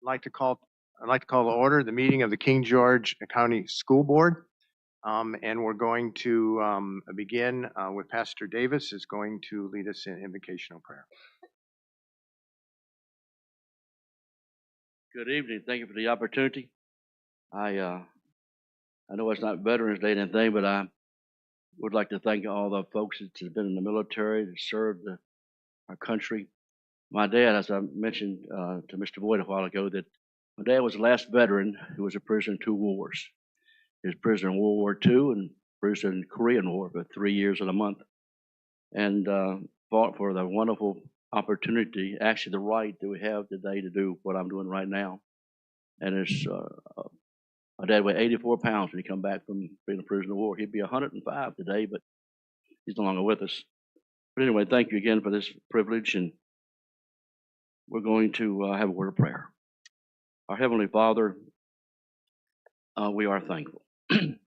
I'd like to call to order the meeting of the King George County School Board. And we're going to begin with Pastor Davis is going to lead us in invocational prayer. Good evening. Thank you for the opportunity. I know it's not Veterans Day or anything, but I would like to thank all the folks that have been in the military, that served our country. My dad, as I mentioned to Mr. Boyd a while ago, that my dad was the last veteran who was a prisoner in 2 wars. He was a prisoner in World War II and prisoner in the Korean War for 3 years and a month, and fought for the wonderful opportunity, actually the right that we have today to do what I'm doing right now. And it's my dad weighed 84 pounds when he come back from being a prisoner of war. He'd be 105 today, but he's no longer with us. But anyway, thank you again for this privilege, and we're going to have a word of prayer. Our Heavenly Father, we are thankful. And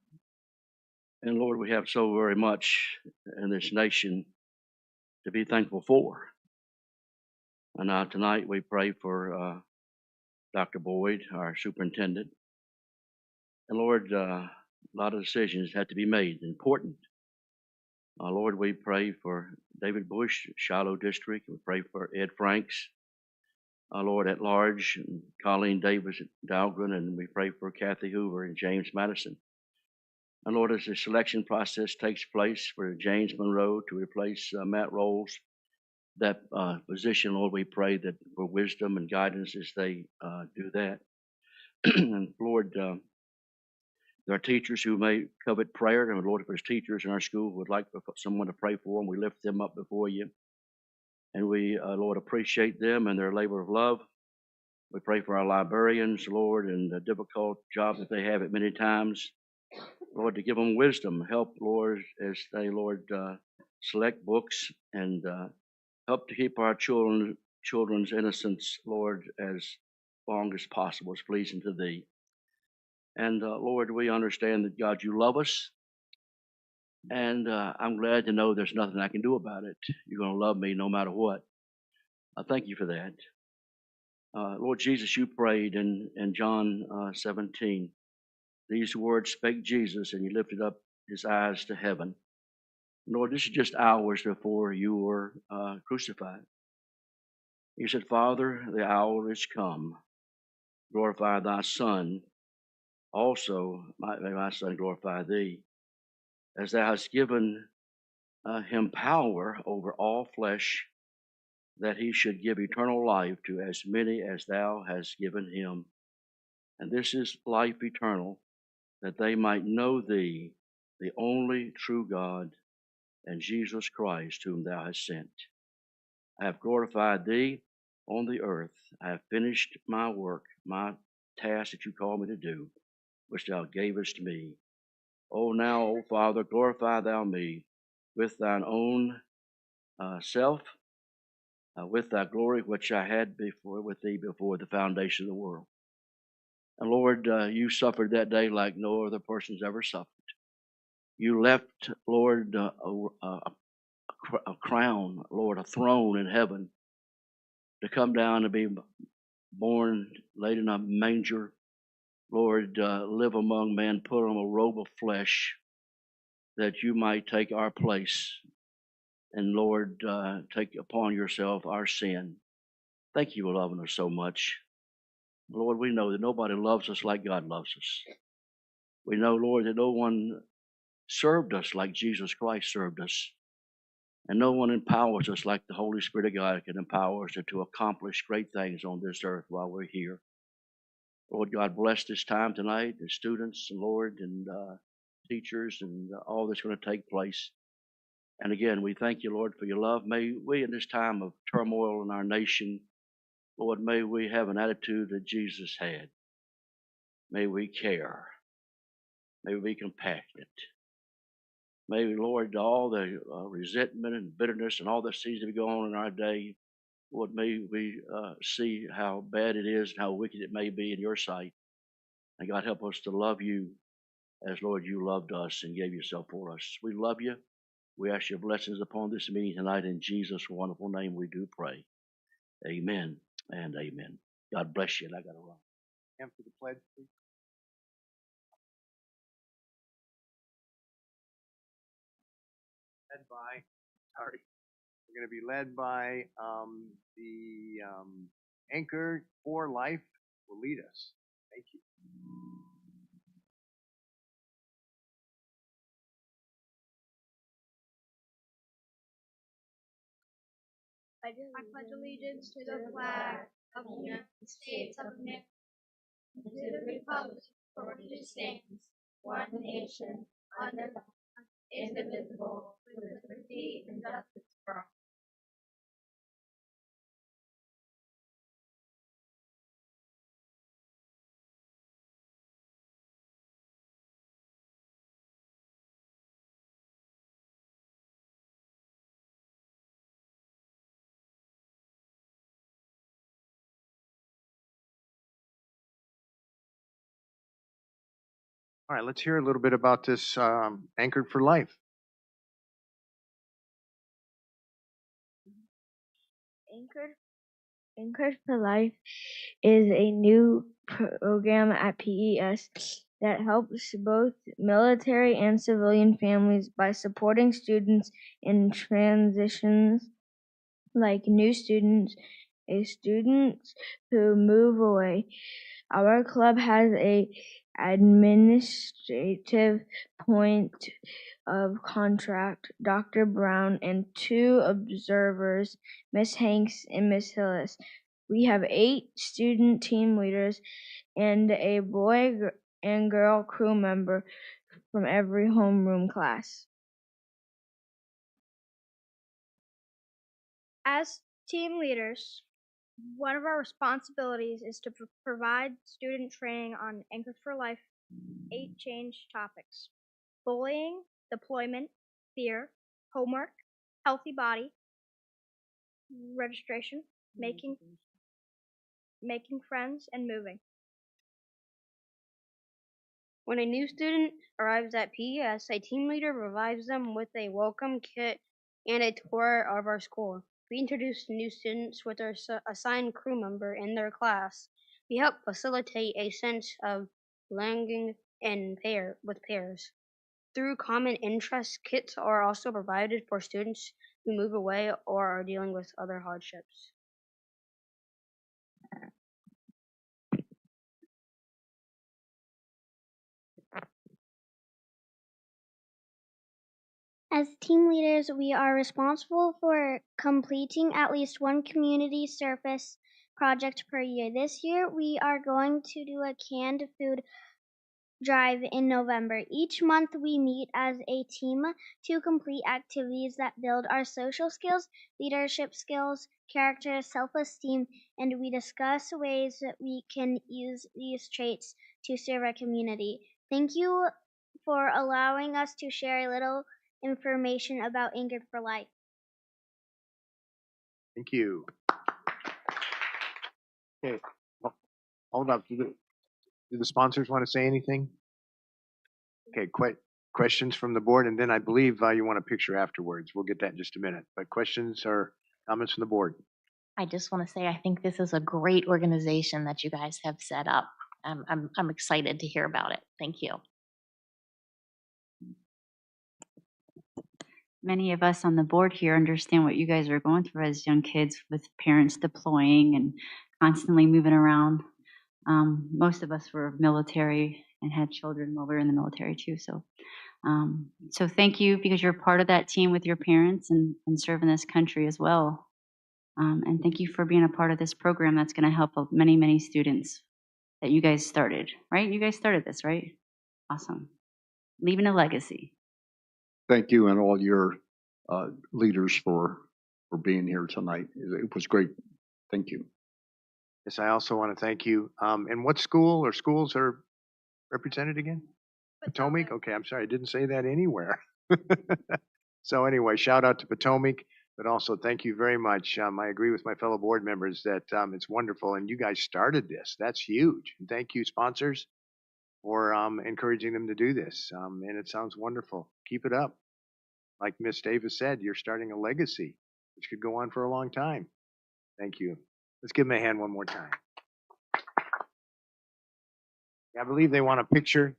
Lord, we have so very much in this nation to be thankful for. And tonight we pray for Dr. Boyd, our superintendent. And Lord, a lot of decisions had to be made, important. Lord, we pray for David Bush, Shiloh District. We pray for Ed Franks, Lord, at large, and Colleen Davis at Dahlgren, and we pray for Kathy Hoover and James Madison. And Lord, as the selection process takes place for James Monroe to replace Matt Rolls, that position, Lord, we pray that for wisdom and guidance as they do that. And Lord, there are teachers who may covet prayer, and Lord, if there's teachers in our school who would like for someone to pray for them, we lift them up before you. And we, Lord, appreciate them and their labor of love. We pray for our librarians, Lord, and the difficult job that they have at many times. Lord, to give them wisdom, help, Lord, as they, Lord, select books and help to keep our children's innocence, Lord, as long as possible, as pleasing to Thee. And Lord, we understand that, God, You love us. And I'm glad to know there's nothing I can do about it. You're going to love me no matter what. I thank You for that. Lord Jesus, You prayed in John 17. These words spake Jesus, and He lifted up His eyes to heaven. Lord, this is just hours before You were crucified. He said, Father, the hour is come. Glorify Thy Son. Also, may my Son glorify Thee, as Thou hast given Him power over all flesh, that He should give eternal life to as many as Thou hast given Him. And this is life eternal, that they might know Thee, the only true God, and Jesus Christ, whom Thou hast sent. I have glorified Thee on the earth. I have finished my work, my task that You called me to do, which Thou gavest me. O now, O Father, glorify Thou me with Thine own self, with Thy glory which I had with Thee before the foundation of the world. And Lord, You suffered that day like no other person's ever suffered. You left, Lord, a crown, Lord, a throne in heaven, to come down and be born, laid in a manger, Lord, live among men, put on a robe of flesh, that You might take our place, and Lord, take upon Yourself our sin. Thank You for loving us so much. Lord, we know that nobody loves us like God loves us. We know, Lord, that no one served us like Jesus Christ served us. And no one empowers us like the Holy Spirit of God can empower us to accomplish great things on this earth while we're here. Lord God, bless this time tonight, the students, and Lord, and teachers, and all that's going to take place. And again, we thank You, Lord, for Your love. May we, in this time of turmoil in our nation, Lord, may we have an attitude that Jesus had. May we care. May we be compassionate. May, Lord, all the resentment and bitterness and all that seems to be going on in our day, Lord, may we see how bad it is and how wicked it may be in Your sight. And God, help us to love You as, Lord, You loved us and gave Yourself for us. We love You. We ask Your blessings upon this meeting tonight. In Jesus' wonderful name we do pray. Amen and amen. God bless you, and I gotta run. Stand for the pledge, please. Led by, sorry, we're going to be led by the Anchor for Life will lead us. Thank you. I pledge allegiance to the flag of the United States of America and to the republic for which it stands, one nation, under God, indivisible, with liberty and justice for all. All right, let's hear a little bit about this Anchored for Life. Anchored for Life is a new program at PES that helps both military and civilian families by supporting students in transitions like new students and students who move away. Our club has a administrative point of contract, Dr. Brown, and 2 observers, Miss Hanks and Miss Hillis. We have 8 student team leaders and a boy and girl crew member from every homeroom class. As team leaders, one of our responsibilities is to provide student training on Anchored for Life 8 change topics: bullying, deployment, fear, homework, healthy body, registration, making friends, and moving. When a new student arrives at PES, a team leader provides them with a welcome kit and a tour of our school. We introduce new students with our assigned crew member in their class. We help facilitate a sense of belonging with pairs. Through common interests, kits are also provided for students who move away or are dealing with other hardships. As team leaders, we are responsible for completing at least one community service project per year. This year, we are going to do a canned food drive in November. Each month, we meet as a team to complete activities that build our social skills, leadership skills, character, self-esteem, and we discuss ways that we can use these traits to serve our community. Thank you for allowing us to share a little information about Anchored for Life. Thank you. Okay, hold up. Do the sponsors want to say anything? Okay, questions from the board, and then I believe you want a picture afterwards. We'll get that in just a minute. But questions or comments from the board? I just want to say I think this is a great organization that you guys have set up. I'm excited to hear about it. Thank you. Many of us on the board here understand what you guys are going through as young kids with parents deploying and constantly moving around. Most of us were military and had children while we were in the military too. So thank you, because you're part of that team with your parents and serving this country as well. And thank you for being a part of this program that's going to help many, many students that you guys started, right? You guys started this, right? Awesome. Leaving a legacy. Thank you and all your leaders for being here tonight. It was great. Thank you. Yes, I also want to thank you. And what school or schools are represented again? Potomac? Okay, I'm sorry, I didn't say that anywhere. So anyway, shout out to Potomac, but also thank you very much. I agree with my fellow board members that it's wonderful, and you guys started this. That's huge. And thank you, sponsors, for encouraging them to do this. And it sounds wonderful. Keep it up. Like Miss Davis said, you're starting a legacy, which could go on for a long time. Thank you. Let's give them a hand one more time. I believe they want a picture.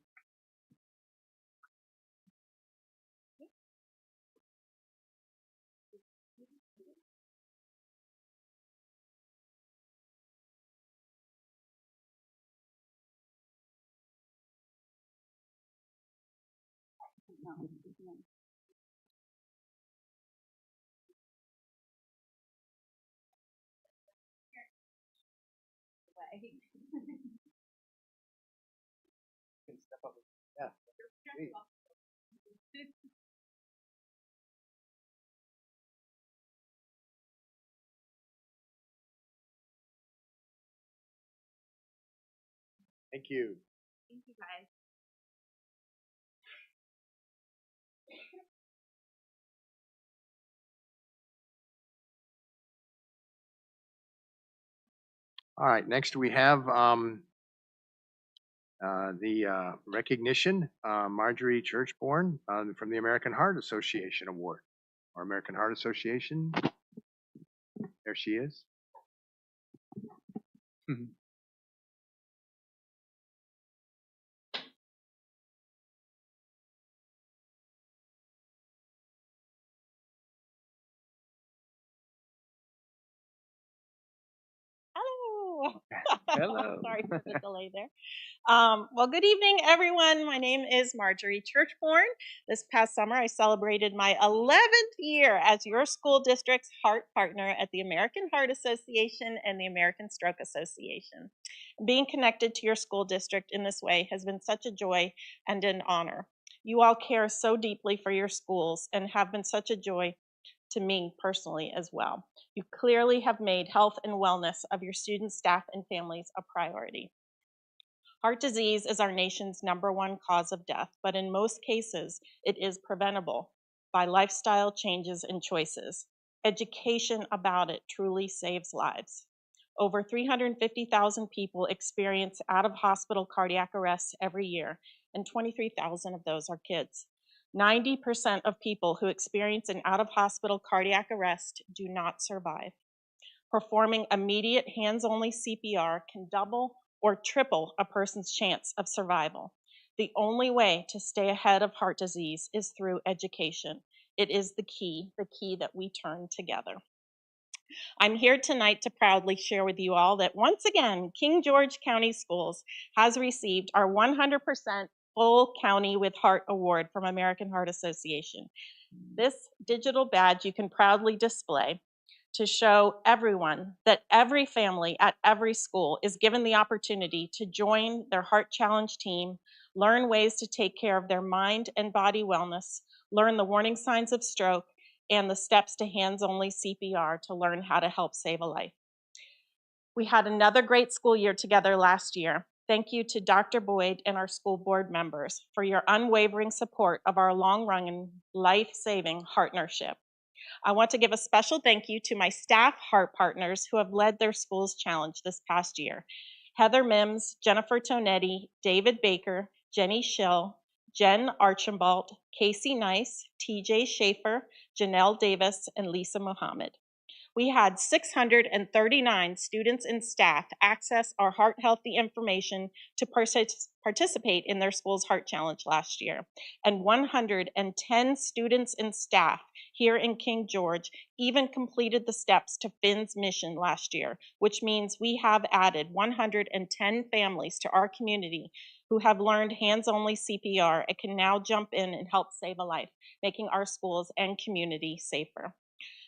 Yeah. please. Thank you. Thank you, guys. All right, next we have the recognition, Marjorie Churchborn from the American Heart Association Award. Our American Heart Association, there she is. Hello. Hello. Sorry for the delay there. Well, good evening, everyone. My name is Marjorie Churchborn. This past summer, I celebrated my 11th year as your school district's heart partner at the American Heart Association and the American Stroke Association. Being connected to your school district in this way has been such a joy and an honor. You all care so deeply for your schools and have been such a joy to me personally as well. You clearly have made health and wellness of your students, staff, and families a priority. Heart disease is our nation's #1 cause of death, but in most cases, it is preventable by lifestyle changes and choices. Education about it truly saves lives. Over 350,000 people experience out-of-hospital cardiac arrests every year, and 23,000 of those are kids. 90% of people who experience an out-of-hospital cardiac arrest do not survive. Performing immediate hands-only CPR can double or triple a person's chance of survival. The only way to stay ahead of heart disease is through education. It is the key that we turn together. I'm here tonight to proudly share with you all that once again, King George County Schools has received our 100% Full County with Heart Award from American Heart Association. This digital badge you can proudly display to show everyone that every family at every school is given the opportunity to join their Heart Challenge team, learn ways to take care of their mind and body wellness, learn the warning signs of stroke, and the steps to hands-only CPR to learn how to help save a life. We had another great school year together last year. Thank you to Dr. Boyd and our school board members for your unwavering support of our long-running, life-saving partnership. I want to give a special thank you to my staff heart partners who have led their school's challenge this past year. Heather Mims, Jennifer Tonetti, David Baker, Jenny Schill, Jen Archibald, Casey Nice, TJ Schaefer, Janelle Davis, and Lisa Muhammad. We had 639 students and staff access our Heart Healthy information to participate in their school's Heart Challenge last year. And 110 students and staff here in King George even completed the steps to Finn's mission last year, which means we have added 110 families to our community who have learned hands-only CPR and can now jump in and help save a life, making our schools and community safer.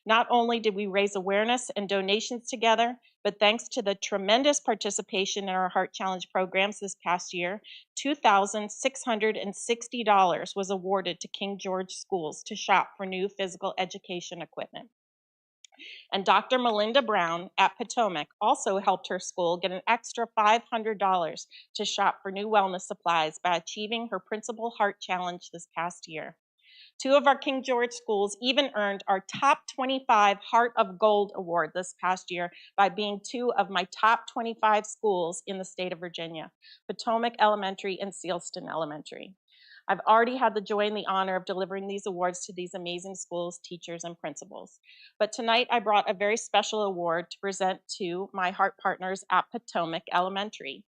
Not only did we raise awareness and donations together, but thanks to the tremendous participation in our Heart Challenge programs this past year, $2,660 was awarded to King George schools to shop for new physical education equipment. And Dr. Melinda Brown at Potomac also helped her school get an extra $500 to shop for new wellness supplies by achieving her Principal Heart Challenge this past year. 2 of our King George schools even earned our top 25 Heart of Gold award this past year by being 2 of my top 25 schools in the state of Virginia, Potomac Elementary and Sealston Elementary. I've already had the joy and the honor of delivering these awards to these amazing schools, teachers, and principals. But tonight I brought a very special award to present to my heart partners at Potomac Elementary.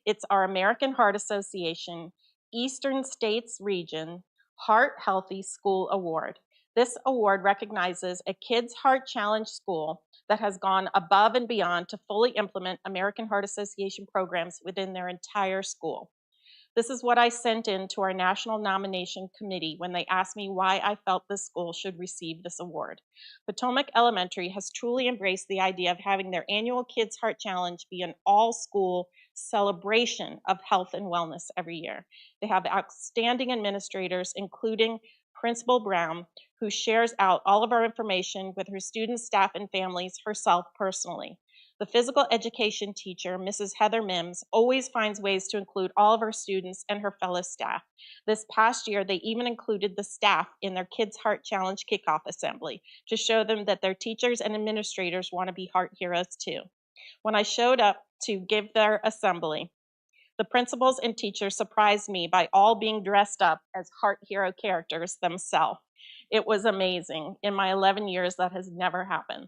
It's our American Heart Association Eastern States Region Heart Healthy School Award. This award recognizes a Kids Heart Challenge school that has gone above and beyond to fully implement American Heart Association programs within their entire school. This is what I sent in to our national nomination committee when they asked me why I felt this school should receive this award. Potomac Elementary has truly embraced the idea of having their annual Kids Heart Challenge be an all-school celebration of health and wellness every year. They have outstanding administrators, including Principal Brown, who shares out all of our information with her students, staff, and families herself personally. The physical education teacher, Mrs. Heather Mims, always finds ways to include all of her students and her fellow staff. This past year, they even included the staff in their Kids Heart Challenge kickoff assembly to show them that their teachers and administrators want to be heart heroes too. When I showed up to give their assembly, the principals and teachers surprised me by all being dressed up as heart hero characters themselves. It was amazing. In my 11 years, that has never happened.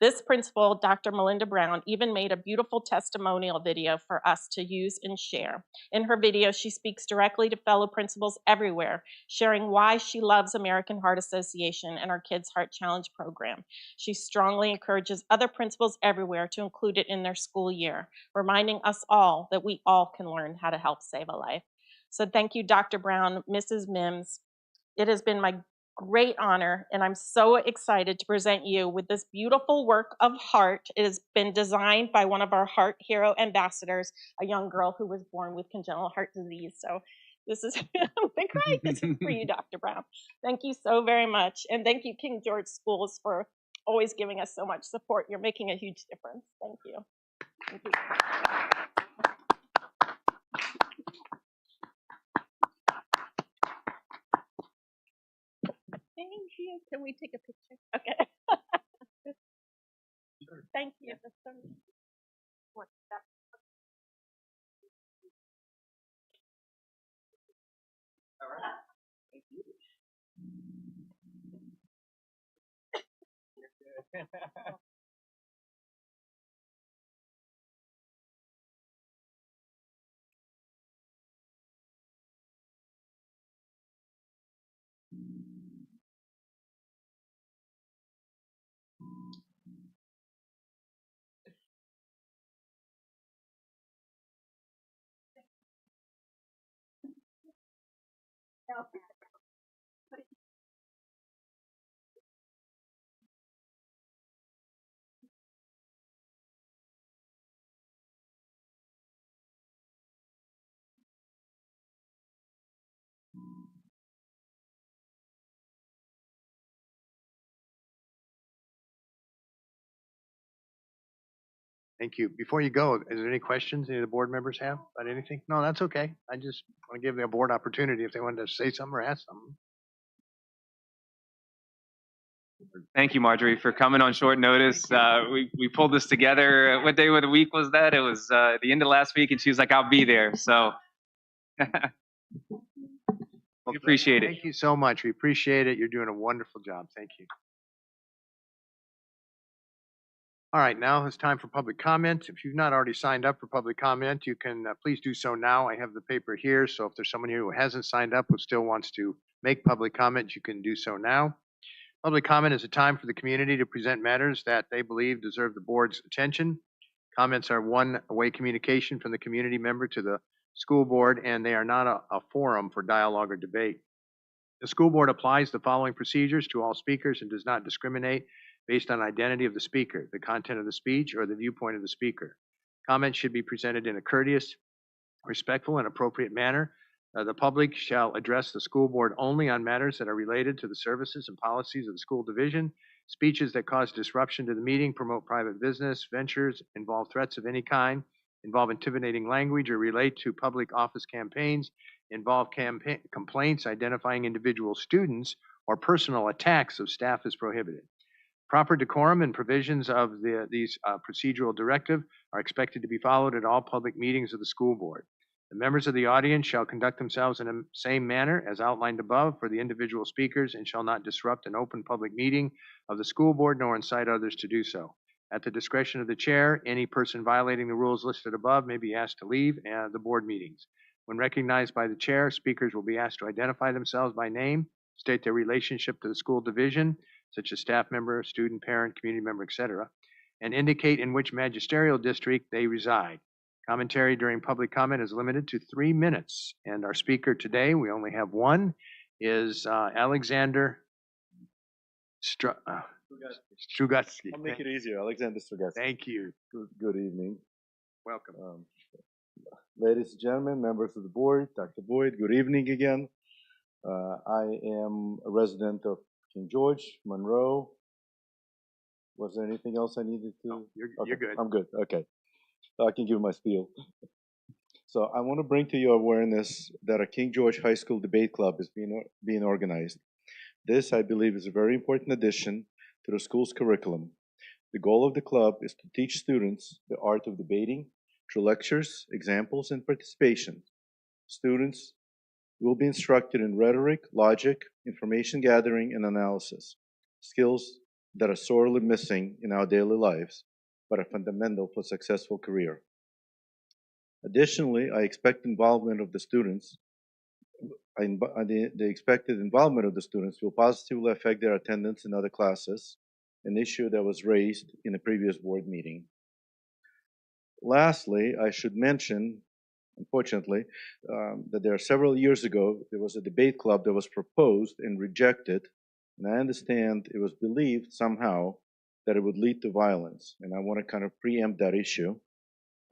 This principal, Dr. Melinda Brown, even made a beautiful testimonial video for us to use and share. In her video, she speaks directly to fellow principals everywhere, sharing why she loves American Heart Association and our Kids Heart Challenge program. She strongly encourages other principals everywhere to include it in their school year, reminding us all that we all can learn how to help save a life. So thank you, Dr. Brown, Mrs. Mims. It has been my great honor, and I'm so excited to present you with this beautiful work of heart. It has been designed by one of our Heart Hero ambassadors, a young girl who was born with congenital heart disease. So this is great. This is for you, Dr. Brown. Thank you so very much, and thank you, King George Schools, for always giving us so much support. You're making a huge difference. Thank you. Thank you. Thank you. Can we take a picture? Okay. Thank you. That's so much. All right. Thank you. Thank you. Before you go, is there any questions any of the board members have about anything? No, that's okay. I just want to give the board opportunity if they wanted to say something or ask something. Thank you, Marjorie, for coming on short notice. We pulled this together. What day of the week was that? It was the end of last week, and she was like, "I'll be there." So we appreciate it. Thank you so much. We appreciate it. You're doing a wonderful job. Thank you. All right, now it's time for public comment. If you've not already signed up for public comment, you can please do so now. I have the paper here, so if there's someone here who hasn't signed up who still wants to make public comment, you can do so now. Public comment is a time for the community to present matters that they believe deserve the board's attention. Comments are one-way communication from the community member to the school board, and they are not a forum for dialogue or debate. The school board applies the following procedures to all speakers and does not discriminate based on identity of the speaker, the content of the speech, or the viewpoint of the speaker. Comments should be presented in a courteous, respectful, and appropriate manner. The public shall address the school board only on matters that are related to the services and policies of the school division. Speeches that cause disruption to the meeting, promote private business ventures, involve threats of any kind, involve intimidating language, or relate to public office campaigns, involve complaints identifying individual students, or personal attacks of staff is prohibited. Proper decorum and provisions of these procedural directive are expected to be followed at all public meetings of the school board. The members of the audience shall conduct themselves in the same manner as outlined above for the individual speakers and shall not disrupt an open public meeting of the school board nor incite others to do so. At the discretion of the chair, any person violating the rules listed above may be asked to leave the board meetings. When recognized by the chair, speakers will be asked to identify themselves by name, state their relationship to the school division, such as staff member, student, parent, community member, etc., and indicate in which magisterial district they reside. Commentary during public comment is limited to 3 minutes. And our speaker today, we only have one, is Alexander Strugatsky. I'll make it easier. Alexander Strugatsky. Thank you. Good evening. Welcome. Ladies and gentlemen, members of the board, Dr. Boyd, good evening again. I am a resident of King George, Monroe. Was there anything else I needed to? No, you're Okay, good. I'm good. Okay. I can give my spiel. So I want to bring to your awareness that a King George High School debate club is being organized. This, I believe, is a very important addition to the school's curriculum. The goal of the club is to teach students the art of debating through lectures, examples, and participation. Students will be instructed in rhetoric, logic, information gathering, and analysis, skills that are sorely missing in our daily lives, but are fundamental for a successful career. Additionally, I expect involvement of the students. The expected involvement of the students will positively affect their attendance in other classes, an issue that was raised in a previous board meeting. Lastly, I should mention, unfortunately, that there are several years ago, there was a debate club that was proposed and rejected, and I understand it was believed somehow that it would lead to violence, and I want to kind of preempt that issue.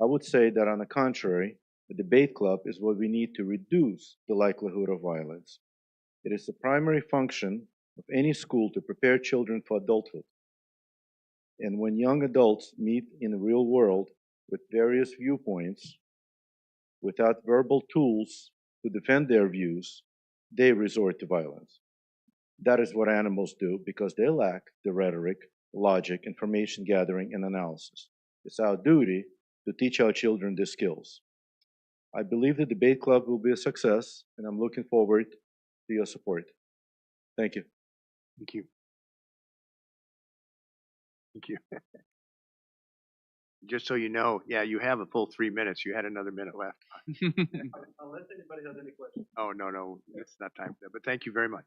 I would say that on the contrary, the debate club is what we need to reduce the likelihood of violence. It is the primary function of any school to prepare children for adulthood. And when young adults meet in the real world with various viewpoints, without verbal tools to defend their views, they resort to violence. That is what animals do because they lack the rhetoric, logic, information gathering, and analysis. It's our duty to teach our children these skills. I believe the debate club will be a success, and I'm looking forward to your support. Thank you. Thank you. Thank you. Just so you know, yeah, you have a full 3 minutes. You had another minute left. Unless anybody has any questions. Oh, no, it's not time for that, but thank you very much.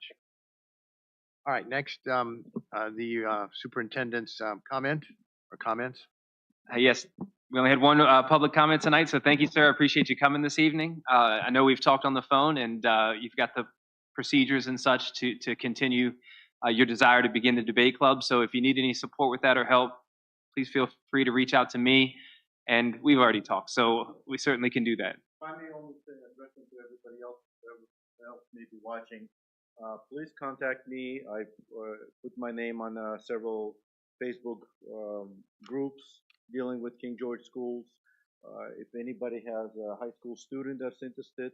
All right, next, the superintendent's comment or comments. Yes, we only had one public comment tonight, so thank you, sir. I appreciate you coming this evening. I know we've talked on the phone, and you've got the procedures and such to continue your desire to begin the debate club. So if you need any support with that or help, please feel free to reach out to me. And we've already talked, so we certainly can do that. If I may only say, addressing to everybody else may be watching, please contact me. I put my name on several Facebook groups dealing with King George schools. If anybody has a high school student that's interested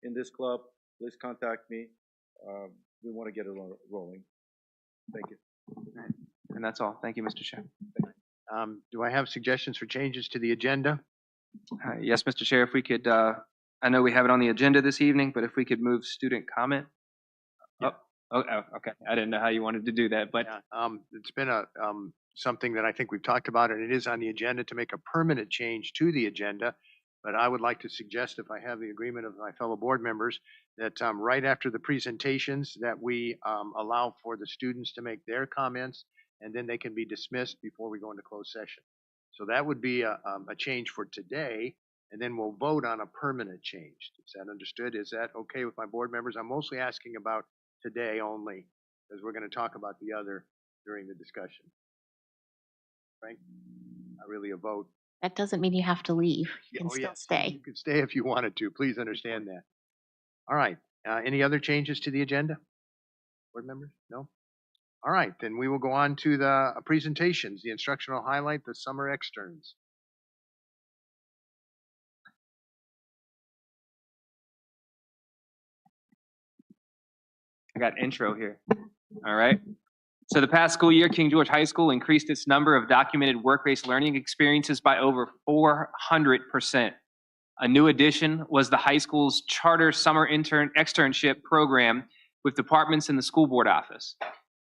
in this club, please contact me. We want to get it rolling. Thank you. And that's all. Thank you, Mr. Chair. Do I have suggestions for changes to the agenda? Yes, Mr. Chair, if we could, I know we have it on the agenda this evening, but if we could move student comment. Yeah. Oh, okay. I didn't know how you wanted to do that, but Yeah, it's been something that I think we've talked about, and it is on the agenda to make a permanent change to the agenda. But I would like to suggest, if I have the agreement of my fellow board members, that right after the presentations, that we allow for the students to make their comments, and then they can be dismissed before we go into closed session. So that would be a change for today, and then we'll vote on a permanent change. Is that understood? Is that okay with my board members? I'm mostly asking about today only, because we're going to talk about the other during the discussion. Frank, not really a vote. That doesn't mean you have to leave. You can Oh, still yes, stay. you could stay if you wanted to. Please understand that. All right. Any other changes to the agenda? Board members? No? All right, then we will go on to the presentations, the instructional highlight, the summer externs. I got intro here. All right. So the past school year, King George High School increased its number of documented work-based learning experiences by over 400%. A new addition was the high school's charter summer externship program with departments in the school board office.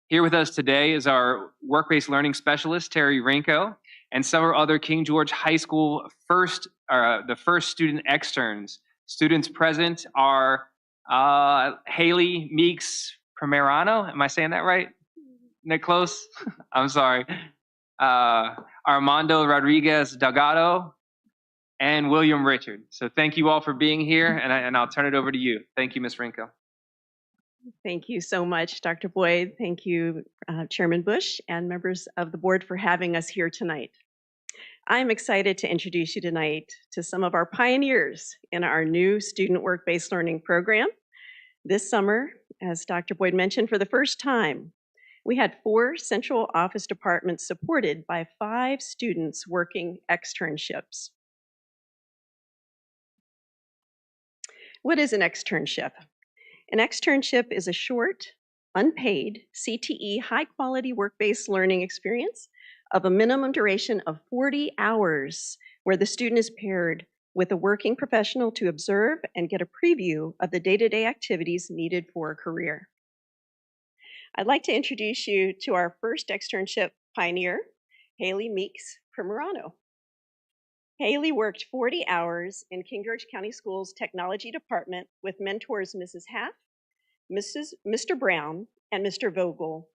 Here with us today is our work-based learning specialist, Terry Rinko, and several other King George High School the first student externs. Students present are Haley Meeks Primerano. Am I saying that right? Nick Close? I'm sorry. Armando Rodriguez Delgado and William Richard. So thank you all for being here, and I'll turn it over to you. Thank you, Ms. Rinko. Thank you so much, Dr. Boyd. Thank you, Chairman Bush, and members of the board for having us here tonight. I'm excited to introduce you tonight to some of our pioneers in our new student work-based learning program. This summer, as Dr. Boyd mentioned, for the first time, we had 4 central office departments supported by 5 students working externships. What is an externship? An externship is a short, unpaid, CTE, high-quality work-based learning experience of a minimum duration of 40 hours, where the student is paired with a working professional to observe and get a preview of the day-to-day activities needed for a career. I'd like to introduce you to our first externship pioneer, Haley Meeks Primerano. Haley worked 40 hours in King George County Schools Technology Department with mentors Mrs. Half, Mr. Brown, and Mr. Vogel,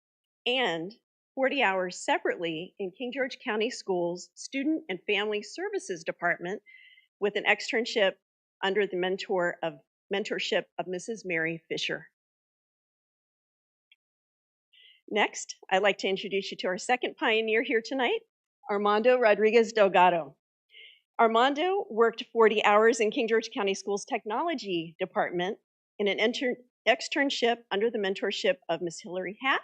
and 40 hours separately in King George County Schools Student and Family Services Department with an externship under the mentorship of Mrs. Mary Fisher. Next, I'd like to introduce you to our second pioneer here tonight, Armando Rodriguez Delgado. Armando worked 40 hours in King George County Schools Technology Department in an externship under the mentorship of Ms. Hillary Half,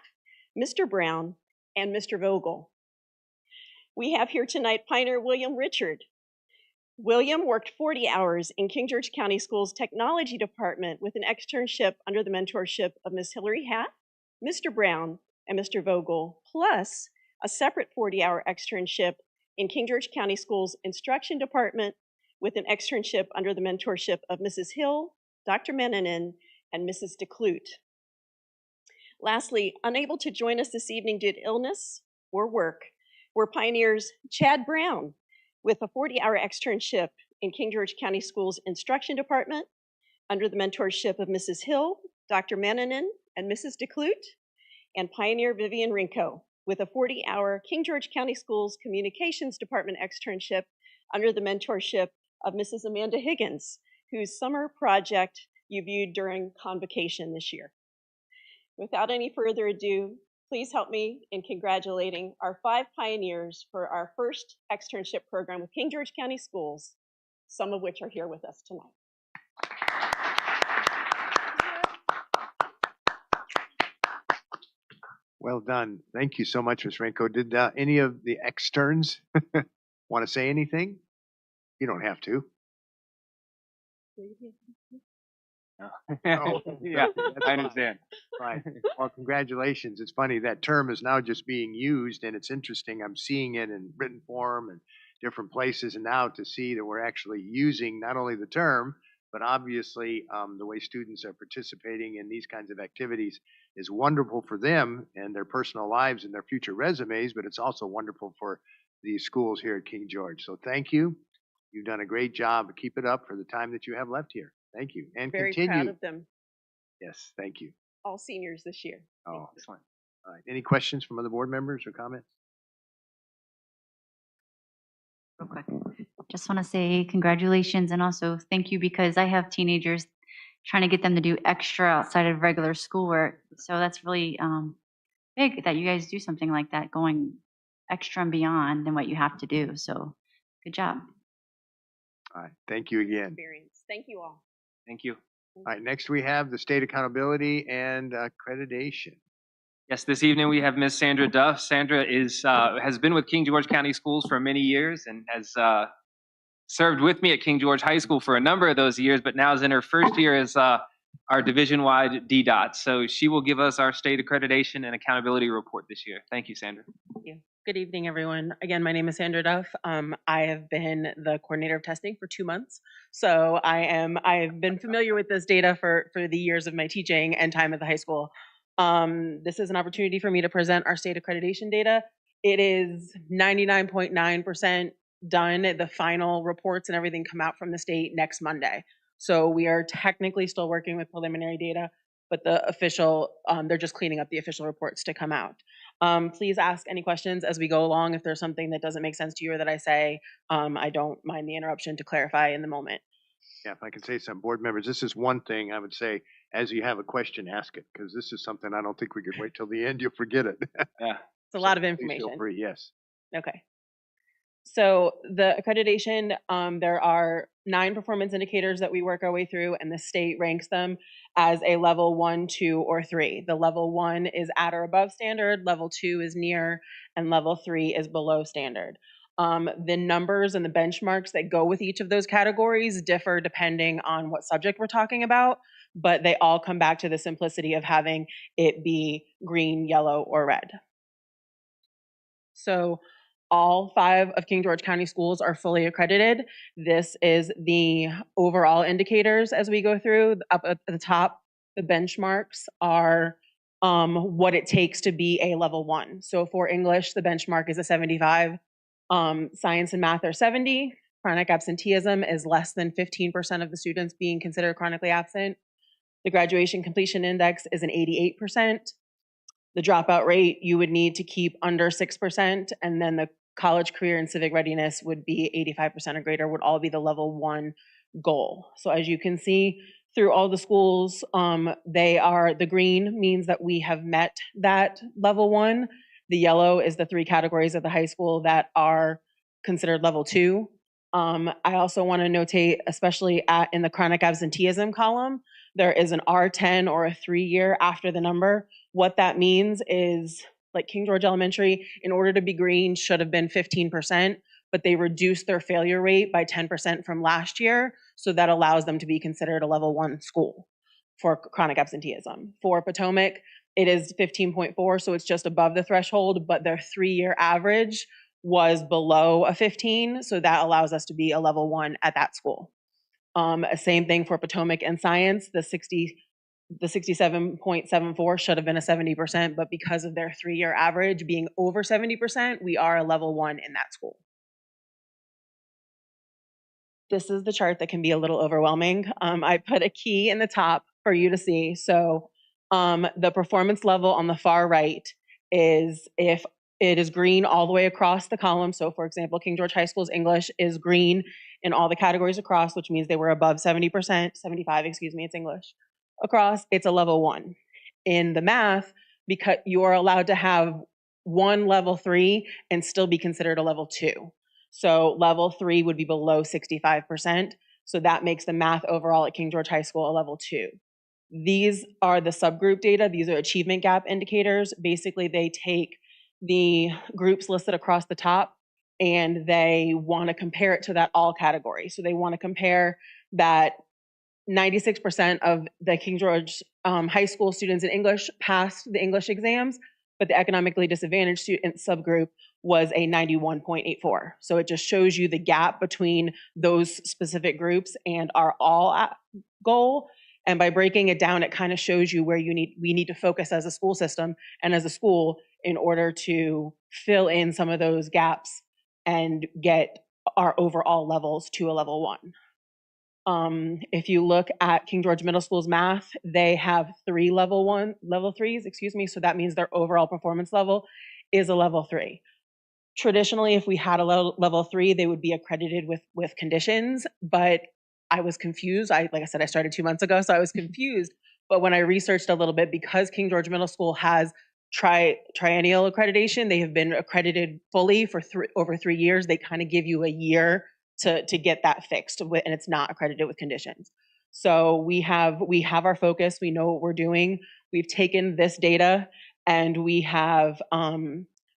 Mr. Brown, and Mr. Vogel. We have here tonight pioneer William Richard. William worked 40 hours in King George County Schools Technology Department with an externship under the mentorship of Ms. Hillary Half, Mr. Brown, and Mr. Vogel, plus a separate 40-hour externship in King George County Schools Instruction Department with an externship under the mentorship of Mrs. Hill, Dr. Meninen, and Mrs. DeClute. Lastly, unable to join us this evening due to illness or work, were pioneers Chad Brown with a 40-hour externship in King George County Schools Instruction Department under the mentorship of Mrs. Hill, Dr. Meninen, and Mrs. DeClute, and pioneer Vivian Rinko with a 40-hour King George County Schools Communications Department externship under the mentorship of Mrs. Amanda Higgins, whose summer project you viewed during convocation this year. Without any further ado, please help me in congratulating our 5 pioneers for our first externship program with King George County Schools, some of which are here with us tonight. Well done. Thank you so much, Ms. Renko. Did any of the externs want to say anything? You don't have to. Oh. Yeah, I understand. Right. Well, congratulations. It's funny, that term is now just being used, and it's interesting. I'm seeing it in written form and different places, and now to see that we're actually using not only the term, but obviously the way students are participating in these kinds of activities is wonderful for them and their personal lives and their future resumes, but it's also wonderful for the schools here at King George. So thank you. You've done a great job. Keep it up for the time that you have left here. Thank you. And Very continue. proud of them, Yes, thank you. all seniors this year. Oh, excellent. All right. Any questions from other board members or comments? Real quick. Just want to say congratulations and also thank you, because I have teenagers trying to get them to do extra outside of regular schoolwork. So that's really big that you guys do something like that, going extra and beyond than what you have to do. So good job. All right. Thank you again. Experience. Thank you all. Thank you. All right. Next, we have the state accountability and accreditation. Yes, this evening we have Ms. Sandra Duff. Sandra has been with King George County Schools for many years and has served with me at King George High School for a number of those years, but now is in her first year as our division-wide DDOT. So she will give us our state accreditation and accountability report this year. Thank you, Sandra. Thank you. Good evening, everyone. Again, my name is Sandra Duff. I have been the coordinator of testing for 2 months. So I've been familiar with this data for the years of my teaching and time at the high school. This is an opportunity for me to present our state accreditation data. It is 99.9% done. The final reports and everything come out from the state next Monday. So we are technically still working with preliminary data, but the official, they're just cleaning up the official reports to come out. Please ask any questions as we go along. If there's something that doesn't make sense to you or that I say, I don't mind the interruption to clarify in the moment. Yeah, if I can say some board members, this is one thing I would say, as you have a question, ask it, because this is something I don't think we could wait till the end. You'll forget it. Yeah. It's a lot of Please information. feel free, yes. Okay. So the accreditation, there are 9 performance indicators that we work our way through, and the state ranks them as a level 1, 2, or 3. The level 1 is at or above standard, level 2 is near, and level 3 is below standard. The numbers and the benchmarks that go with each of those categories differ depending on what subject we're talking about, but they all come back to the simplicity of having it be green, yellow, or red. So all 5 of King George County schools are fully accredited. This is the overall indicators as we go through. Up at the top, the benchmarks are what it takes to be a level 1. So for English, the benchmark is a 75. Science and math are 70. Chronic absenteeism is less than 15% of the students being considered chronically absent. The graduation completion index is an 88%. The dropout rate you would need to keep under 6%, and then the college, career, and civic readiness would be 85% or greater, would all be the level 1 goal. So as you can see through all the schools, the green means that we have met that level 1. The yellow is the 3 categories of the high school that are considered level 2. I also want to notate, especially in the chronic absenteeism column, there is an R10 or a 3-year after the number. What that means is, like King George Elementary, in order to be green, should have been 15%, but they reduced their failure rate by 10% from last year, so that allows them to be considered a level 1 school for chronic absenteeism. For Potomac, it is 15.4, so it's just above the threshold, but their 3-year average was below a 15, so that allows us to be a level 1 at that school. Same thing for Potomac and science. The 67.74 should have been a 70%, but because of their 3-year average being over 70%, we are a level 1 in that school. This is the chart that can be a little overwhelming. I put a key in the top for you to see. So the performance level on the far right is if it is green all the way across the column. So for example, King George High School's English is green in all the categories across, which means they were above 70%, 75, excuse me, it's English. Across, it's a level 1. In the math, because you are allowed to have 1 level 3 and still be considered a level 2. So level 3 would be below 65%. So that makes the math overall at King George High School a level 2. These are the subgroup data. These are achievement gap indicators. Basically, they take the groups listed across the top and they want to compare it to that all category. So they want to compare that 96% of the King George High School students in English passed the English exams, but the economically disadvantaged student subgroup was a 91.84. So it just shows you the gap between those specific groups and our all goal. And by breaking it down, it kind of shows you where we need to focus as a school system and as a school in order to fill in some of those gaps and get our overall levels to a level 1. If you look at King George Middle School's math, they have 3 level 3s, excuse me. So that means their overall performance level is a level 3. Traditionally, if we had a level 3, they would be accredited with conditions, but I was confused. Like I said, I started 2 months ago, so I was confused. But when I researched a little bit, because King George Middle School has triennial accreditation, they have been accredited fully for over 3 years. They kind of give you a year to get that fixed, and it's not accredited with conditions. So we have our focus. We know what we're doing. We've taken this data and we have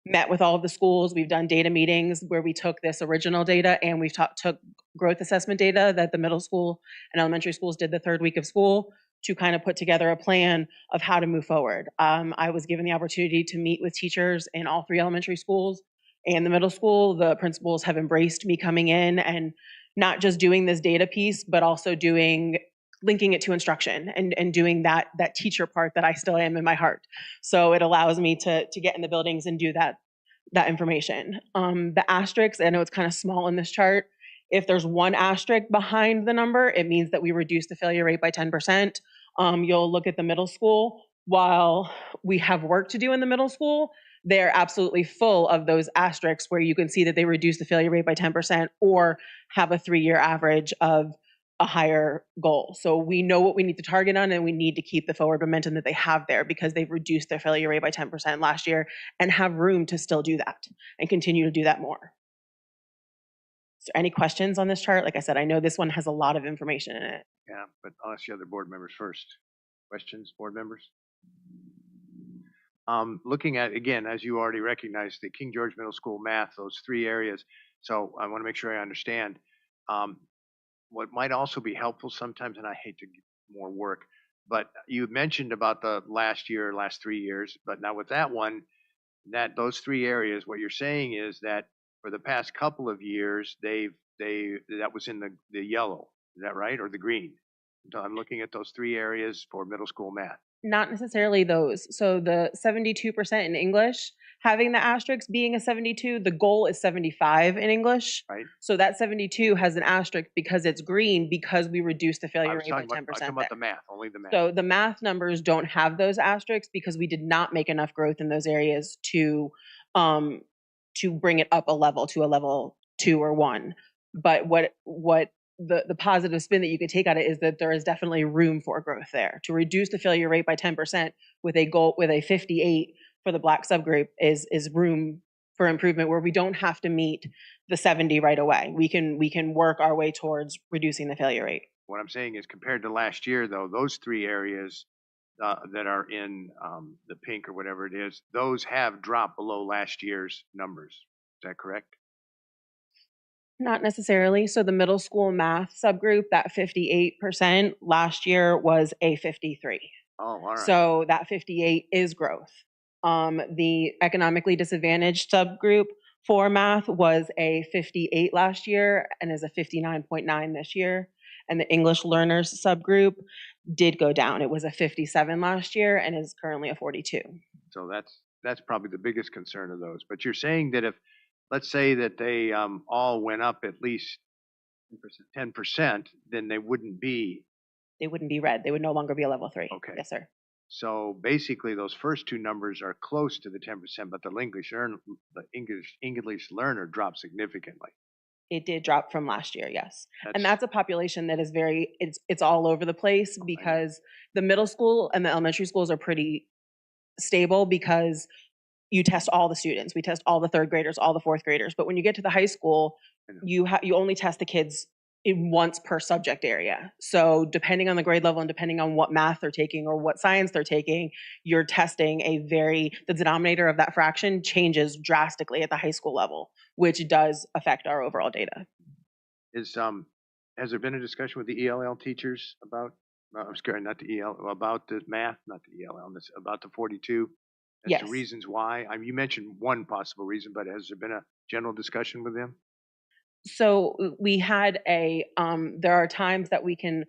met with all of the schools. We've done data meetings where we took this original data and we've took growth assessment data that the middle school and elementary schools did the 3rd week of school to kind of put together a plan of how to move forward. I was given the opportunity to meet with teachers in all 3 elementary schools and the middle school. The principals have embraced me coming in and not just doing this data piece, but also doing linking it to instruction and doing that teacher part that I still am in my heart. So it allows me to get in the buildings and do that information. The asterisks, I know it's kind of small in this chart. If there's one asterisk behind the number, it means that we reduce the failure rate by 10%. You'll look at the middle school. While we have work to do in the middle school, they're absolutely full of those asterisks where you can see that they reduce the failure rate by 10% or have a 3-year average of a higher goal. So we know what we need to target on, and we need to keep the forward momentum that they have there because they've reduced their failure rate by 10% last year and have room to still do that and continue to do that more. Is there any questions on this chart? Like I said, I know this one has a lot of information in it. Yeah, but I'll ask the other board members first. Questions, board members? Looking at, again, as you already recognized, the King George Middle School math, those 3 areas. So I want to make sure I understand. What might also be helpful sometimes, and I hate to give more work, but you mentioned about the last 3 years, but now with that one, those 3 areas, what you're saying is that for the past couple of years, that was in the yellow, is that right, or the green? I'm looking at those 3 areas for middle school math. Not necessarily those. So the 72% in English, having the asterisk being a 72, the goal is 75 in English. Right. So that 72 has an asterisk because it's green because we reduced the I failure was rate by talking 10%. about, I'm talking about the math, only the math. So the math numbers don't have those asterisks because we did not make enough growth in those areas to bring it up a level to a level 2 or 1. But what the positive spin that you could take out of it is that there is definitely room for growth there. To reduce the failure rate by 10% with a goal with a 58 for the Black subgroup is room for improvement where we don't have to meet the 70 right away. We can work our way towards reducing the failure rate. What I'm saying is compared to last year, though, those 3 areas that are in the pink or whatever it is, those have dropped below last year's numbers. Is that correct? Not necessarily. So the middle school math subgroup, that 58% last year was a 53. Oh, all right. So that 58 is growth. The economically disadvantaged subgroup for math was a 58 last year and is a 59.9 this year. And the English learners subgroup did go down. It was a 57 last year and is currently a 42. So that's probably the biggest concern of those. But you're saying that if, let's say that they all went up at least 10%, then they wouldn't be. They wouldn't be red. They would no longer be a level 3. Okay. Yes, sir. So basically, those first 2 numbers are close to the 10%, but the English learner dropped significantly. It did drop from last year, yes. And that's a population that is it's all over the place because the middle school and the elementary schools are pretty stable because you test all the students. We test all the 3rd graders, all the 4th graders. But when you get to the high school, you only test the kids in once per subject area. So depending on the grade level and depending on what math they're taking or what science they're taking, you're testing the denominator of that fraction changes drastically at the high school level, which does affect our overall data. Has there been a discussion with the ELL teachers about, I'm sorry, not the EL, about the math, not the ELL, about the 42? As Yes. to reasons why? I mean, you mentioned one possible reason, but has there been a general discussion with them? So we had there are times that we can,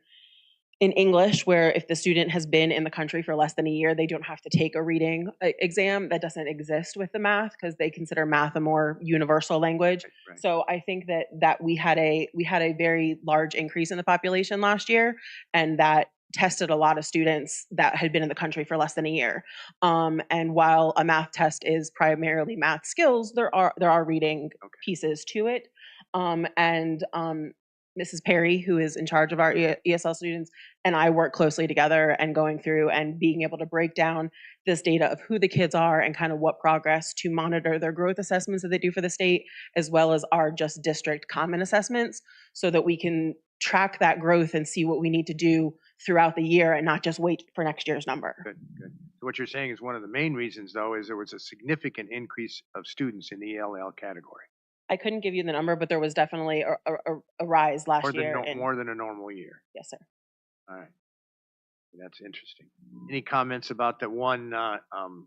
in English, where if the student has been in the country for less than a year, they don't have to take a reading exam. That doesn't exist with the math because they consider math a more universal language. Right. So I think that we had a very large increase in the population last year, and that tested a lot of students that had been in the country for less than a year. And while a math test is primarily math skills, there are reading pieces to it. Mrs. Perry, who is in charge of our ESL students, and I work closely together and going through and being able to break down this data of who the kids are and kind of what progress to monitor their growth assessments that they do for the state, as well as our just district common assessments, so that we can track that growth and see what we need to do throughout the year and not just wait for next year's number. Good. So what you're saying is one of the main reasons, though, is there was a significant increase of students in the ELL category. I couldn't give you the number, but there was definitely a rise last year. More than a normal year. Yes, sir. All right. That's interesting. Any comments about the one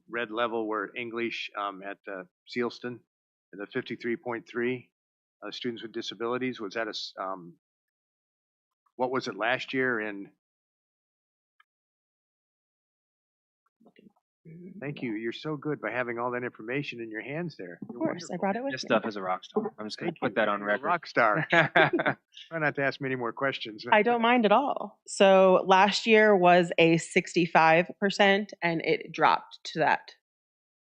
red level where English at Sealston, the 53.3 students with disabilities? Was that what was it last year? And Thank you. You're so good by having all that information in your hands there. Of course, I brought it with This me. stuff is a rock star. I'm just going to put that on You're a record. rock star. Try not to ask many more questions. I don't mind at all. So last year was a 65% and it dropped to that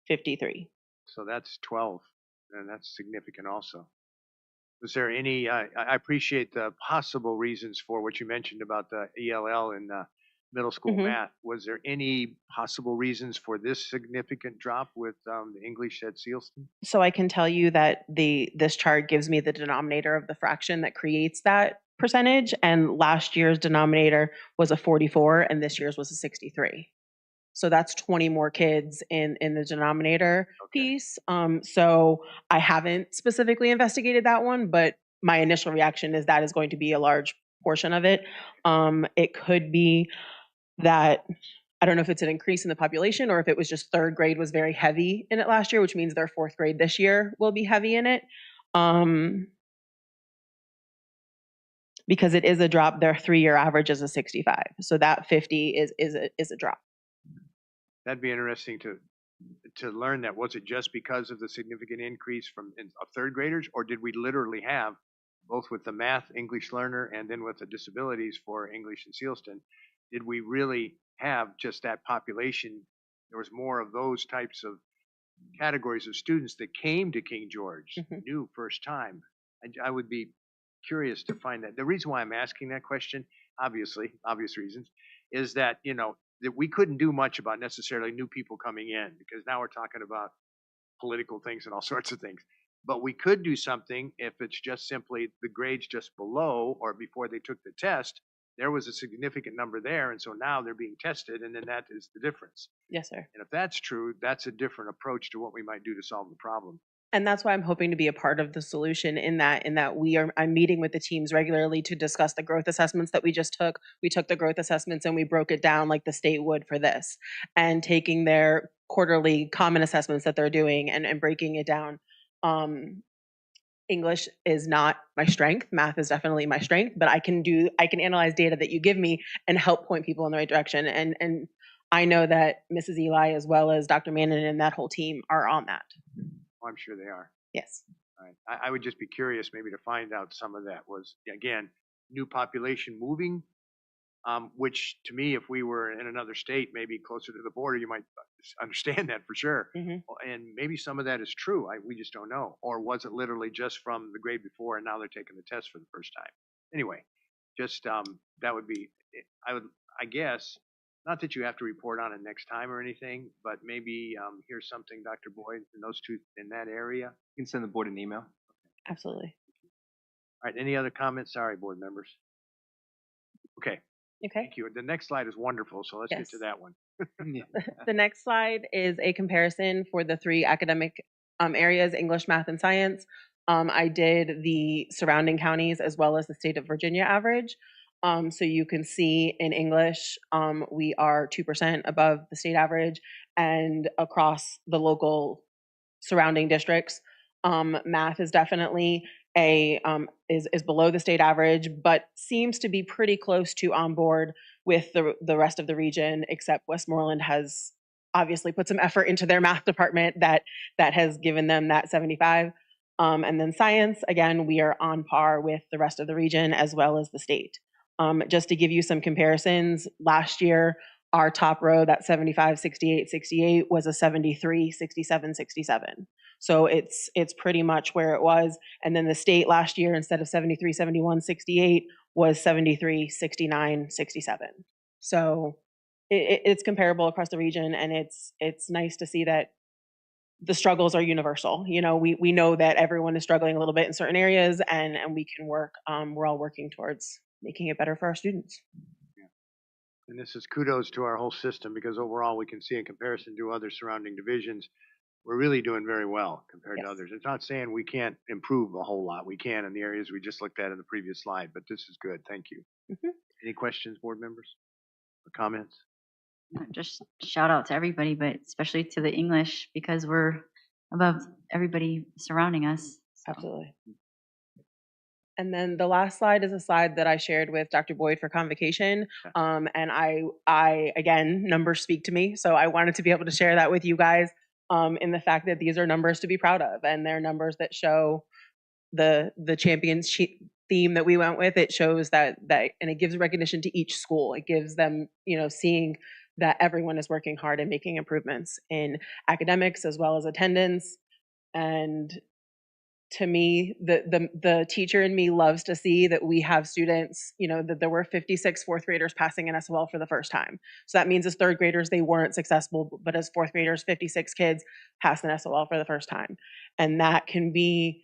53. So that's 12, and that's significant also. Was there any, I appreciate the possible reasons for what you mentioned about the ELL and middle school Mhm. math. Was there any possible reasons for this significant drop with the English at Sealston? So I can tell you that this chart gives me the denominator of the fraction that creates that percentage, and last year's denominator was a 44 and this year's was a 63. So that's 20 more kids in the denominator piece. So I haven't specifically investigated that one, but my initial reaction is that is going to be a large portion of it. It could be that I don't know if it's an increase in the population or if it was just third grade was very heavy in it last year, which means their fourth grade this year will be heavy in it. Because it is a drop, their 3-year average is a 65. So that 50 is a drop. That'd be interesting to learn that. Was it just because of the significant increase of third graders, or did we literally have, both with the math English learner and then with the disabilities for English and Sealston, did we really have just that population? There was more of those types of categories of students that came to King George, new first time. I would be curious to find that. The reason why I'm asking that question, obviously, obvious reasons, is that, that we couldn't do much about necessarily new people coming in, because now we're talking about political things and all sorts of things. But we could do something if it's just simply the grades just below or before they took the test, there was a significant number there, and so now they're being tested, and then that is the difference. Yes, sir. And if that's true, that's a different approach to what we might do to solve the problem. And that's why I'm hoping to be a part of the solution in that I'm meeting with the teams regularly to discuss the growth assessments that we just took. We took the growth assessments and we broke it down like the state would for this, and taking their quarterly common assessments that they're doing and breaking it down. English is not my strength. Math is definitely my strength, but I can analyze data that you give me and help point people in the right direction. And I know that Mrs. Eli, as well as Dr. Mannon and that whole team, are on that. Oh, I'm sure they are. Yes. All right. I would just be curious maybe to find out some of that was, again, new population moving, which to me, if we were in another state, maybe closer to the border, you might understand that for sure. And maybe some of that is true. We just don't know. Or was it literally just from the grade before and now they're taking the test for the first time? Anyway, just that would be, I guess, not that you have to report on it next time or anything, but maybe here's something, Dr. Boyd, in those two, in that area. You can send the board an email. Absolutely. All right, any other comments? Sorry, board members. Okay. Thank you. The next slide is wonderful, so let's get to that one. The next slide is a comparison for the 3 academic areas, English, math, and science. I did the surrounding counties as well as the state of Virginia average. So you can see in English, we are 2% above the state average, and across the local surrounding districts, math is definitely is below the state average, but seems to be pretty close to on board with the rest of the region, except Westmoreland has obviously put some effort into their math department that has given them that 75. And then science, again, we are on par with the rest of the region as well as the state. Just to give you some comparisons, last year, our top row, that 75, 68, 68 was a 73, 67, 67. So it's pretty much where it was. And then the state last year, instead of 73, 71, 68, was 73, 69, 67. So it's comparable across the region, and it's nice to see that the struggles are universal. We know that everyone is struggling a little bit in certain areas, and we can work, we're all working towards making it better for our students. And this is kudos to our whole system, because overall we can see in comparison to other surrounding divisions, we're really doing very well compared to others. It's not saying we can't improve a whole lot. We can in the areas we just looked at in the previous slide, but this is good. Thank you. Any questions, board members, or comments? Just shout out to everybody, but especially to the English, because we're above everybody surrounding us. So. Absolutely. And then the last slide is a slide that I shared with Dr. Boyd for convocation. And I again, numbers speak to me. So I wanted to be able to share that with you guys in the fact that these are numbers to be proud of. And they're numbers that show the champions theme that we went with. It shows that, and it gives recognition to each school. It gives them, seeing that everyone is working hard and making improvements in academics as well as attendance. And to me, the teacher in me loves to see that we have students, that there were 56 fourth graders passing an SOL for the first time. So that means as third graders, they weren't successful, but as fourth graders, 56 kids passed an SOL for the first time. And that can be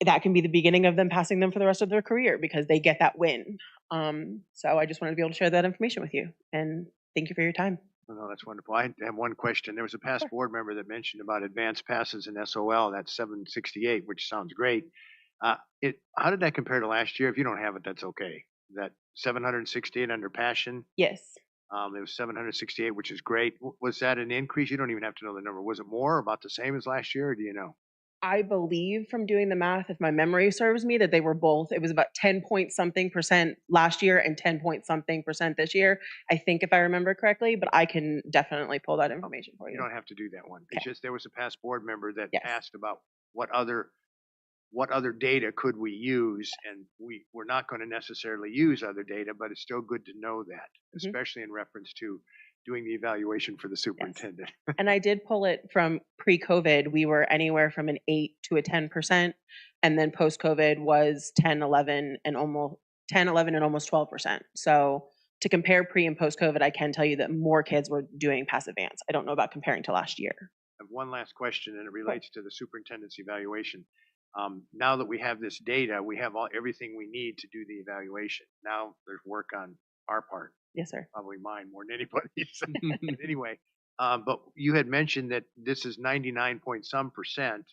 the beginning of them passing them for the rest of their career because they get that win. So I just wanted to be able to share that information with you. And thank you for your time. No, that's wonderful. I have one question. There was a past board member that mentioned about advanced passes in SOL. That's 768, which sounds great. How did that compare to last year? If you don't have it, that's okay. That 768 under passion? Yes. It was 768, which is great. Was that an increase? You don't even have to know the number. Was it more, or about the same as last year, or do you know? I believe from doing the math, if my memory serves me, that they were both. It was about 10 point something % last year and 10 point something % this year. I think if I remember correctly, but I can definitely pull that information for you. You don't have to do that one. It's just there was a past board member that Yes. asked about what other data could we use, and we're not going to necessarily use other data, but it's still good to know that, especially in reference to doing the evaluation for the superintendent. And I did pull it from pre-COVID. We were anywhere from an 8 to a 10%, and then post-COVID was 10, 11, and almost 12%. So to compare pre and post-COVID, I can tell you that more kids were doing pass advance. I don't know about comparing to last year. I have one last question, and it relates to the superintendent's evaluation. Now that we have this data, we have everything we need to do the evaluation. Now there's work on our part. Yes, sir. Probably mine more than anybody's. Anyway, but you had mentioned that this is 99 point some %.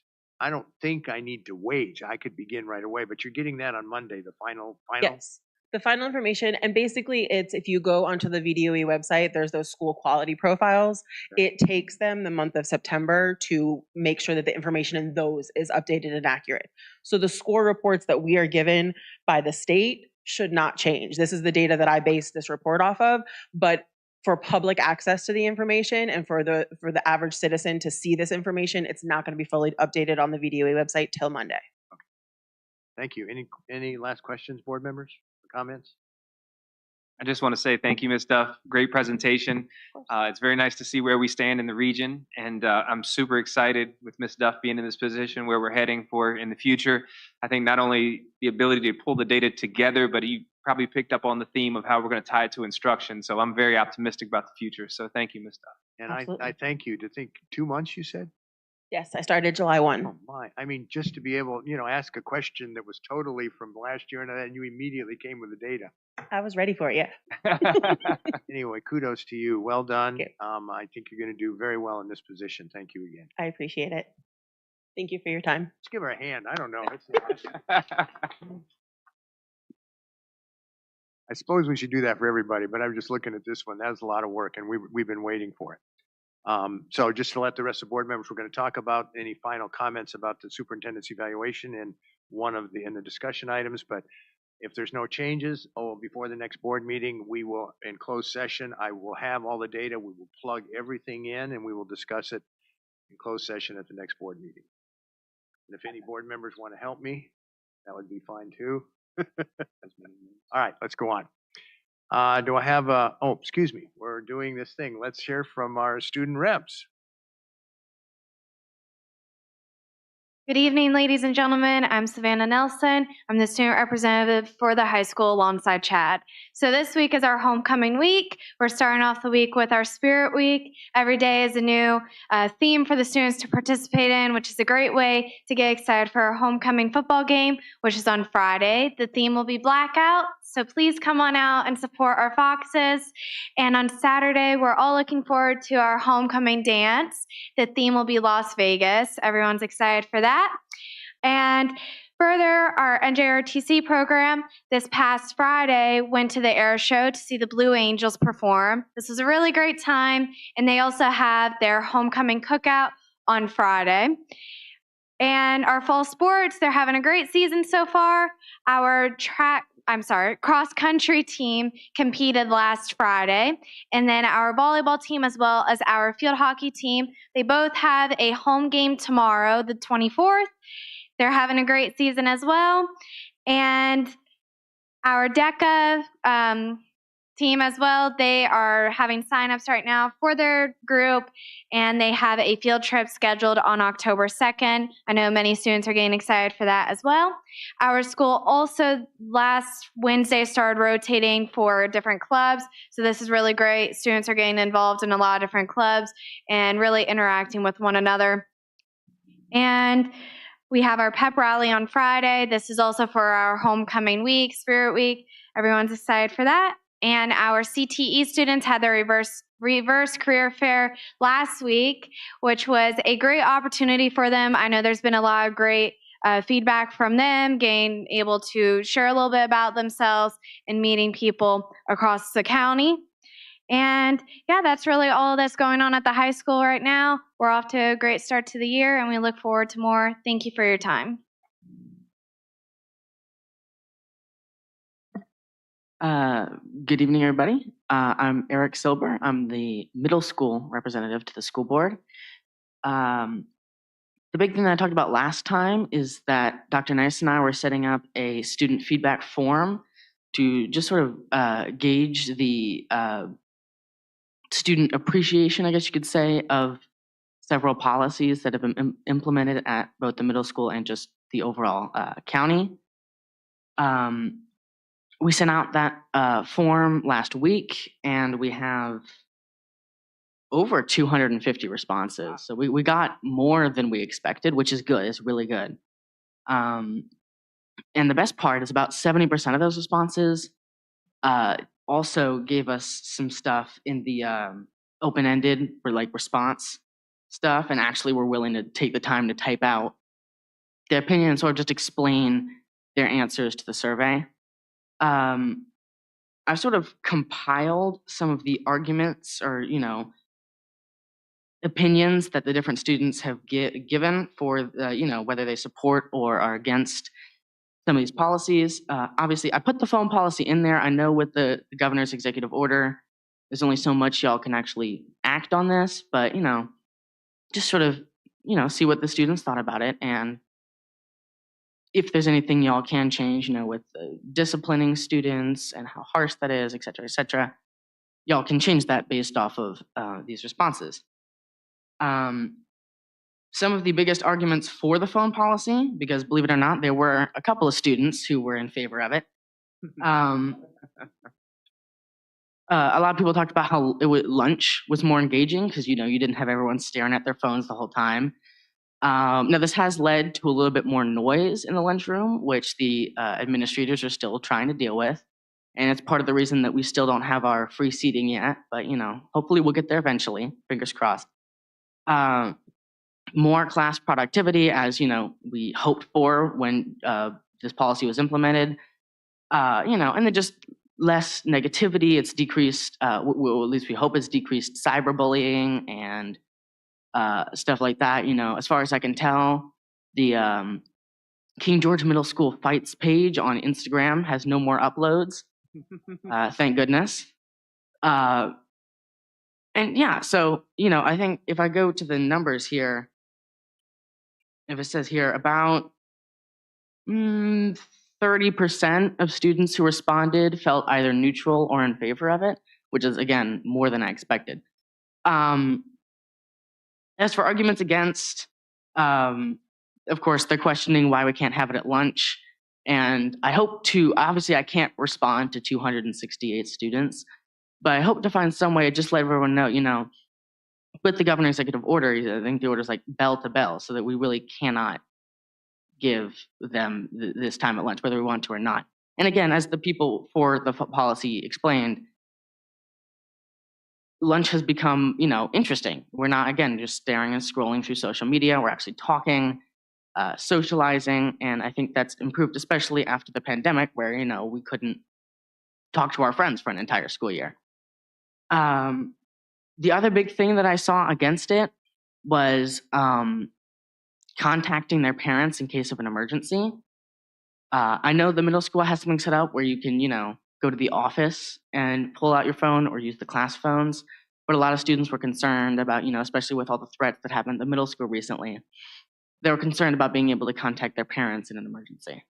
I don't think I need to wait. I could begin right away, but you're getting that on Monday, the final? Yes. The final information, and basically it's if you go onto the VDOE website, there's those school quality profiles. It takes them the month of September to make sure that the information in those is updated and accurate. So the score reports that we are given by the state should not change. This is the data that I base this report off of, but for public access to the information and for the average citizen to see this information, it's not going to be fully updated on the VDOE website till Monday. Okay. Thank you. Any last questions, board members? Comments? I just want to say thank you, Ms. Duff. Great presentation. It's very nice to see where we stand in the region, and I'm super excited with Ms. Duff being in this position where we're heading for in the future. I think not only the ability to pull the data together, but you probably picked up on the theme of how we're going to tie it to instruction. So I'm very optimistic about the future. So thank you, Ms. Duff. And I thank you. To think 2 months, you said? Yes, I started July 1. Oh my! I mean, just to be able, ask a question that was totally from last year, and then you immediately came with the data. I was ready for you. Anyway, kudos to you. Well done. I think you're going to do very well in this position. Thank you again. I appreciate it. Thank you for your time. Let's give her a hand. I don't know. I suppose we should do that for everybody, but I'm just looking at this one. That was a lot of work, and we've been waiting for it. So just to let the rest of the board members, we're going to talk about any final comments about the superintendent's evaluation in the discussion items. But if there's no changes, before the next board meeting, we will, in closed session, I will have all the data. We will plug everything in, and we will discuss it in closed session at the next board meeting. And if any board members want to help me, that would be fine too. All right, let's go on. Do I have excuse me, we're doing this thing. Let's hear from our student reps. Good evening, ladies and gentlemen. I'm Savannah Nelson. I'm the student representative for the high school alongside Chad. So this week is our homecoming week. We're starting off the week with our Spirit Week. Every day is a new theme for the students to participate in, which is a great way to get excited for our homecoming football game, which is on Friday. The theme will be Blackout, so please come on out and support our Foxes. And on Saturday, we're all looking forward to our homecoming dance. The theme will be Las Vegas. Everyone's excited for that. And further, our NJRTC program this past Friday went to the air show to see the Blue Angels perform. This was a really great time, and they also have their homecoming cookout on Friday. And our fall sports, they're having a great season so far. Our cross country team competed last Friday. And then our volleyball team, as well as our field hockey team, they both have a home game tomorrow, the 24th. They're having a great season as well. And our DECA team as well, they are having signups right now for their group, and they have a field trip scheduled on October 2nd. I know many students are getting excited for that as well. Our school also last Wednesday started rotating for different clubs, so this is really great. Students are getting involved in a lot of different clubs and really interacting with one another. And we have our pep rally on Friday. This is also for our homecoming week, Spirit Week. Everyone's excited for that. And our CTE students had their reverse career fair last week, which was a great opportunity for them. I know there's been a lot of great feedback from them, getting able to share a little bit about themselves and meeting people across the county. And yeah, that's really all that's going on at the high school right now. We're off to a great start to the year, and we look forward to more. Thank you for your time. Good evening, everybody. I'm Eric Silber. I'm the middle school representative to the school board. The big thing that I talked about last time is that Dr. Nice and I were setting up a student feedback form to just sort of gauge the student appreciation, I guess you could say, of several policies that have been implemented at both the middle school and just the overall county. We sent out that form last week, and we have over 250 responses. So we got more than we expected, which is good. It's really good. And the best part is about 70% of those responses also gave us some stuff in the open-ended or like response stuff, and actually were willing to take the time to type out their opinion and sort of just explain their answers to the survey. I've sort of compiled some of the arguments or, opinions that the different students have given for, whether they support or are against some of these policies. Obviously, I put the phone policy in there. I know with the governor's executive order, there's only so much y'all can actually act on this, but, just sort of, see what the students thought about it. And if there's anything y'all can change, with disciplining students and how harsh that is, et cetera, y'all can change that based off of these responses. Some of the biggest arguments for the phone policy, because believe it or not, there were a couple of students who were in favor of it. A lot of people talked about how lunch was more engaging because, you didn't have everyone staring at their phones the whole time. Now, this has led to a little bit more noise in the lunchroom, which the administrators are still trying to deal with. And it's part of the reason that we still don't have our free seating yet. But, hopefully we'll get there eventually. Fingers crossed. More class productivity, as, we hoped for when this policy was implemented. And then just less negativity. It's decreased, well, at least we hope it's decreased cyberbullying and stuff like that. As far as I can tell, the King George Middle School Fights page on Instagram has no more uploads. Thank goodness. And yeah, so, I think if I go to the numbers here, if it says here about 30% of students who responded felt either neutral or in favor of it, which is, again, more than I expected. As for arguments against, of course, they're questioning why we can't have it at lunch. And I hope to, obviously I can't respond to 268 students, but I hope to find some way to just let everyone know, with the governor's executive order, I think the order is like bell to bell, so that we really cannot give them this time at lunch, whether we want to or not. And again, as the people for the policy explained, lunch has become, interesting. We're not, again, just staring and scrolling through social media. We're actually talking, socializing, and I think that's improved, especially after the pandemic, where, we couldn't talk to our friends for an entire school year. The other big thing that I saw against it was contacting their parents in case of an emergency. I know the middle school has something set up where you can, go to the office and pull out your phone or use the class phones. But a lot of students were concerned about, especially with all the threats that happened at the middle school recently, they were concerned about being able to contact their parents in an emergency.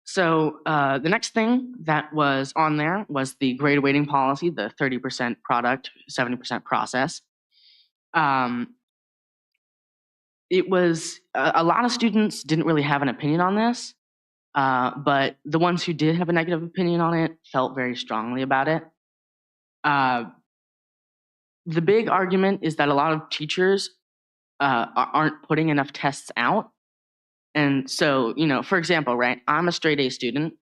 So the next thing that was on there was the grade weighting policy, the 30% product, 70% process. It was a lot of students didn't really have an opinion on this, but the ones who did have a negative opinion on it felt very strongly about it. The big argument is that a lot of teachers aren't putting enough tests out. And so, for example, right, I'm a straight A student,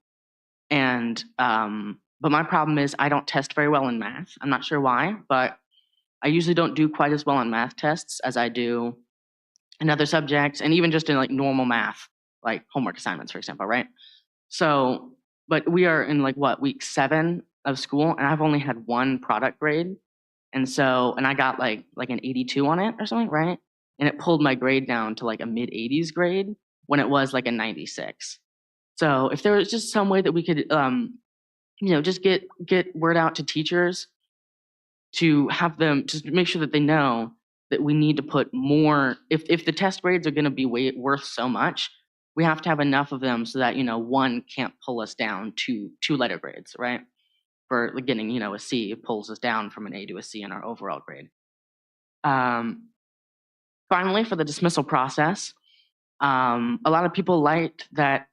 and but my problem is I don't test very well in math. I'm not sure why, but I usually don't do quite as well on math tests as I do in other subjects, and even just in like normal math, like homework assignments, for example, right? So, but we are in week 7 of school, and I've only had one product grade, and I got like an 82 on it or something, right? And it pulled my grade down to like a mid 80s grade when it was like a 96. So if there was just some way that we could, just get word out to teachers to have them just make sure that they know that we need to put more. If the test grades are going to be worth so much, we have to have enough of them so that one can't pull us down to 2 letter grades, right? For getting a C, it pulls us down from an A to a C in our overall grade. Finally, for the dismissal process, a lot of people liked that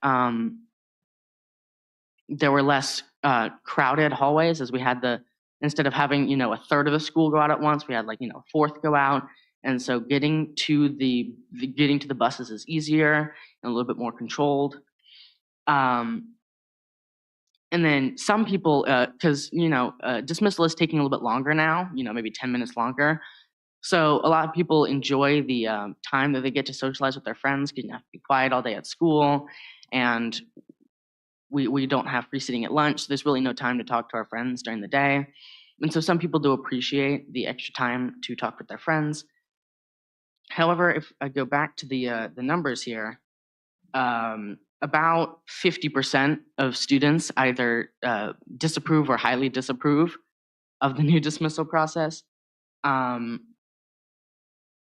there were less crowded hallways, as we had instead of having a third of the school go out at once, we had a fourth go out, and so getting to the buses is easier and a little bit more controlled. And then some people, because dismissal is taking a little bit longer now, maybe 10 minutes longer. So a lot of people enjoy the time that they get to socialize with their friends, because you have to be quiet all day at school, and we don't have free sitting at lunch. So there's really no time to talk to our friends during the day. And so some people do appreciate the extra time to talk with their friends. However, if I go back to the numbers here, about 50% of students either disapprove or highly disapprove of the new dismissal process.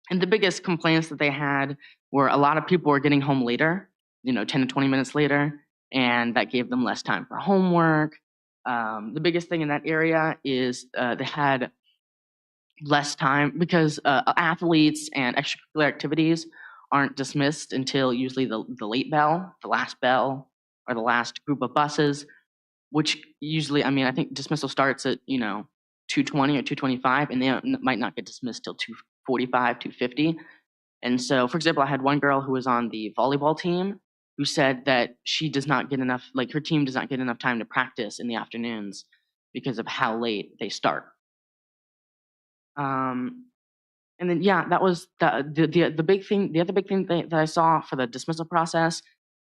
And the biggest complaints that they had were a lot of people were getting home later, 10 to 20 minutes later, and that gave them less time for homework. The biggest thing in that area is they had less time because athletes and extracurricular activities aren't dismissed until usually the late bell, the last bell, or the last group of buses, which usually, I think dismissal starts at, 2:20 or 2:25, and they might not get dismissed till 2:45, 2:50. And so, for example, I had one girl who was on the volleyball team who said that she does not get enough, her team does not get enough time to practice in the afternoons because of how late they start. And then, that was the big thing. The other big thing that I saw for the dismissal process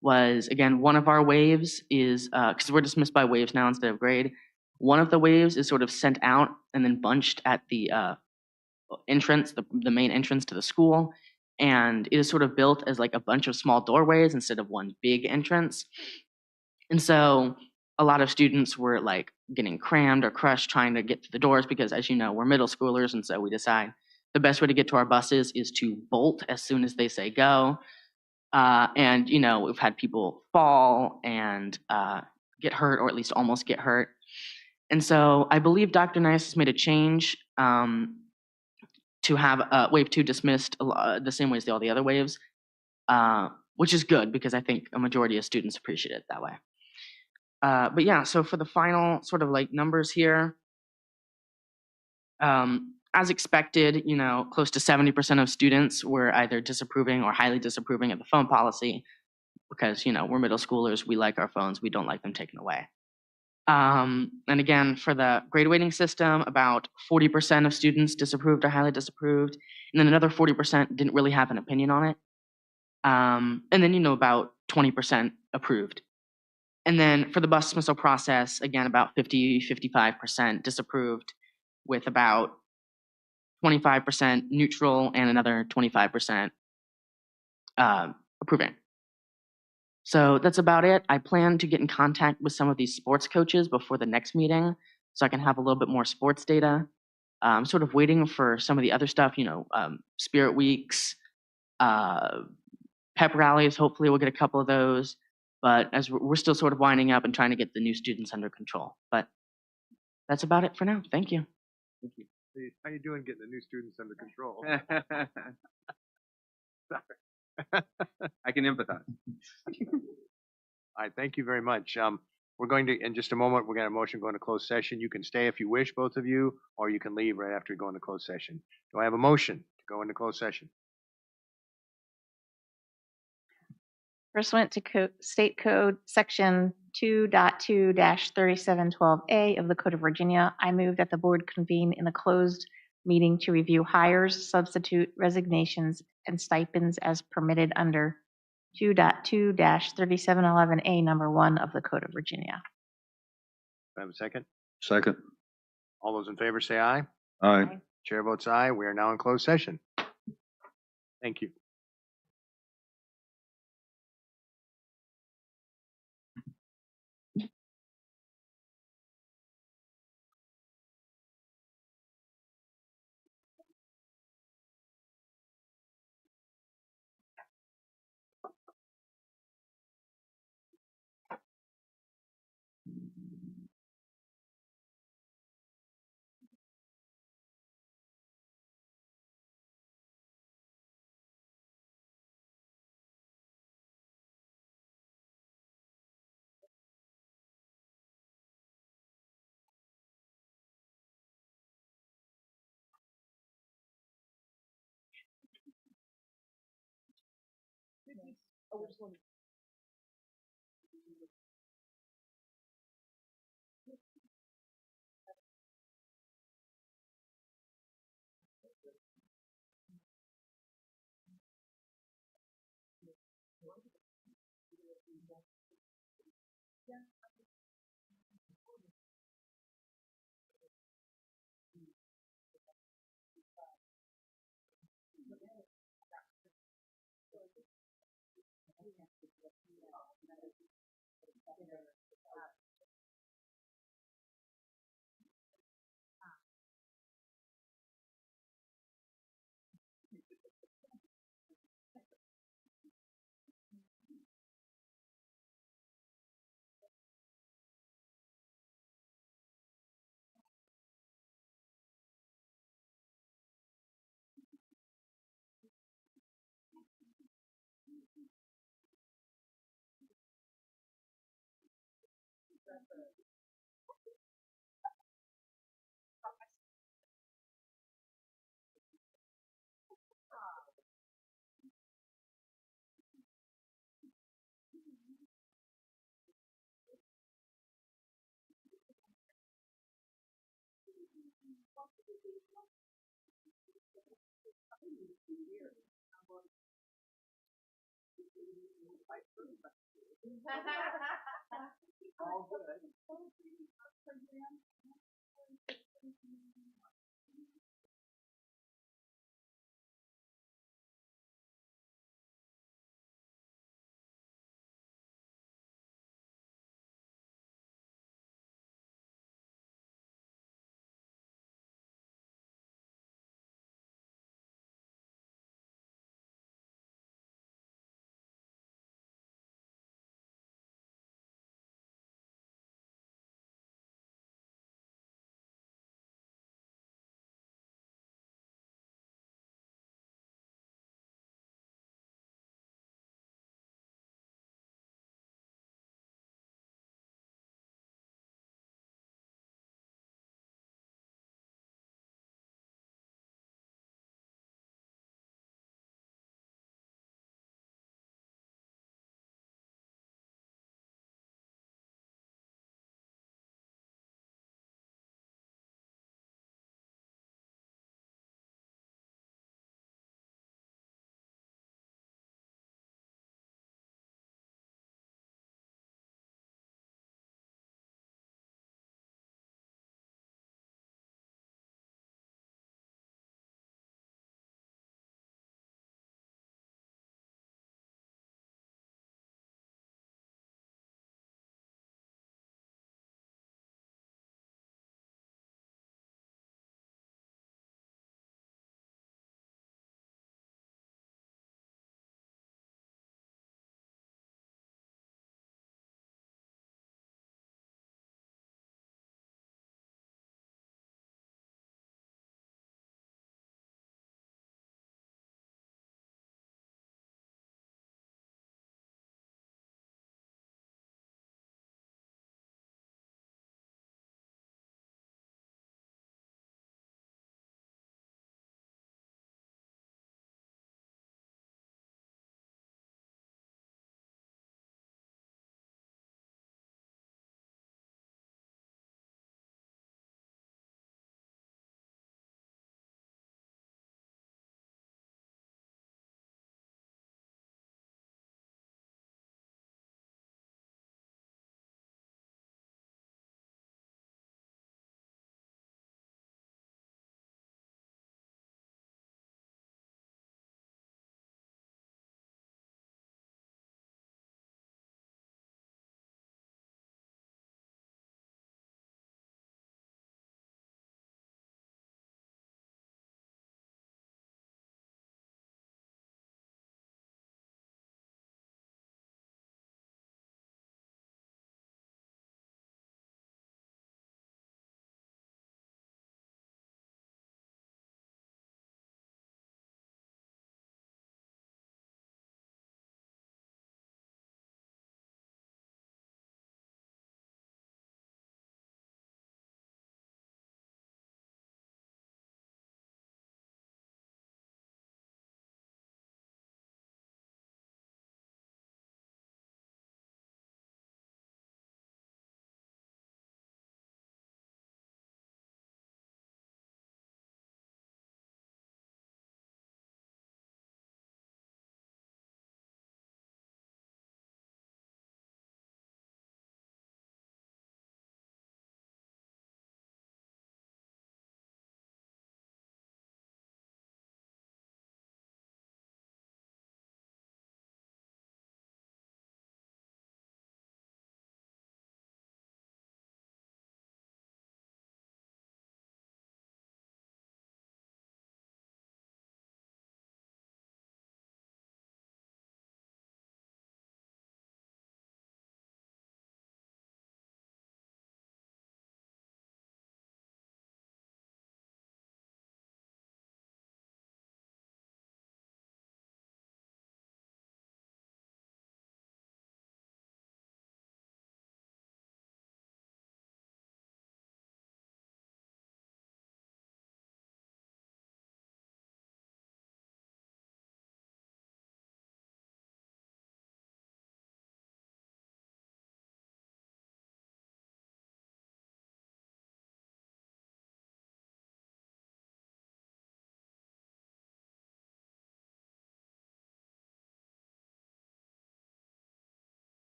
was, again, one of our waves is, because we're dismissed by waves now instead of grade, one of the waves is sort of sent out and then bunched at the entrance, the main entrance to the school. And it is sort of built as a bunch of small doorways instead of one big entrance. And so a lot of students were getting crammed or crushed trying to get to the doors because, as you know, we're middle schoolers. And so we decide the best way to get to our buses is to bolt as soon as they say go. And, we've had people fall and get hurt, or at least almost get hurt. And so I believe Dr. Nice has made a change to have wave 2 dismissed the same way as all the other waves, which is good because I think a majority of students appreciate it that way. But yeah, so for the final sort of numbers here, as expected, close to 70% of students were either disapproving or highly disapproving of the phone policy because, we're middle schoolers, we like our phones, we don't like them taken away. And again, for the grade weighting system, about 40% of students disapproved or highly disapproved, and then another 40% didn't really have an opinion on it. And then, about 20% approved. And then for the bus dismissal process, again, about 55% disapproved, with about 25% neutral, and another 25% approving. So that's about it. I plan to get in contact with some of these sports coaches before the next meeting so I can have a little bit more sports data. I'm sort of waiting for some of the other stuff, Spirit Weeks, pep rallies. Hopefully we'll get a couple of those. But as we're still sort of winding up and trying to get the new students under control. But that's about it for now. Thank you. Thank you. Hey, how you doing getting the new students under control? I can empathize. All right, thank you very much. We're going to, in just a moment, we're going to motion go into closed session. You can stay if you wish, both of you, or you can leave right after you go into closed session. Do I have a motion to go into closed session? Pursuant to State Code Section 2.2-3712A of the Code of Virginia, I move that the board convene in a closed meeting to review hires, substitute resignations, and stipends as permitted under 2.2-3711A number 1 of the Code of Virginia. Do I have a second? Second. All those in favor say aye. Aye. Chair votes aye. We are now in closed session. Thank you.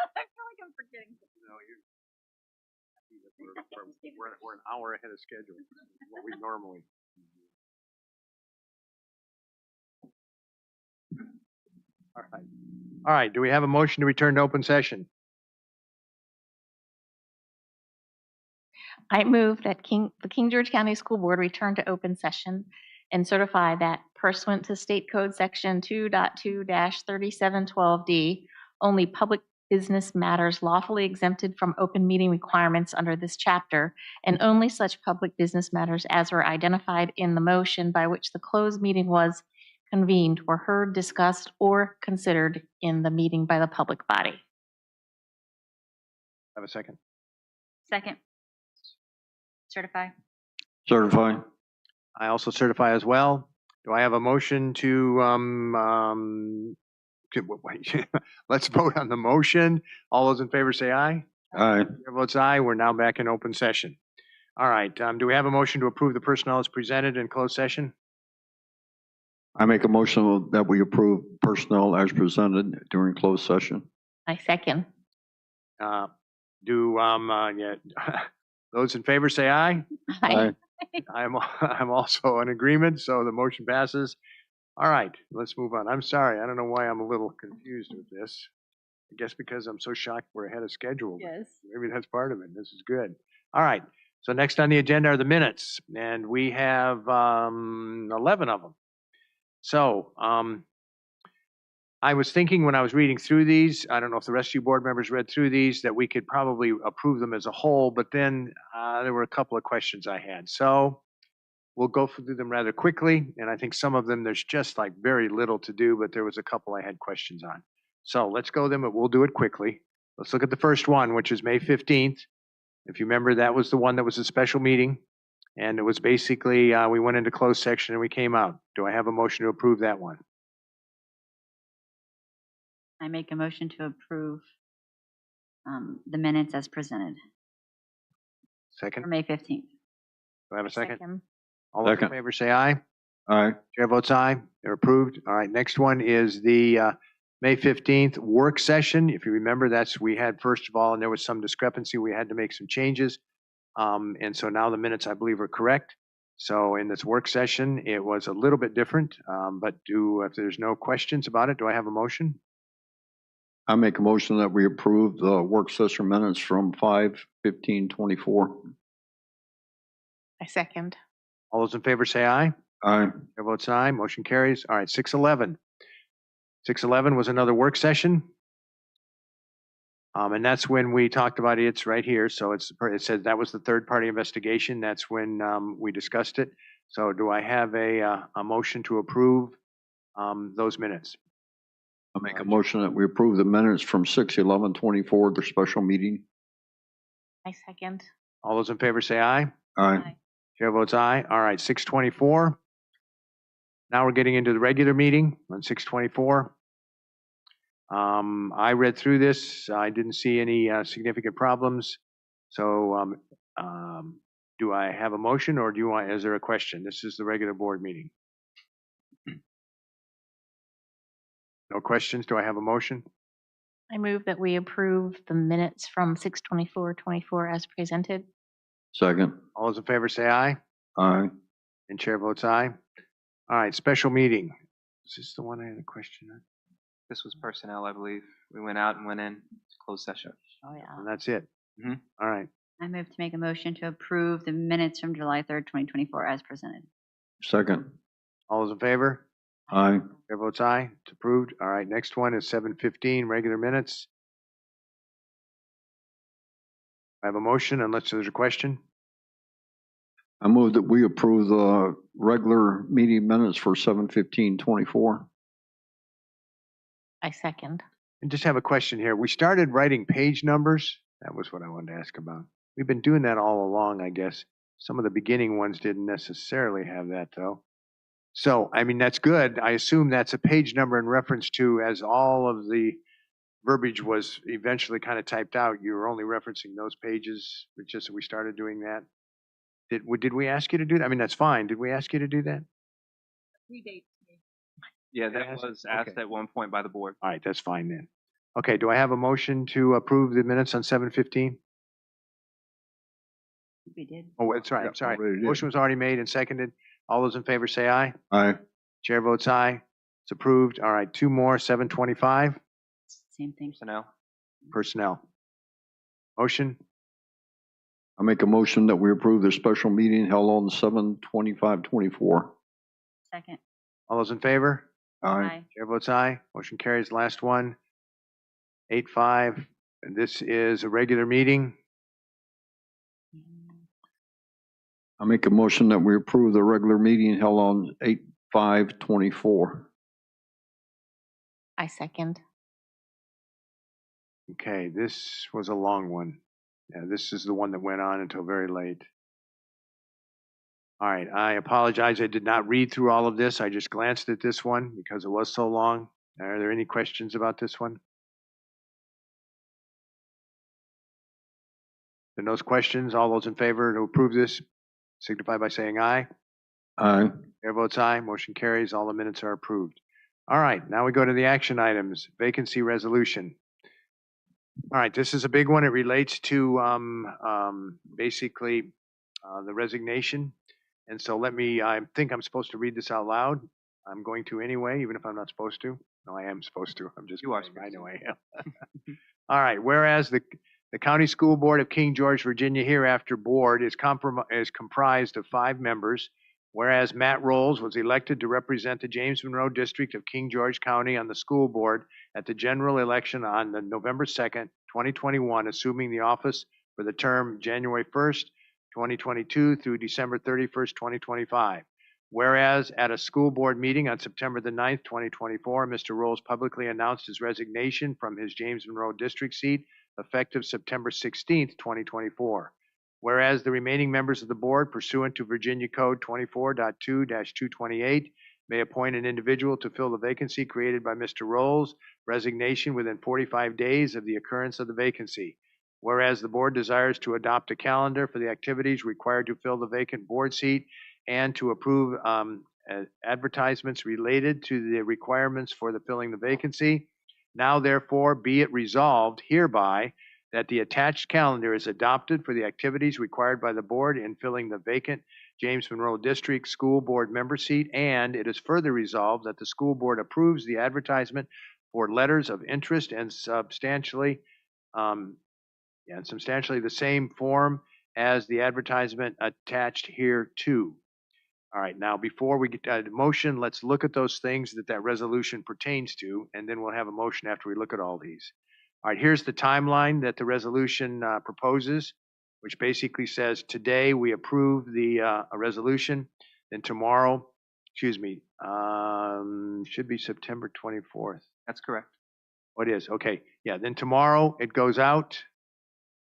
like I'm forgetting. We're an hour ahead of schedule, what we normally. All right. All right, do we have a motion to return to open session? I move that the King George County School Board return to open session and certify that pursuant to State Code Section 2.2-3712D, only public business matters lawfully exempted from open meeting requirements under this chapter, and only such public business matters as were identified in the motion by which the closed meeting was convened were heard, discussed, or considered in the meeting by the public body. Have a second. Second. Certify. Certify. I also certify as well. Do I have a motion to, wait, let's vote on the motion. All those in favor say aye. Aye. Chair votes aye. We're now back in open session. All right, do we have a motion to approve the personnel as presented in closed session? I make a motion that we approve personnel as presented during closed session. I second. Yeah, those in favor say aye. Aye. I'm also in agreement, so the motion passes. All right, let's move on. I'm sorry, I don't know why I'm a little confused with this. I guess because I'm so shocked we're ahead of schedule. Yes. Maybe that's part of it. This is good. All right, so next on the agenda are the minutes, and we have 11 of them. So I was thinking when I was reading through these, I don't know if the rest of you board members read through these, that we could probably approve them as a whole, but then there were a couple of questions I had. So we'll go through them rather quickly, and I think some of them there's just like very little to do, but there was a couple I had questions on. So let's go them, but we'll do it quickly. Let's look at the first one, which is May 15th. If you remember, that was the one that was a special meeting, and it was basically we went into closed section and we came out. Do I have a motion to approve that one? I make a motion to approve the minutes as presented Second? for May 15th. Do I have a second? Second. All those in Second. favor say aye. Aye. Chair votes aye. They're approved. All right, next one is the May 15th work session. If you remember, we had first of all, and there was some discrepancy. We had to make some changes. And so now the minutes, I believe, are correct. So in this work session, it was a little bit different, but if there's no questions about it, do I have a motion? I make a motion that we approve the work session minutes from 5/15/24. I second. All those in favor say aye. Aye. Chair votes aye. Motion carries. All right, 611. 611 was another work session. And that's when we talked about it. It's right here. So it says that was the third-party investigation. That's when we discussed it. So do I have a motion to approve those minutes? I make a motion that we approve the minutes from 6/11/24, the special meeting. I second. All those in favor say aye. Aye. Chair votes aye. All right, 624. Now we're getting into the regular meeting on 624. I read through this. I didn't see any significant problems. So do I have a motion or is there a question? This is the regular board meeting. No questions? Do I have a motion? I move that we approve the minutes from 6/24/24 as presented. Second. All those in favor say aye. Aye. And chair votes aye. All right, special meeting. Is this the one I had a question on? This was personnel, I believe. We went out and went in closed session. Oh, yeah. And that's it. All right. I move to make a motion to approve the minutes from July 3rd, 2024 as presented. Second. All those in favor? Aye. Chair votes aye. It's approved. All right, next one is 7:15, regular minutes. I have a motion unless there's a question. I move that we approve the regular meeting minutes for 7/15/24. I second. And just have a question here. We started writing page numbers. That was what I wanted to ask about. We've been doing that all along, I guess. Some of the beginning ones didn't necessarily have that, though. So, I mean, that's good. I assume that's a page number in reference to, as all of the verbiage was eventually kind of typed out, you were only referencing those pages. It's just that we started doing that. Did we ask you to do that? I mean, that's fine. Did we ask you to do that? Yeah, that Asked? was asked Okay. at one point by the board. All right, that's fine then. Okay, do I have a motion to approve the minutes on 7:15? We did. Oh, that's right, I'm Yep, sorry. already did. Motion was already made and seconded. All those in favor say aye. Aye. Chair votes aye. It's approved. All right, two more, 7:25, Same thing. Personnel. personnel. Motion, I make a motion that we approve the special meeting held on 7/25/24. Second. all those in favor? Aye. Chair votes aye. Motion carries. Last one, 8:5. And this is a regular meeting. I make a motion that we approve the regular meeting held on 8/5/24. I second. Okay, this was a long one. Yeah, this is the one that went on until very late. All right, I apologize. I did not read through all of this. I just glanced at this one because it was so long. Are there any questions about this one? Then those questions, all those in favor to approve this, signify by saying aye. Aye. Chair votes aye. Motion carries. All the minutes are approved. All right, now we go to the action items. Vacancy resolution. All right, this is a big one. It relates to basically the resignation. And so I think I'm supposed to read this out loud. I'm going to anyway, even if I'm not supposed to. No, I am supposed to. I'm just. You are kidding. I know I am. All right, whereas the County School Board of King George, Virginia hereafter board is comprised of 5 members, whereas Matt Rolls was elected to represent the James Monroe District of King George County on the school board at the general election on the November 2nd, 2021, assuming the office for the term January 1st, 2022 through December 31st, 2025. Whereas at a school board meeting on September the 9th, 2024, Mr. Rolls publicly announced his resignation from his James Monroe District seat effective September 16th, 2024. Whereas the remaining members of the board pursuant to Virginia Code 24.2-228 may appoint an individual to fill the vacancy created by Mr. Rolls' resignation within 45 days of the occurrence of the vacancy. Whereas the board desires to adopt a calendar for the activities required to fill the vacant board seat and to approve advertisements related to the requirements for the filling the vacancy. Now therefore be it resolved hereby that the attached calendar is adopted for the activities required by the board in filling the vacant James Monroe District School Board member seat, and it is further resolved that the school board approves the advertisement for letters of interest and substantially the same form as the advertisement attached here too. All right, now before we get to the motion, let's look at those things that resolution pertains to, and then we'll have a motion after we look at all these. All right, here's the timeline that the resolution proposes, which basically says today we approve the a resolution, then tomorrow, should be September 24th. That's correct. What is? Okay, yeah, then tomorrow it goes out,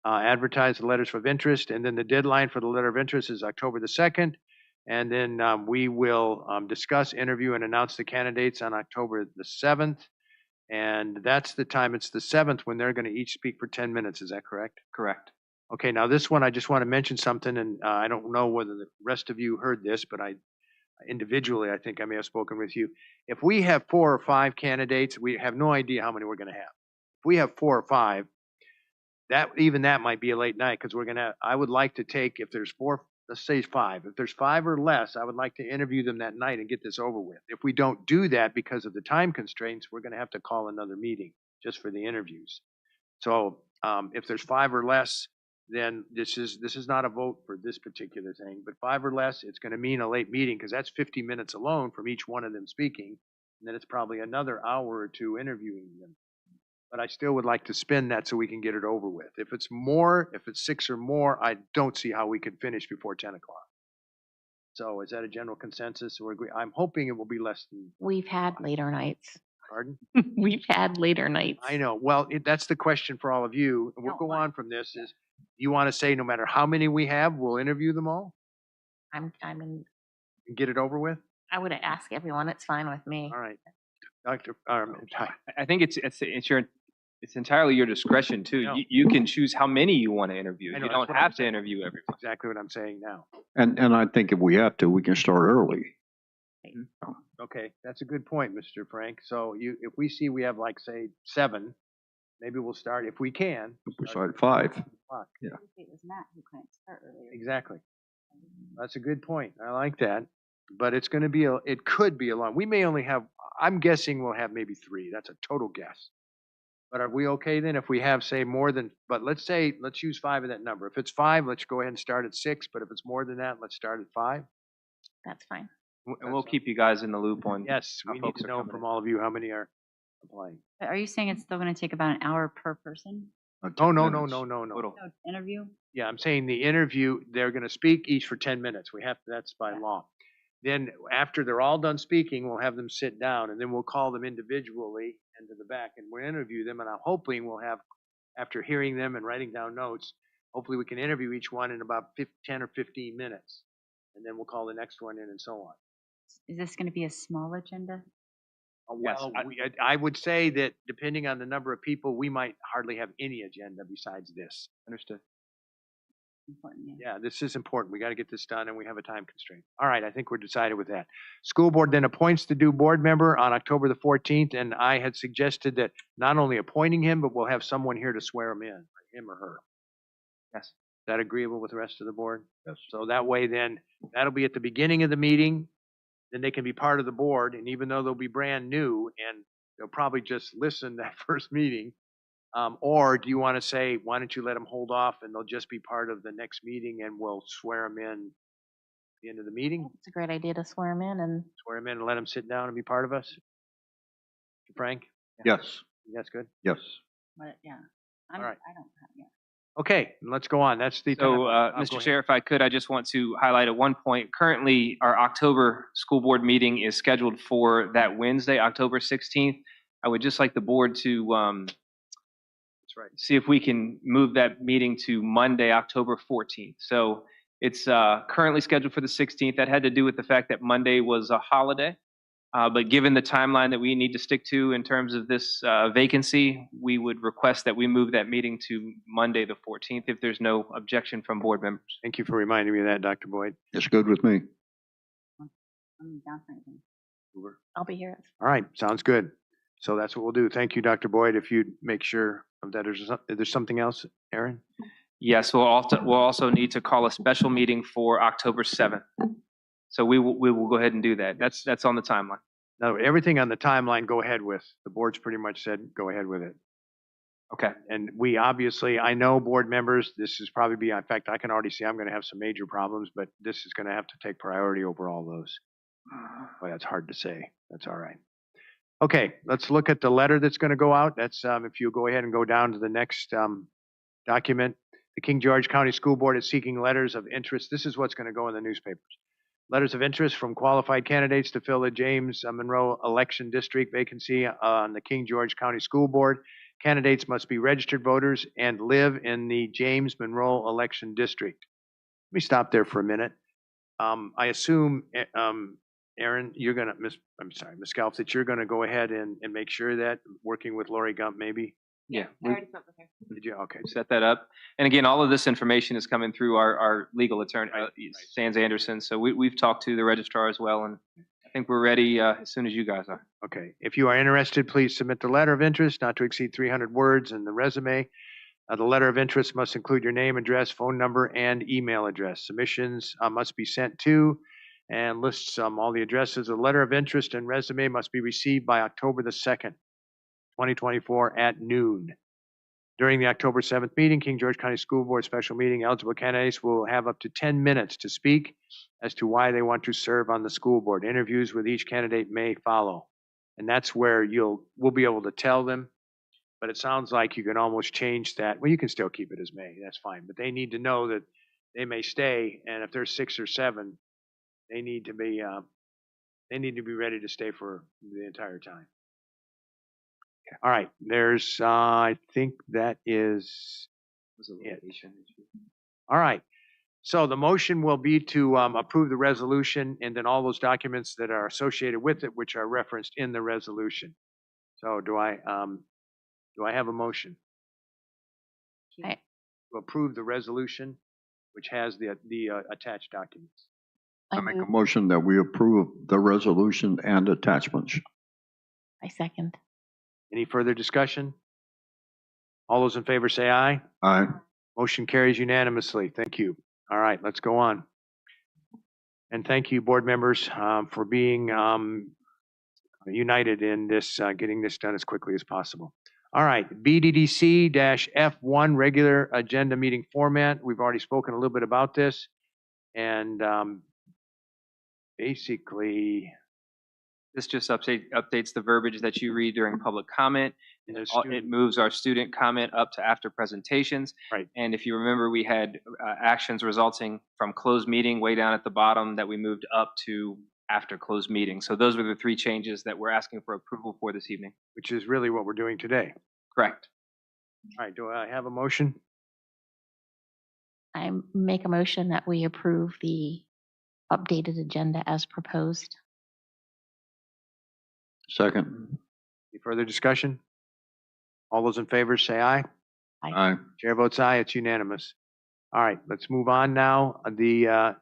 advertise the letters of interest, and then the deadline for the letter of interest is October the 2nd. And then we will discuss, interview, and announce the candidates on October the 7th. And that's the time, it's the 7th, when they're going to each speak for 10 minutes. Is that correct? Correct. Okay, now this one, I just want to mention something, and I don't know whether the rest of you heard this, but individually, I think I may have spoken with you. If we have 4 or 5 candidates, we have no idea how many we're going to have. If we have 4 or 5, that might be a late night, because I would like to take, if there's 4, let's say 5. If there's 5 or less, I would like to interview them that night and get this over with. If we don't do that because of the time constraints, we're going to have to call another meeting just for the interviews. So if there's 5 or less, then this is not a vote for this particular thing. But 5 or less, it's going to mean a late meeting, because that's 50 minutes alone from each one of them speaking. And then it's probably another hour or 2 interviewing them. But I still would like to spend that so we can get it over with. If it's 6 or more, I don't see how we can finish before 10 o'clock. So is that a general consensus? I'm hoping it will be less than. We've had later nights. Pardon? We've had later nights. I know. Well, that's the question for all of you. And we'll go on from this. Is you want to say no matter how many we have, we'll interview them all? I'm in. And get it over with? I would ask everyone. It's fine with me. All right. Dr. I think it's entirely your discretion too. No. You can choose how many you want to interview. I know, You that's don't what I'm have to saying. interview everyone. Exactly what I'm saying now. And I think if we have to, we can start early. Okay, that's a good point, Mr. Frank. So if we see we have like, say, 7, Maybe we'll start, if we can. We start at 5. 5 o'clock. Yeah. It was Matt who couldn't start earlier. Exactly. That's a good point. I like that. But it's going to be, it could be a long, we may only have, I'm guessing we'll have maybe 3. That's a total guess. But are we okay then if we have, say, more than, but let's use 5 of that number. If it's 5, let's go ahead and start at 6. But if it's more than that, let's start at 5. That's fine. And we'll keep you guys in the loop on. Yes, how we need folks to are know coming from in. all of you how many are applying. But are you saying it's still going to take about an hour per person? Oh, no. Total. No interview? Yeah, I'm saying the interview, they're going to speak each for 10 minutes. That's by law. Then after they're all done speaking, we'll have them sit down and then we'll call them individually into the back and we'll interview them. And I'm hoping we'll have, after hearing them and writing down notes, hopefully we can interview each one in about 10 or 15 minutes. And then we'll call the next one in and so on. Is this going to be a small agenda? Well, I would say that depending on the number of people, we might hardly have any agenda besides this. Understood. Important, Yeah, this is important. We got to get this done and we have a time constraint. All right, I think we're decided with that. School board then appoints the due board member on October the 14th, and I had suggested that not only appointing him, but we'll have someone here to swear him in, him or her. Yes. Is that agreeable with the rest of the board? Yes. So that way then, that'll be at the beginning of the meeting, then they can be part of the board, and even though they'll be brand new and they'll probably just listen that first meeting, or do you want to say, why don't you let them hold off and they'll just be part of the next meeting and we'll swear them in at the end of the meeting? It's a great idea to swear him in and. Swear them in and let them sit down and be part of us? Frank? Yes. That's good? Yes. But yeah. All right. I don't have, yeah. Okay, let's go on. That's the. So, go Mr. ahead. Chair, if I could, I just want to highlight at one point, currently our October school board meeting is scheduled for that Wednesday, October 16th. I would just like the board to That's right. see if we can move that meeting to Monday, October 14th. So it's currently scheduled for the 16th. That had to do with the fact that Monday was a holiday. But given the timeline that we need to stick to in terms of this vacancy, we would request that we move that meeting to Monday, the 14th, if there's no objection from board members. Thank you for reminding me of that, Dr. Boyd. It's good with me. I'm down for anything. I'll be here. All right, sounds good. So that's what we'll do. Thank you, Dr. Boyd. If you'd make sure of that, there's something else, Aaron? Yes, we'll also need to call a special meeting for October 7th. So we will go ahead and do that. That's on the timeline. No, everything on the timeline, go ahead with. The board's pretty much said, go ahead with it. Okay. And we obviously, I know board members, this is probably in fact, I can already see I'm going to have some major problems, but this is going to have to take priority over all those. Boy, that's hard to say. That's all right. Okay, let's look at the letter that's going to go out. That's, if you go ahead and go down to the next document. The King George County School Board is seeking letters of interest. This is what's going to go in the newspapers. Letters of interest from qualified candidates to fill the James Monroe Election District vacancy on the King George County School Board. Candidates must be registered voters and live in the James Monroe Election District. Let me stop there for a minute. I assume, Aaron, you're going to, Ms. Scalf, that you're going to go ahead and make sure that, working with Lori Gump maybe? Yeah. I already spoke with her. Did you? Okay. Set that up. And again, all of this information is coming through our legal attorney, Sands Anderson. So we've talked to the registrar as well, and I think we're ready as soon as you guys are. Okay. If you are interested, please submit the letter of interest, not to exceed 300 words, and the resume. The letter of interest must include your name, address, phone number, and email address. Submissions must be sent to, and lists all the addresses. The letter of interest and resume must be received by October the 2nd, 2024 at noon. During the October 7th meeting, King George County School Board special meeting, eligible candidates will have up to 10 minutes to speak as to why they want to serve on the school board. Interviews with each candidate may follow. And that's where we'll be able to tell them, but it sounds like you can almost change that. Well, you can still keep it as may, that's fine, but they need to know that they may stay, and if there's 6 or 7, they need to be ready to stay for the entire time. All right, there's, I think that is it. All right, so the motion will be to approve the resolution and then all those documents that are associated with it, which are referenced in the resolution. So do I have a motion? I- To approve the resolution, which has the attached documents. I make a motion that we approve the resolution and attachments. I second. Any further discussion? All those in favor say aye. Aye. Motion carries unanimously. Thank you. All right, let's go on. And thank you, board members, for being united in this, getting this done as quickly as possible. All right, BDDC-F1 regular agenda meeting format. We've already spoken a little bit about this. And basically, This just updates the verbiage that you read during public comment. And the It student- moves our student comment up to after presentations. Right. And if you remember, we had actions resulting from closed meeting way down at the bottom that we moved up to after closed meeting. So those were the three changes that we're asking for approval for this evening. which is really what we're doing today. Correct. All right, do I have a motion? I make a motion that we approve the updated agenda as proposed. Second. Any further discussion? All those in favor say aye. Aye. Chair votes aye, it's unanimous. All right, let's move on now. The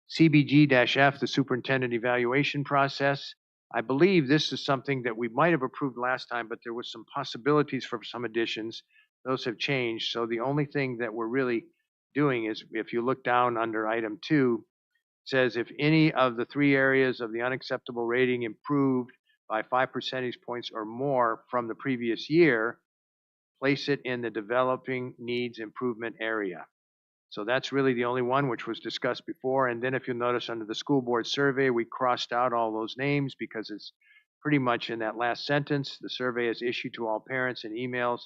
CBG-F, the superintendent evaluation process. I believe this is something that we might have approved last time, but there was some possibilities for some additions. Those have changed. So the only thing that we're really doing is, if you look down under item 2, it says if any of the 3 areas of the unacceptable rating improved by 5 percentage points or more from the previous year, place it in the developing needs improvement area. So that's really the only one, which was discussed before. And then if you'll notice under the school board survey, we crossed out all those names because it's pretty much in that last sentence. The survey is issued to all parents and emails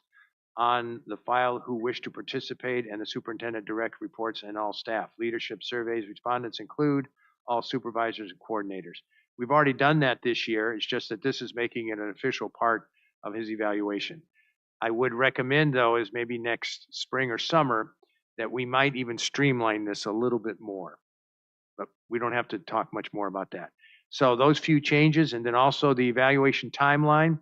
on the file who wish to participate, and the superintendent direct reports and all staff. Leadership surveys respondents include all supervisors and coordinators. We've already done that this year. It's just that this is making it an official part of his evaluation. I would recommend, though, is maybe next spring or summer, that we might even streamline this a little bit more. But we don't have to talk much more about that. So those few changes, and then also the evaluation timeline.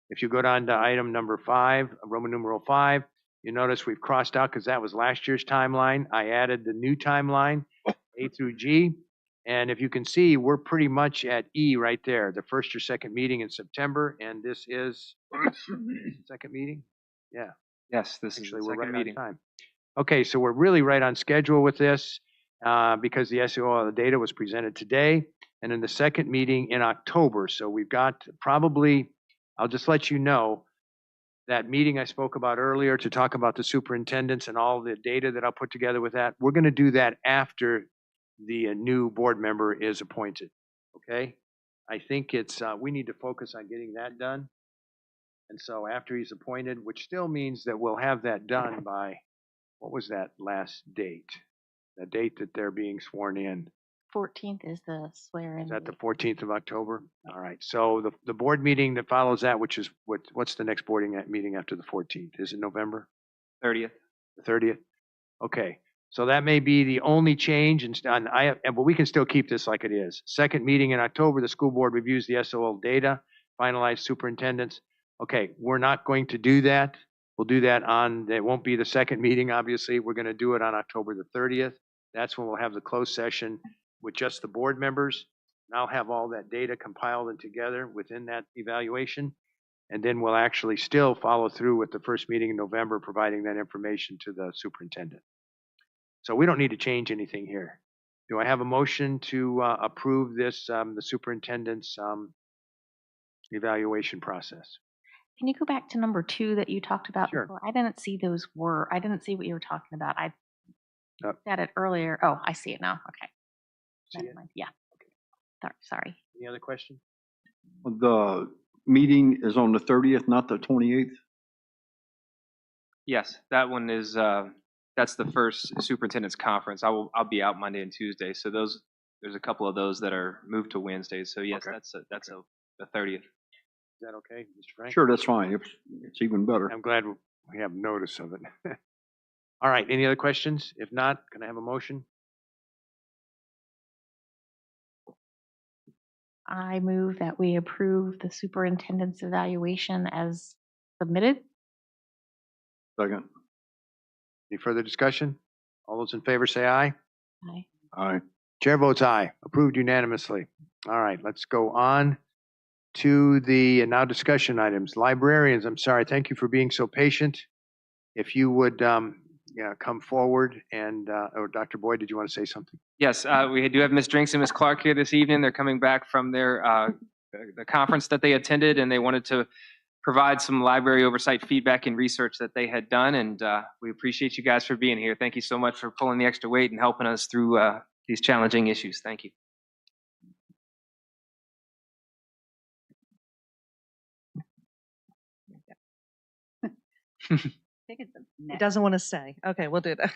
If you go down to item number 5, Roman numeral 5, you notice we've crossed out because that was last year's timeline. I added the new timeline, A through G. And if you can see, we're pretty much at E right there, the first or second meeting in September, and this is second meeting? Yeah. Yes, this Actually, is the we're second right meeting. on time. Okay, so we're really right on schedule with this because the SEO of the data was presented today and in the second meeting in October. So we've got probably, I'll just let you know, that meeting I spoke about earlier to talk about the superintendents and all the data that I'll put together with that. We're going to do that after the new board member is appointed. Okay? I think it's, we need to focus on getting that done. And so after he's appointed, which still means that we'll have that done by, what was that last date? The date that they're being sworn in. 14th is the swear-in. Is that the date. 14th of October? All right. So the board meeting that follows that, which is what's the next board meeting after the 14th? Is it November? 30th. The 30th? Okay. So that may be the only change, but we can still keep this like it is. Second meeting in October, the school board reviews the SOL data, finalize superintendents. Okay, we're not going to do that. We'll do that it won't be the second meeting, obviously. We're going to do it on October the 30th. That's when we'll have the closed session with just the board members. And I'll have all that data compiled and together within that evaluation. And then we'll actually still follow through with the first meeting in November, providing that information to the superintendent. So we don't need to change anything here. Do I have a motion to approve this, the superintendent's evaluation process? Can you go back to number 2 that you talked about Sure. before? I didn't see I didn't see what you were talking about. I Uh, looked at it earlier. Oh, I see it now. Okay. See Never it? mind. Yeah. Sorry. Any other question? The meeting is on the 30th, not the 28th? Yes, that one is, that's the first superintendent's conference. I'll be out Monday and Tuesday. So there's a couple of those that are moved to Wednesdays. So yes, Okay. that's the 30th. Is that okay, Mr. Frank? Sure, that's fine. It's even better. I'm glad we have notice of it. All right, any other questions? If not, can I have a motion? I move that we approve the superintendent's evaluation as submitted. Second. Any further discussion? All those in favor say aye. Aye. Aye. Chair votes aye. Approved unanimously. All right, let's go on to the now discussion items. Librarians, I'm sorry, thank you for being so patient. if you would come forward and, or Dr. Boyd, did you want to say something? Yes, we do have Ms. Drinks and Ms. Clark here this evening. They're coming back from their the conference that they attended, and they wanted to provide some library oversight feedback and research that they had done. And we appreciate you guys for being here. Thank you so much for pulling the extra weight and helping us through these challenging issues. Thank you. It doesn't want to stay. Okay, we'll do that.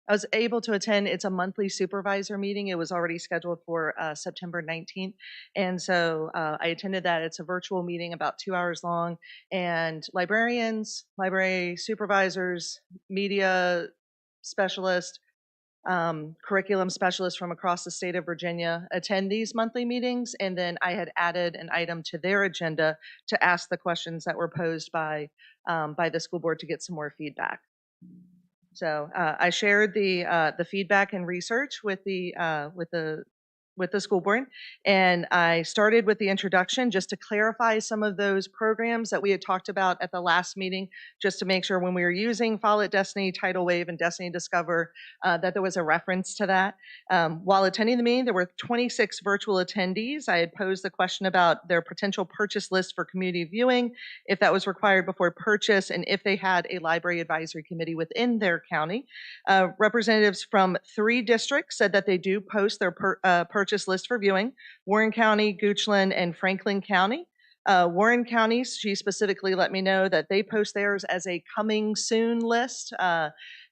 I was able to attend. It's a monthly supervisor meeting. It was already scheduled for September 19th. And so I attended that. It's a virtual meeting about 2 hours long. And librarians, library supervisors, media specialists, curriculum specialists from across the state of Virginia attend these monthly meetings. And then I had added an item to their agenda to ask the questions that were posed by the school board to get some more feedback. So I shared the feedback and research with the school board, and I started with the introduction just to clarify some of those programs that we had talked about at the last meeting, just to make sure when we were using Follett Destiny, Tidal Wave, and Destiny Discover, that there was a reference to that. While attending the meeting, there were 26 virtual attendees. I had posed the question about their potential purchase list for community viewing, if that was required before purchase, and if they had a library advisory committee within their county. Representatives from 3 districts said that they do post their purchase list for viewing: Warren County, Goochland, and Franklin County. Warren County, she specifically let me know that they post theirs as a coming soon list.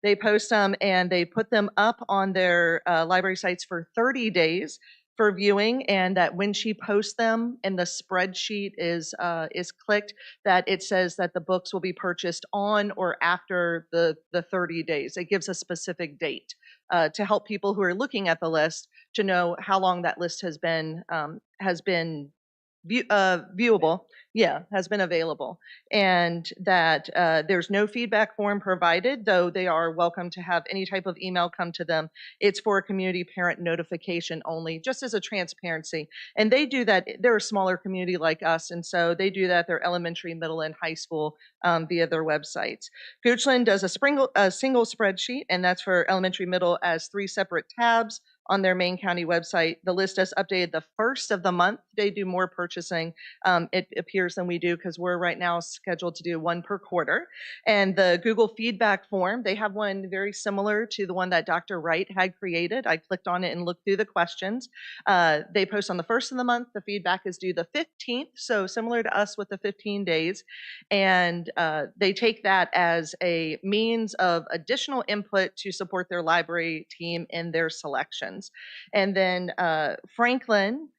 They post them and they put them up on their library sites for 30 days for viewing, and that when she posts them and the spreadsheet is clicked, that it says that the books will be purchased on or after the 30 days. It gives a specific date to help people who are looking at the list to know how long that list has been viewable, has been available, and that there's no feedback form provided, though they are welcome to have any type of email come to them. It's for a community parent notification only, just as a transparency. And they do that. They're a smaller community like us, and so they do that. They're elementary, middle, and high school via their websites. Goochland does a single spreadsheet, and that's for elementary, middle as 3 separate tabs on their main county website. The list is updated the first of the month. They do more purchasing, it appears, than we do, because we're right now scheduled to do 1 per quarter. And the Google feedback form, they have one very similar to the one that Dr. Wright had created. I clicked on it and looked through the questions. They post on the first of the month. The feedback is due the 15th, so similar to us with the 15 days. And they take that as a means of additional input to support their library team in their selections. And then Franklin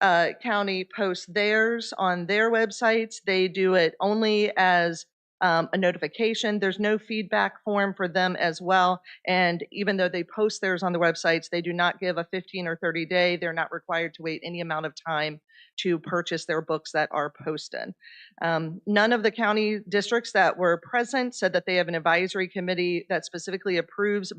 County posts theirs on their websites. They do it only as a notification. There's no feedback form for them as well. And even though they post theirs on the websites, they do not give a 15 or 30 day. They're not required to wait any amount of time to purchase their books that are posted. None of the county districts that were present said that they have an advisory committee that specifically approves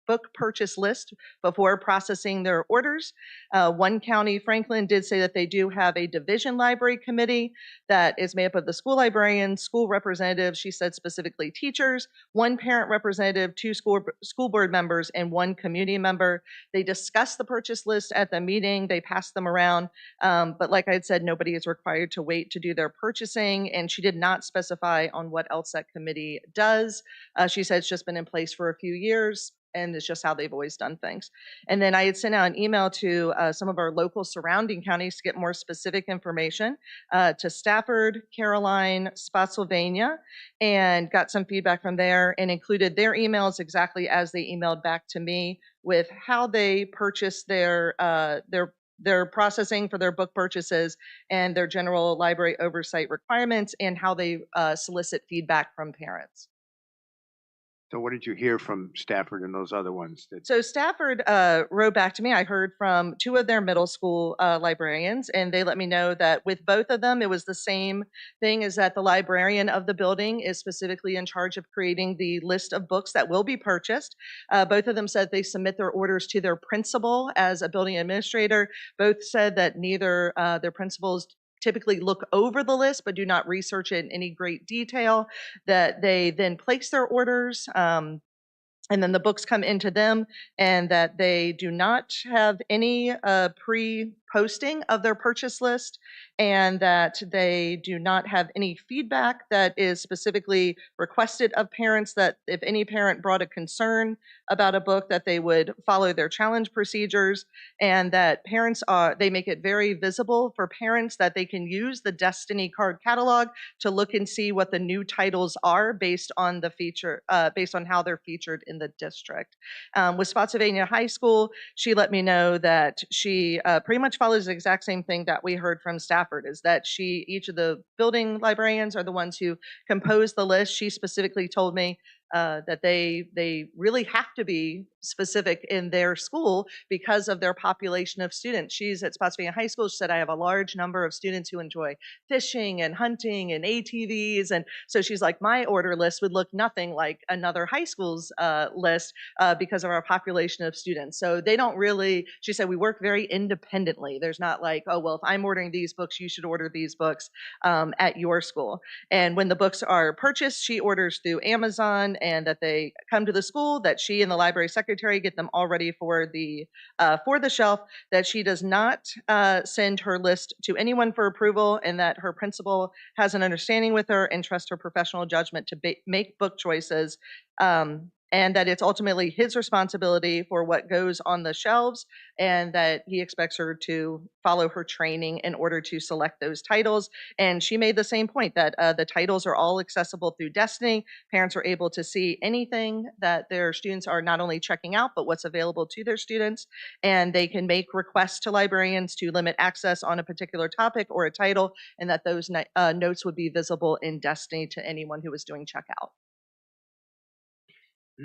book purchase list before processing their orders. One county, Franklin, did say that they do have a division library committee that is made up of the school librarians, school representatives, she said specifically teachers, 1 parent representative, 2 school board members, and 1 community member. They discussed the purchase list at the meeting. They passed them around. But like I had said, nobody is required to wait to do their purchasing, and she did not specify on what else that committee does. She said it's just been in place for a few years, and it's just how they've always done things. And then I had sent out an email to some of our local surrounding counties to get more specific information, to Stafford, Caroline, Spotsylvania, and got some feedback from there, and included their emails exactly as they emailed back to me with how they purchase their processing for their book purchases and their general library oversight requirements, and how they solicit feedback from parents. So what did you hear from Stafford and those other ones? So Stafford wrote back to me. I heard from 2 of their middle school librarians, and they let me know that with both of them, it was the same thing, is that the librarian of the building is specifically in charge of creating the list of books that will be purchased. Both of them said they submit their orders to their principal as a building administrator. Both said that neither their principals typically look over the list but do not research it in any great detail, that they then place their orders. And then the books come into them, and that they do not have any pre-posting of their purchase list, and that they do not have any feedback that is specifically requested of parents, that if any parent brought a concern about a book, that they would follow their challenge procedures, and that parents they make it very visible for parents that they can use the Destiny card catalog to look and see what the new titles are based on the feature, based on how they're featured in the district. With Spotsylvania High School, she let me know that she pretty much follows the exact same thing that we heard from Stafford, is that each of the building librarians are the ones who compose the list. She specifically told me that they really have to be specific in their school because of their population of students. She's at Spotsylvania High School. She said, I have a large number of students who enjoy fishing and hunting and ATVs. And so she's like, my order list would look nothing like another high school's list because of our population of students. So they don't really, she said, we work very independently. There's not like, oh, well, if I'm ordering these books, you should order these books at your school. And when the books are purchased, she orders through Amazon, and that they come to the school, that she and the library secretary get them all ready for the shelf, that she does not send her list to anyone for approval, and that her principal has an understanding with her and trusts her professional judgment to make book choices, and that it's ultimately his responsibility for what goes on the shelves, and that he expects her to follow her training in order to select those titles. And she made the same point, that the titles are all accessible through Destiny. Parents are able to see anything that their students are not only checking out, but what's available to their students. And they can make requests to librarians to limit access on a particular topic or a title, and that those notes would be visible in Destiny to anyone who is doing checkout.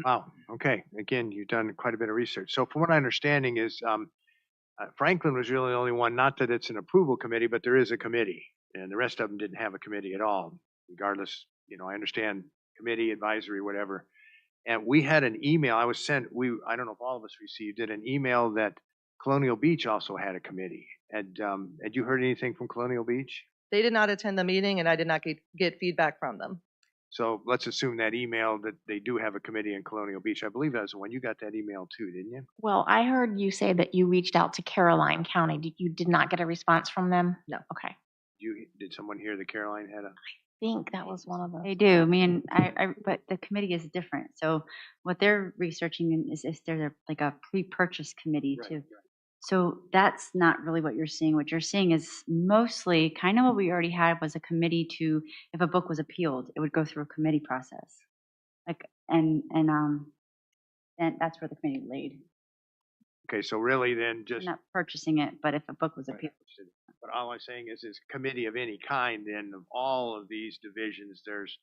Wow. Okay. Again, you've done quite a bit of research. So from what I understanding is Franklin was really the only one, not that it's an approval committee, but there is a committee, and the rest of them didn't have a committee at all. Regardless, I understand committee, advisory, whatever. And we had an email I was sent, I don't know if all of us received it, an email that Colonial Beach also had a committee. Had you heard anything from Colonial Beach? They did not attend the meeting, and I did not get feedback from them. So let's assume that email that they do have a committee in Colonial Beach. I believe that was the one. You got that email too, didn't you? Well, I heard you say that you reached out to Caroline County. You did not get a response from them? No. Okay. Did someone hear that Caroline had a? I think that was one of them. They do. I mean, but the committee is different. So what they're researching is if there's like a pre-purchase committee too. So that's not really what you're seeing. What you're seeing is mostly kind of what we already had was a committee to, if a book was appealed, it would go through a committee process. And that's where the committee laid. Okay, so really then just. Not purchasing it, but if a book was appealed. But all I'm saying is committee of any kind, then of all of these divisions, there's,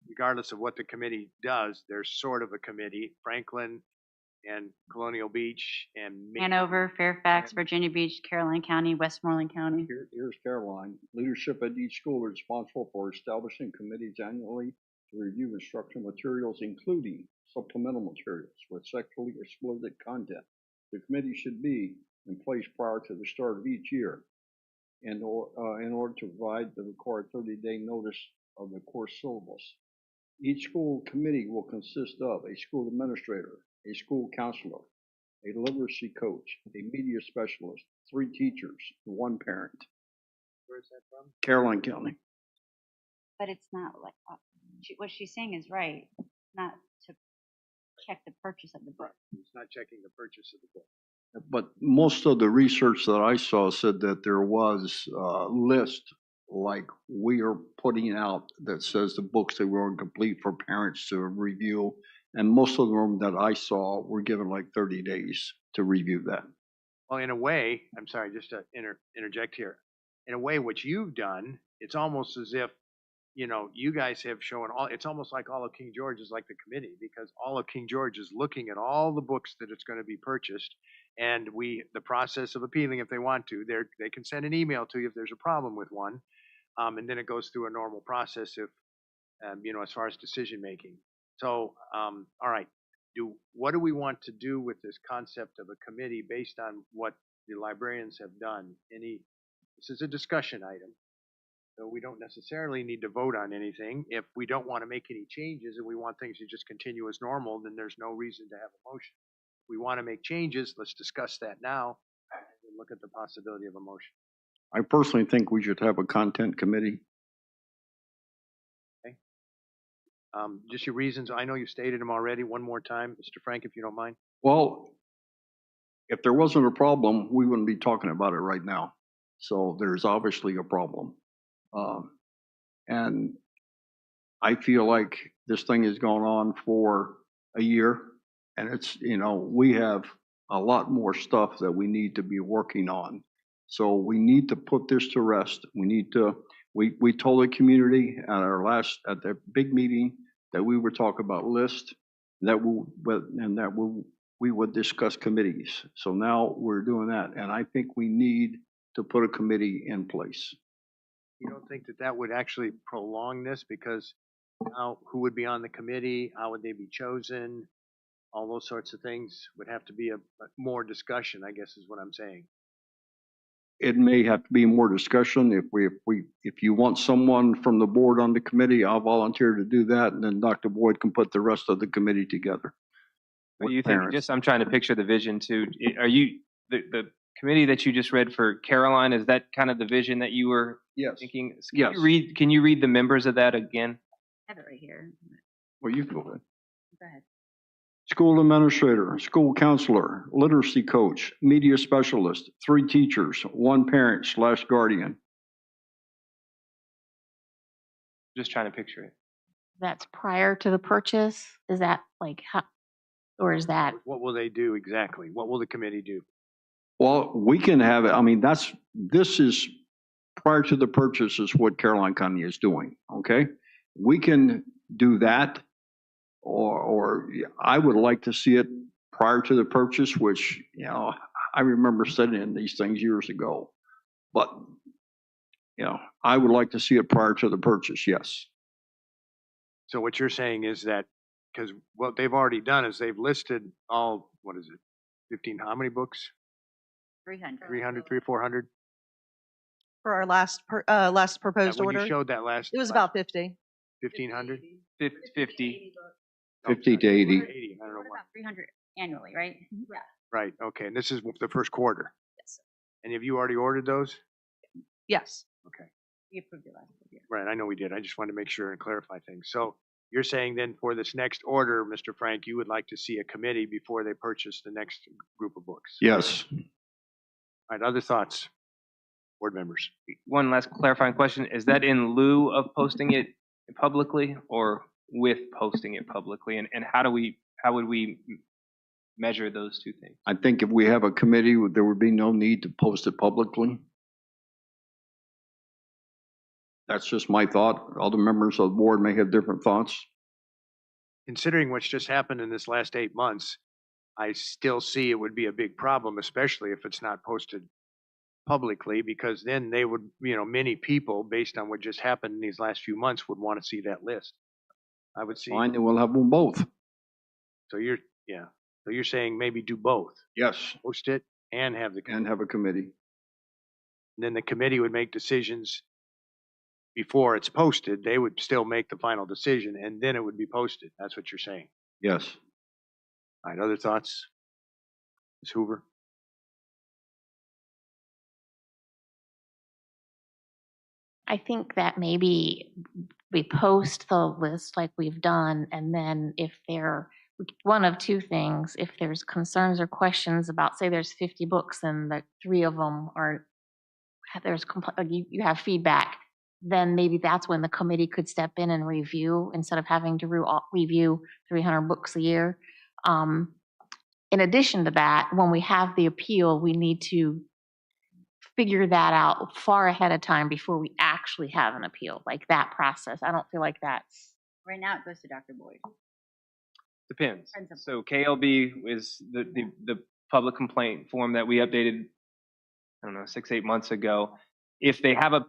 regardless of what the committee does, there's sort of a committee. Franklin and Colonial Beach and Hanover, Fairfax, Virginia Beach, Caroline County, Westmoreland County. Here's Caroline. Leadership at each school is responsible for establishing committees annually to review instructional materials, including supplemental materials with sexually explicit content. The committee should be in place prior to the start of each year in order to provide the required 30-day notice of the course syllabus. Each school committee will consist of a school administrator, a school counselor, a literacy coach, a media specialist, 3 teachers, 1 parent. Where's that from? Caroline County. But it's not like, what she's saying is right, not to check the purchase of the book. It's not checking the purchase of the book. But most of the research that I saw said that there was a list like we are putting out that says the books that were incomplete for parents to review. And most of them that I saw were given like 30 days to review that. Well, in a way, I'm sorry, just to interject here. In a way, what you've done, it's almost as if, you guys have shown it's almost like all of King George is like the committee, because all of King George is looking at all the books that it's going to be purchased. And the process of appealing, if they want to, they can send an email to you if there's a problem with one. And then it goes through a normal process if, as far as decision making. So, all right, what do we want to do with this concept of a committee based on what the librarians have done? This is a discussion item. So we don't necessarily need to vote on anything. If we don't want to make any changes and we want things to just continue as normal, then there's no reason to have a motion. If we want to make changes, let's discuss that now and look at the possibility of a motion. I personally think we should have a content committee. Just your reasons. I know you stated them already. One more time, Mr. Frank, if you don't mind. Well, if there wasn't a problem, we wouldn't be talking about it right now. So there's obviously a problem. And I feel like this thing has gone on for a year, and it's, you know, we have a lot more stuff that we need to be working on. So we need to put this to rest. We need to, we told the community at at the big meeting that we would talk about lists, that we would discuss committees. So now we're doing that, and I think we need to put a committee in place. You don't think that that would actually prolong this, because now who would be on the committee? How would they be chosen? All those sorts of things would have to be a more discussion, I guess is what I'm saying. It may have to be more discussion. If you want someone from the board on the committee, I'll volunteer to do that, and then Dr. Boyd can put the rest of the committee together. Are with you thinking, parents. just, I'm trying to picture the vision too. Are you, the committee that you just read for Caroline, is that kind of the vision that you were Yes. thinking? Yes. Can you read the members of that again? I have it right here. Well, you go ahead. Go ahead. School administrator, school counselor, literacy coach, media specialist, 3 teachers, 1 parent / guardian. Just trying to picture it. That's prior to the purchase? Is that like, how, or is that? What will they do exactly? What will the committee do? Well, we can have it. I mean, this is prior to the purchase is what Caroline County is doing. Okay. We can do that, or I would like to see it prior to the purchase, which, you know, I remember studying these things years ago, but, you know, I would like to see it prior to the purchase. Yes. So what you're saying is that, because what they've already done is they've listed all, what is it, 15, how many books? 300. 300, 300, 400? For our last proposed When order, you showed that last. it was about 50. 1,500? 50. 50 to 80. 80, I don't know What what. about 300 annually, right? Yeah. Right, okay, and this is the first quarter. Yes. And have you already ordered those? Yes. Okay, We approved it last year. right, I know we did. I just wanted to make sure and clarify things. So you're saying then for this next order, Mr. Frank, you would like to see a committee before they purchase the next group of books? Yes. All right, other thoughts, board members? One last clarifying question. Is that in lieu of posting it publicly or with posting it publicly? And how would we measure those two things? I think if we have a committee, there would be no need to post it publicly. That's just my thought. Other members of the board may have different thoughts. Considering what's just happened in this last 8 months, I still see it would be a big problem, especially if it's not posted publicly, because then they would, you know, many people, based on what just happened in these last few months, would want to see that list. I would see. Fine, then we'll have them both. So you're saying maybe do both, Yes, post it and have the, and have a committee. then the committee would make decisions before it's posted. They would still make the final decision, and then it would be posted. That's what you're saying. Yes. All right, other thoughts? Ms. Hoover? I think that maybe we post the list like we've done, and then if there, one of two things, if there's concerns or questions about, say there's 50 books and the 3 of them are, you have feedback, then maybe that's when the committee could step in and review instead of having to review 300 books a year. In addition to that, when we have the appeal, we need to figure that out far ahead of time before we actually have an appeal, like that process. I don't feel like that's. Right now, it goes to Dr. Boyd. Depends. So KLB is the public complaint form that we updated, I don't know, 6-8 months ago. If they have a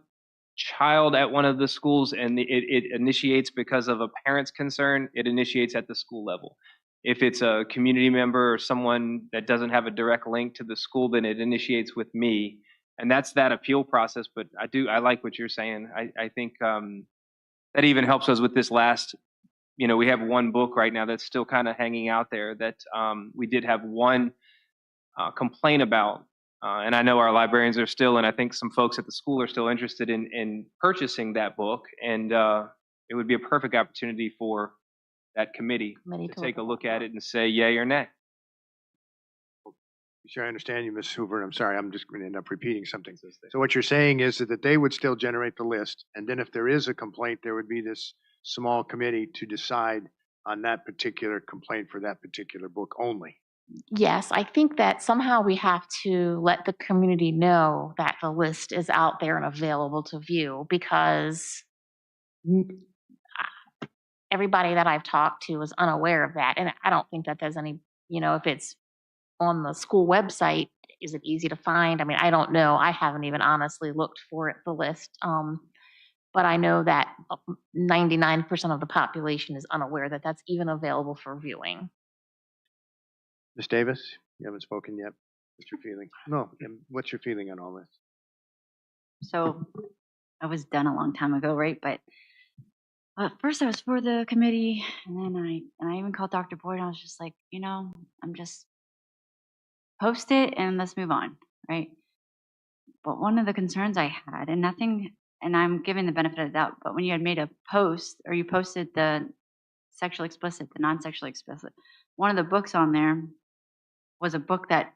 child at one of the schools and it initiates because of a parent's concern, it initiates at the school level. If it's a community member or someone that doesn't have a direct link to the school, then it initiates with me. And that's that appeal process, but I like what you're saying. I think that even helps us with this last, we have one book right now that's still kind of hanging out there that we did have one complaint about. And I know our librarians are still, and I think some folks at the school are still interested in purchasing that book. And it would be a perfect opportunity for that committee to take a look at it and say yay or nay. Sure, I understand you, Ms. Hoover. I'm sorry, I'm just going to end up repeating something. So what you're saying is that they would still generate the list, and then if there is a complaint, there would be this small committee to decide on that particular complaint for that particular book only. Yes, I think that somehow we have to let the community know that the list is out there and available to view, because everybody that I've talked to is unaware of that. And I don't think that there's any, if it's on the school website, is it easy to find? I mean, I don't know. I haven't even honestly looked for the list. But I know that 99% of the population is unaware that that's even available for viewing. Ms. Davis, you haven't spoken yet. What's your feeling? No, what's your feeling on all this? So I was done a long time ago, right? But first I was for the committee, and then I even called Dr. Boyd, and I was just like, I'm just post it and let's move on, right? But one of the concerns I had, and I'm giving the benefit of the doubt, but when you had made a post, or you posted the sexually explicit, the non-sexually explicit, one of the books on there was a book that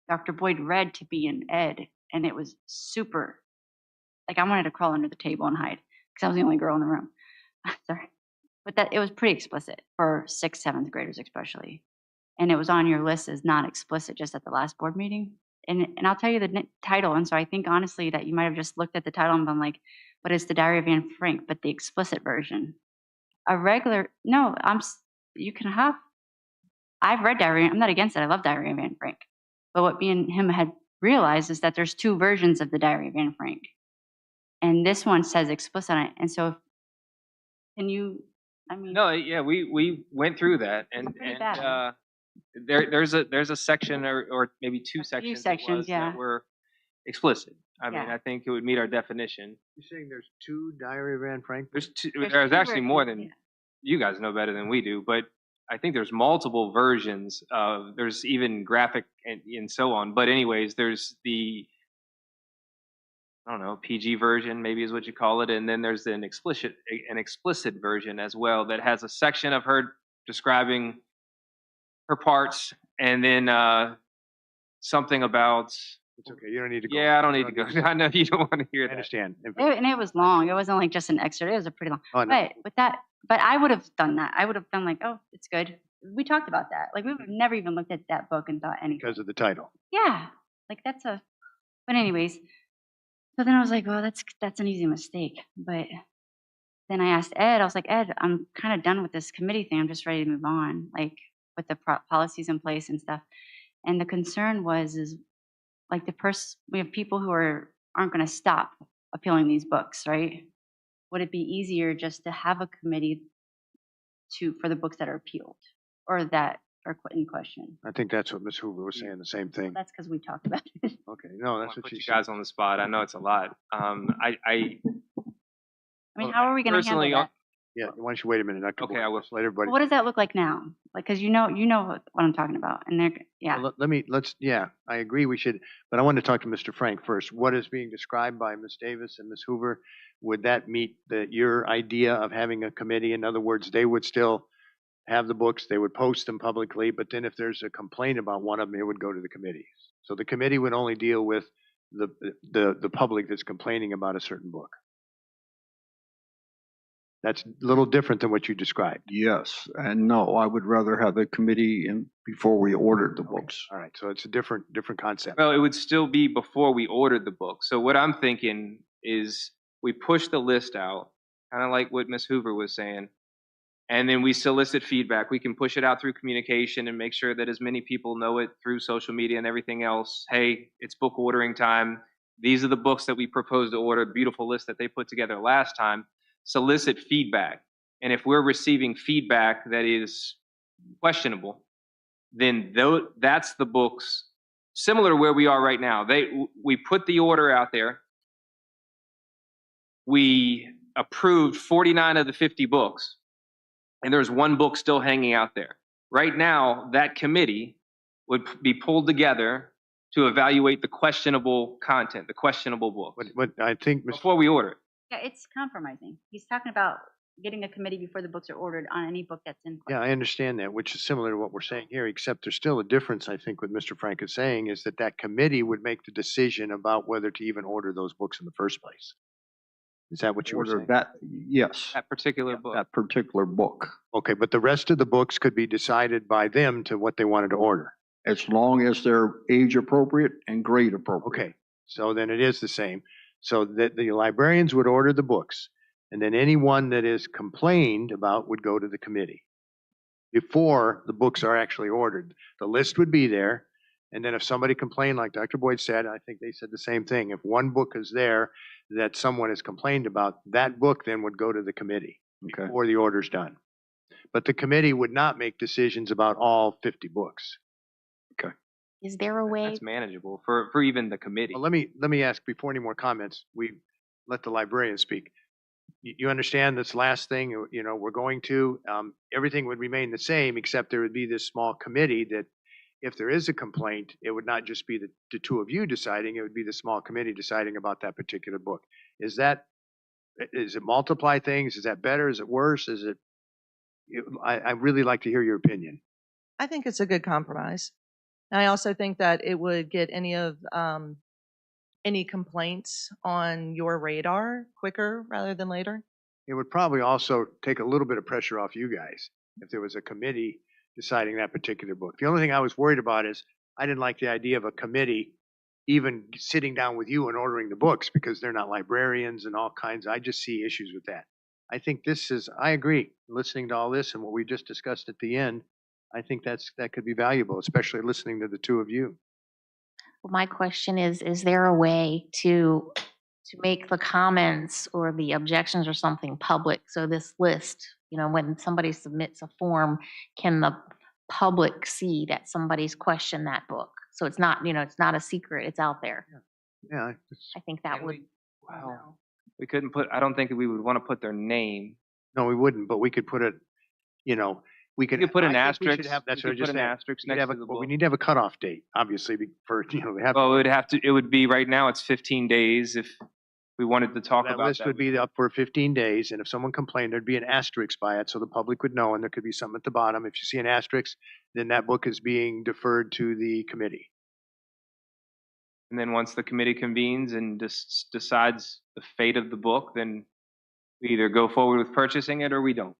Dr. Boyd read to be in ed, and it was super, like I wanted to crawl under the table and hide, because I was the only girl in the room. Sorry. But it was pretty explicit for 6th, 7th graders especially. And it was on your list as not explicit just at the last board meeting. And I'll tell you the title. And so I think honestly that you might have just looked at the title and been like, but it's the Diary of Anne Frank, but the explicit version. I've read Diary, I'm not against it. I love Diary of Anne Frank. But what me and him had realized is that there's 2 versions of the Diary of Anne Frank. And this one says explicit on it. And so No, yeah, we went through that, and there's a section or maybe 2 sections that were explicit. I mean, I think it would meet our definition. You're saying there's 2 Diary of Anne Frank? There's actually more than you guys know better than we do, but I think there's multiple versions. There's even graphic and so on. But anyways, there's the PG version, maybe is what you call it, and then there's an explicit version as well that has a section of her describing her parts, and then something about. It's okay. You don't need to go. Yeah, I don't need to go. I know you don't want to hear that. I understand. And it was long. It wasn't like just an excerpt. It was a pretty long. Oh, no. But I would have done that. I would have done like, oh, it's good. We talked about that. Like we would have never even looked at that book and thought anything. Because of the title. Yeah, like But anyways, so then I was like, well, that's an easy mistake. But then I asked Ed. I was like, Ed, I'm kind of done with this committee thing. I'm just ready to move on, like with the policies in place and stuff. And the concern is like we have people who aren't going to stop appealing these books, right? Would it be easier just to have a committee for the books that are appealed or that are in question? I think that's what Ms. Hoover was saying, the same thing. Well, that's because we talked about it. Okay, no, that's what put she you said. guys on the spot. I know it's a lot. I mean, how are we going to handle that? Yeah, why don't you wait a minute? Okay, I will. Let everybody. What does that look like now? Like, because you know what I'm talking about, and I agree. We should, but I wanted to talk to Mr. Frank first. What is being described by Ms. Davis and Ms. Hoover? Would that meet your idea of having a committee? In other words, they would still have the books, they would post them publicly, but then if there's a complaint about one of them, it would go to the committee. So the committee would only deal with the public that's complaining about a certain book. That's a little different than what you described. Yes, and no, I would rather have a committee before we ordered the books. All right, so it's a different concept. Well, it would still be before we ordered the book. So what I'm thinking is we push the list out, kind of like what Ms. Hoover was saying, and then we solicit feedback. We can push it out through communication and make sure that as many people know it through social media and everything else. Hey, it's book ordering time. These are the books that we propose to order, beautiful list that they put together last time. Solicit feedback. And if we're receiving feedback that is questionable, then that's the books similar to where we are right now. We put the order out there. We approved 49 of the 50 books, and there's one book still hanging out there. Right now, that committee would be pulled together to evaluate the questionable content, the questionable books, But I think, Mr. before we order it. Yeah, it's compromising. He's talking about getting a committee before the books are ordered on any book that's in Yeah, question. I understand that, which is similar to what we're saying here, except there's still a difference, I think, what Mr. Frank is saying, is that that committee would make the decision about whether to even order those books in the first place. Is that what you were Order saying? that, yes, That particular book. that particular book, Okay, but the rest of the books could be decided by them to what they wanted to order. as long as they're age appropriate and grade appropriate. Okay, so then it is the same. So that the librarians would order the books, and then anyone that is complained about would go to the committee before the books are actually ordered. The list would be there, and then if somebody complained, like Dr. Boyd said, I think they said the same thing. If one book is there that someone has complained about, that book then would go to the committee Okay. before the order's done. But the committee would not make decisions about all 50 books. Is there a way? That's manageable for even the committee. Well, let me ask before any more comments, we let the librarian speak. You understand this last thing, we're going to, everything would remain the same, except there would be this small committee that if there is a complaint, it would not just be the two of you deciding, it would be the small committee deciding about that particular book. Is it multiply things? Is that better? Is it worse? I really like to hear your opinion. I think it's a good compromise. And I also think that it would get any complaints on your radar quicker rather than later. It would probably also take a little bit of pressure off you guys if there was a committee deciding that particular book. The only thing I was worried about is I didn't like the idea of a committee even sitting down with you and ordering the books because they're not librarians and all kinds. I just see issues with that. I think I agree, listening to all this and what we just discussed at the end, I think that could be valuable, especially listening to the two of you. Well, my question is there a way to make the comments or the objections or something public? So this list, when somebody submits a form, can the public see that somebody's questioned that book? So it's not, it's not a secret, it's out there. Yeah. I think that would. Wow. We couldn't I don't think we would want to put their name. No, we wouldn't, but we could put it, we could put an I think we should asterisk. have- That's We what I could just put an said. asterisk We need to next have to the But we book. need to have a cutoff date, obviously, for, Well, it would be right now, it's 15 days if we wanted to talk that about list that. would be up for 15 days, and if someone complained, there'd be an asterisk by it, so the public would know, and there could be something at the bottom. If you see an asterisk, then that book is being deferred to the committee. And then once the committee convenes and decides the fate of the book, then we either go forward with purchasing it or we don't.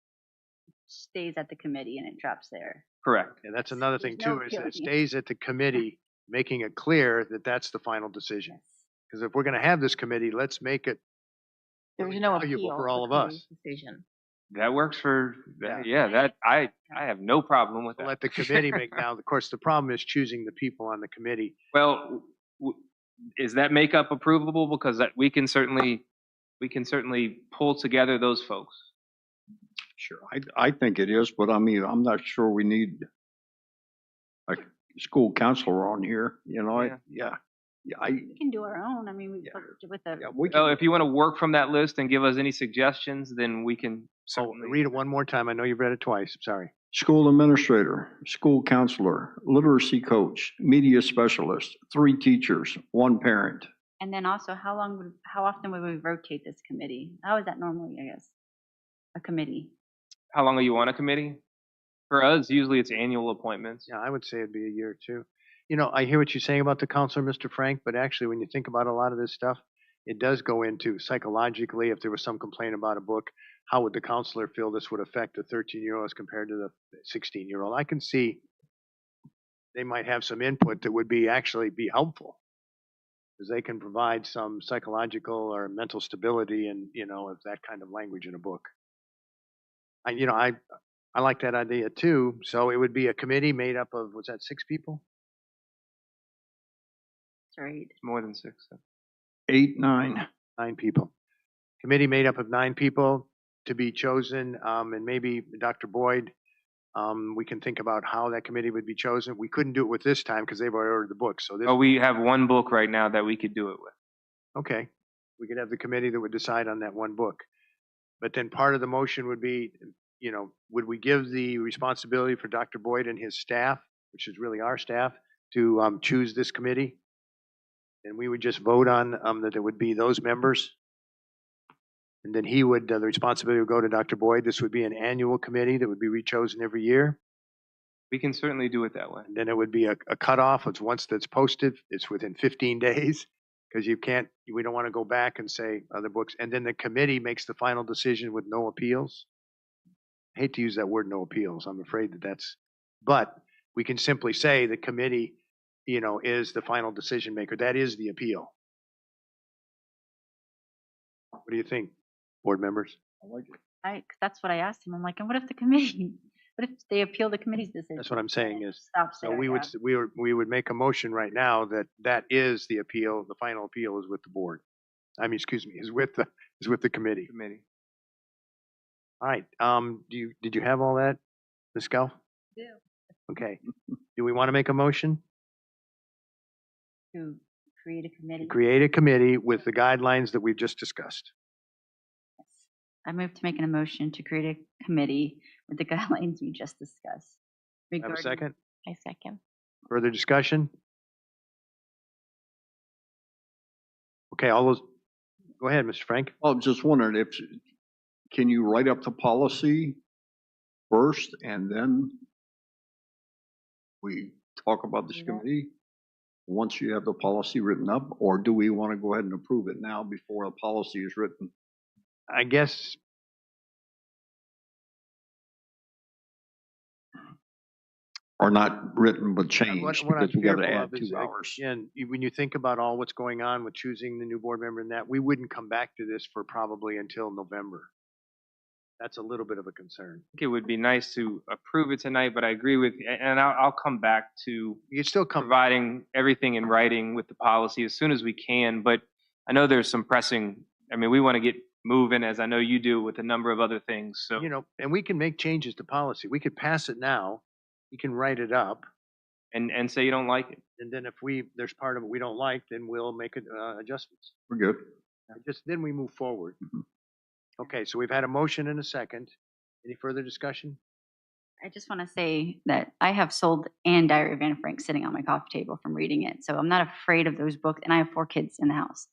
Stays at the committee and it drops there. Correct. And that's another thing There's no too, is that it appealing. stays at the committee, making it clear that that's the final decision. Because if we're gonna have this committee, let's make it There's no valuable appeal for to all of the us. decision. That works for, Yeah. that, I have no problem with that. Let the committee make, now, of course, the problem is choosing the people on the committee. Well, is that makeup approvable? Because we can certainly pull together those folks. Sure, I think it is, but I mean, I'm not sure we need a school counselor on here, Yeah. We can do our own. I mean, we put it with the. Well, if you want to work from that list and give us any suggestions, then we can So certainly. read it one more time. I know you've read it twice. Sorry. School administrator, school counselor, literacy coach, media specialist, 3 teachers, 1 parent. And then also, how often would we rotate this committee? How is that normally, I guess? A committee? How long are you on a committee? For us, usually it's annual appointments. Yeah, I would say it'd be a year or two. I hear what you're saying about the counselor, Mr. Frank, but actually, when you think about a lot of this stuff, it does go into psychologically, if there was some complaint about a book, how would the counselor feel this would affect the 13-year-old as compared to the 16-year-old? I can see they might have some input that would actually be helpful, because they can provide some psychological or mental stability and, of that kind of language in a book. I like that idea too. So it would be a committee made up of, was that 6 people? Right. It's more than 6. 8, 9. 9 people. Committee made up of 9 people to be chosen, and maybe Dr. Boyd We can think about how that committee would be chosen. We couldn't do it with this time because they've already ordered the book, so this. Oh, we have one book right now that we could do it with. Okay, we could have the committee that would decide on that one book. But then part of the motion would be, would we give the responsibility for Dr. Boyd and his staff, which is really our staff, to choose this committee? And we would just vote on that there would be those members. And then he would, the responsibility would go to Dr. Boyd. This would be an annual committee that would be rechosen every year. We can certainly do it that way. And then it would be a cutoff. It's once that's posted, it's within 15 days. Because we don't want to go back and say other books. And then the committee makes the final decision with no appeals. I hate to use that word, no appeals. I'm afraid but we can simply say the committee, is the final decision maker. That is the appeal. What do you think, board members? I like it. That's what I asked him. I'm like, and what if the committee, what if they appeal the committee's decision? That's what I'm saying is, Stops so there, we would make a motion right now that is the appeal. The final appeal is with the board. Is with the committee. All right. Did you have all that, Ms. Scow? Yeah. Okay. Do we want to make a motion? To create a committee. Create a committee with the guidelines that we've just discussed. I move to make an motion to create a committee with the guidelines we just discussed. Have a second? I second. Further discussion? Okay, go ahead, Mr. Frank. I'm just wondering can you write up the policy first and then we talk about this committee once you have the policy written up, or do we want to go ahead and approve it now before a policy is written? I guess Or not written but changed what I'm because we got to fearful add of is, 2 hours. again, when you think about all what's going on with choosing the new board member and that, we wouldn't come back to this for probably until November. That's a little bit of a concern. I think it would be nice to approve it tonight, but I agree with, and I'll come back to You can still come. providing everything in writing with the policy as soon as we can, but I know there's some pressing, we want to get moving, as I know you do, with a number of other things, so. And we can make changes to policy. We could pass it now. You can write it up. And say you don't like it. And then if there's part of it we don't like, then we'll make adjustments. We're good. Then we move forward. Okay, so we've had a motion and a second. Any further discussion? I just want to say that I have sold and Diary of Anne Frank sitting on my coffee table from reading it. So I'm not afraid of those books. And I have 4 kids in the house.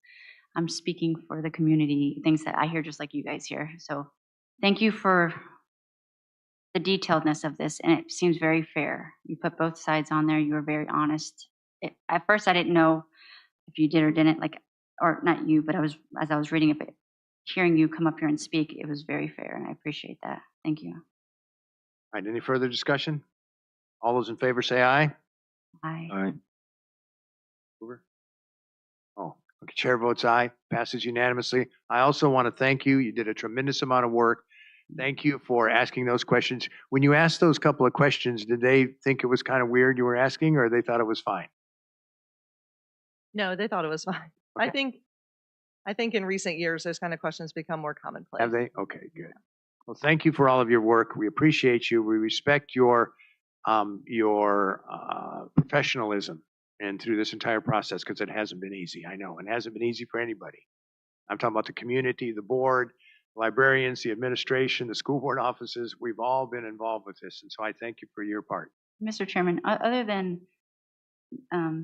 I'm speaking for the community, things that I hear just like you guys hear. So thank you for the detailedness of this. And it seems very fair. You put both sides on there. You were very honest. At first, I didn't know if you did or didn't, or not you, but as I was reading it, but hearing you come up here and speak, it was very fair. And I appreciate that. Thank you. All right, any further discussion? All those in favor say aye. Aye. Aye. Oh, okay, chair votes aye, passes unanimously. I also want to thank you. You did a tremendous amount of work. Thank you for asking those questions. When you asked those couple of questions, did they think it was kind of weird you were asking, or they thought it was fine? No, they thought it was fine. Okay. I think in recent years, those kind of questions become more commonplace. Have they? Okay, good. Well, thank you for all of your work. We appreciate you. We respect your professionalism and through this entire process, because it hasn't been easy. I know, and it hasn't been easy for anybody. I'm talking about the community, the board, librarians, the administration, the school board offices. We've all been involved with this, and so I thank you for your part. Mr. Chairman, other than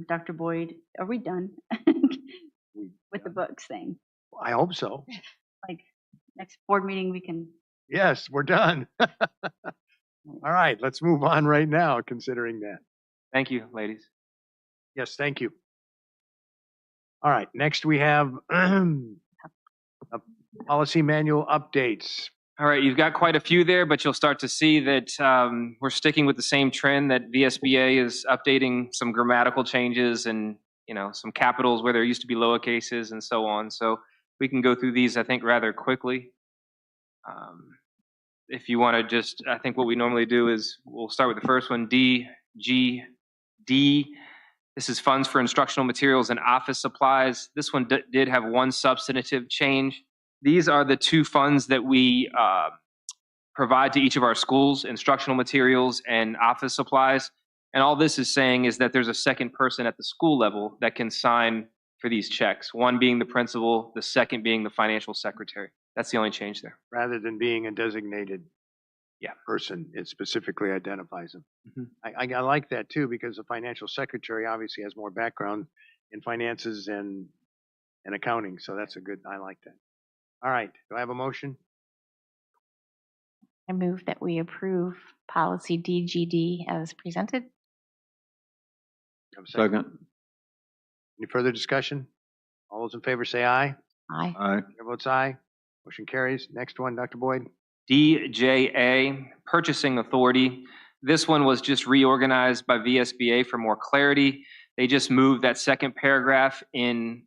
Dr. Boyd, are we done with the books thing? I hope so. Like next board meeting, we can. Yes, we're done. All right, let's move on right now, considering that. Thank you, ladies. Yes, thank you. All right, next we have policy manual updates. All right, you've got quite a few there, but you'll start to see that we're sticking with the same trend that VSBA is updating some grammatical changes and some capitals where there used to be lower cases and so on. So we can go through these, I think, rather quickly. If you want to just, I think what we normally do is we'll start with the first one, D, G, D. This is funds for instructional materials and office supplies. This one did have one substantive change. These are the 2 funds that we provide to each of our schools instructional materials and office supplies. And all this is saying is that there's a second person at the school level that can sign for these checks, one being the principal, the second being the financial secretary. That's the only change there. Rather than being a designated person, it specifically identifies them. I like that too, because the financial secretary obviously has more background in finances and accounting, so that's a good, I like that. All right, do I have a motion? I move that we approve policy DGD as presented. Have a second. Any further discussion? All those in favor say aye. Aye. Aye. Chair votes aye. Motion carries. Next one, Dr. Boyd. DJA, Purchasing Authority. This one was just reorganized by VSBA for more clarity. They just moved that second paragraph in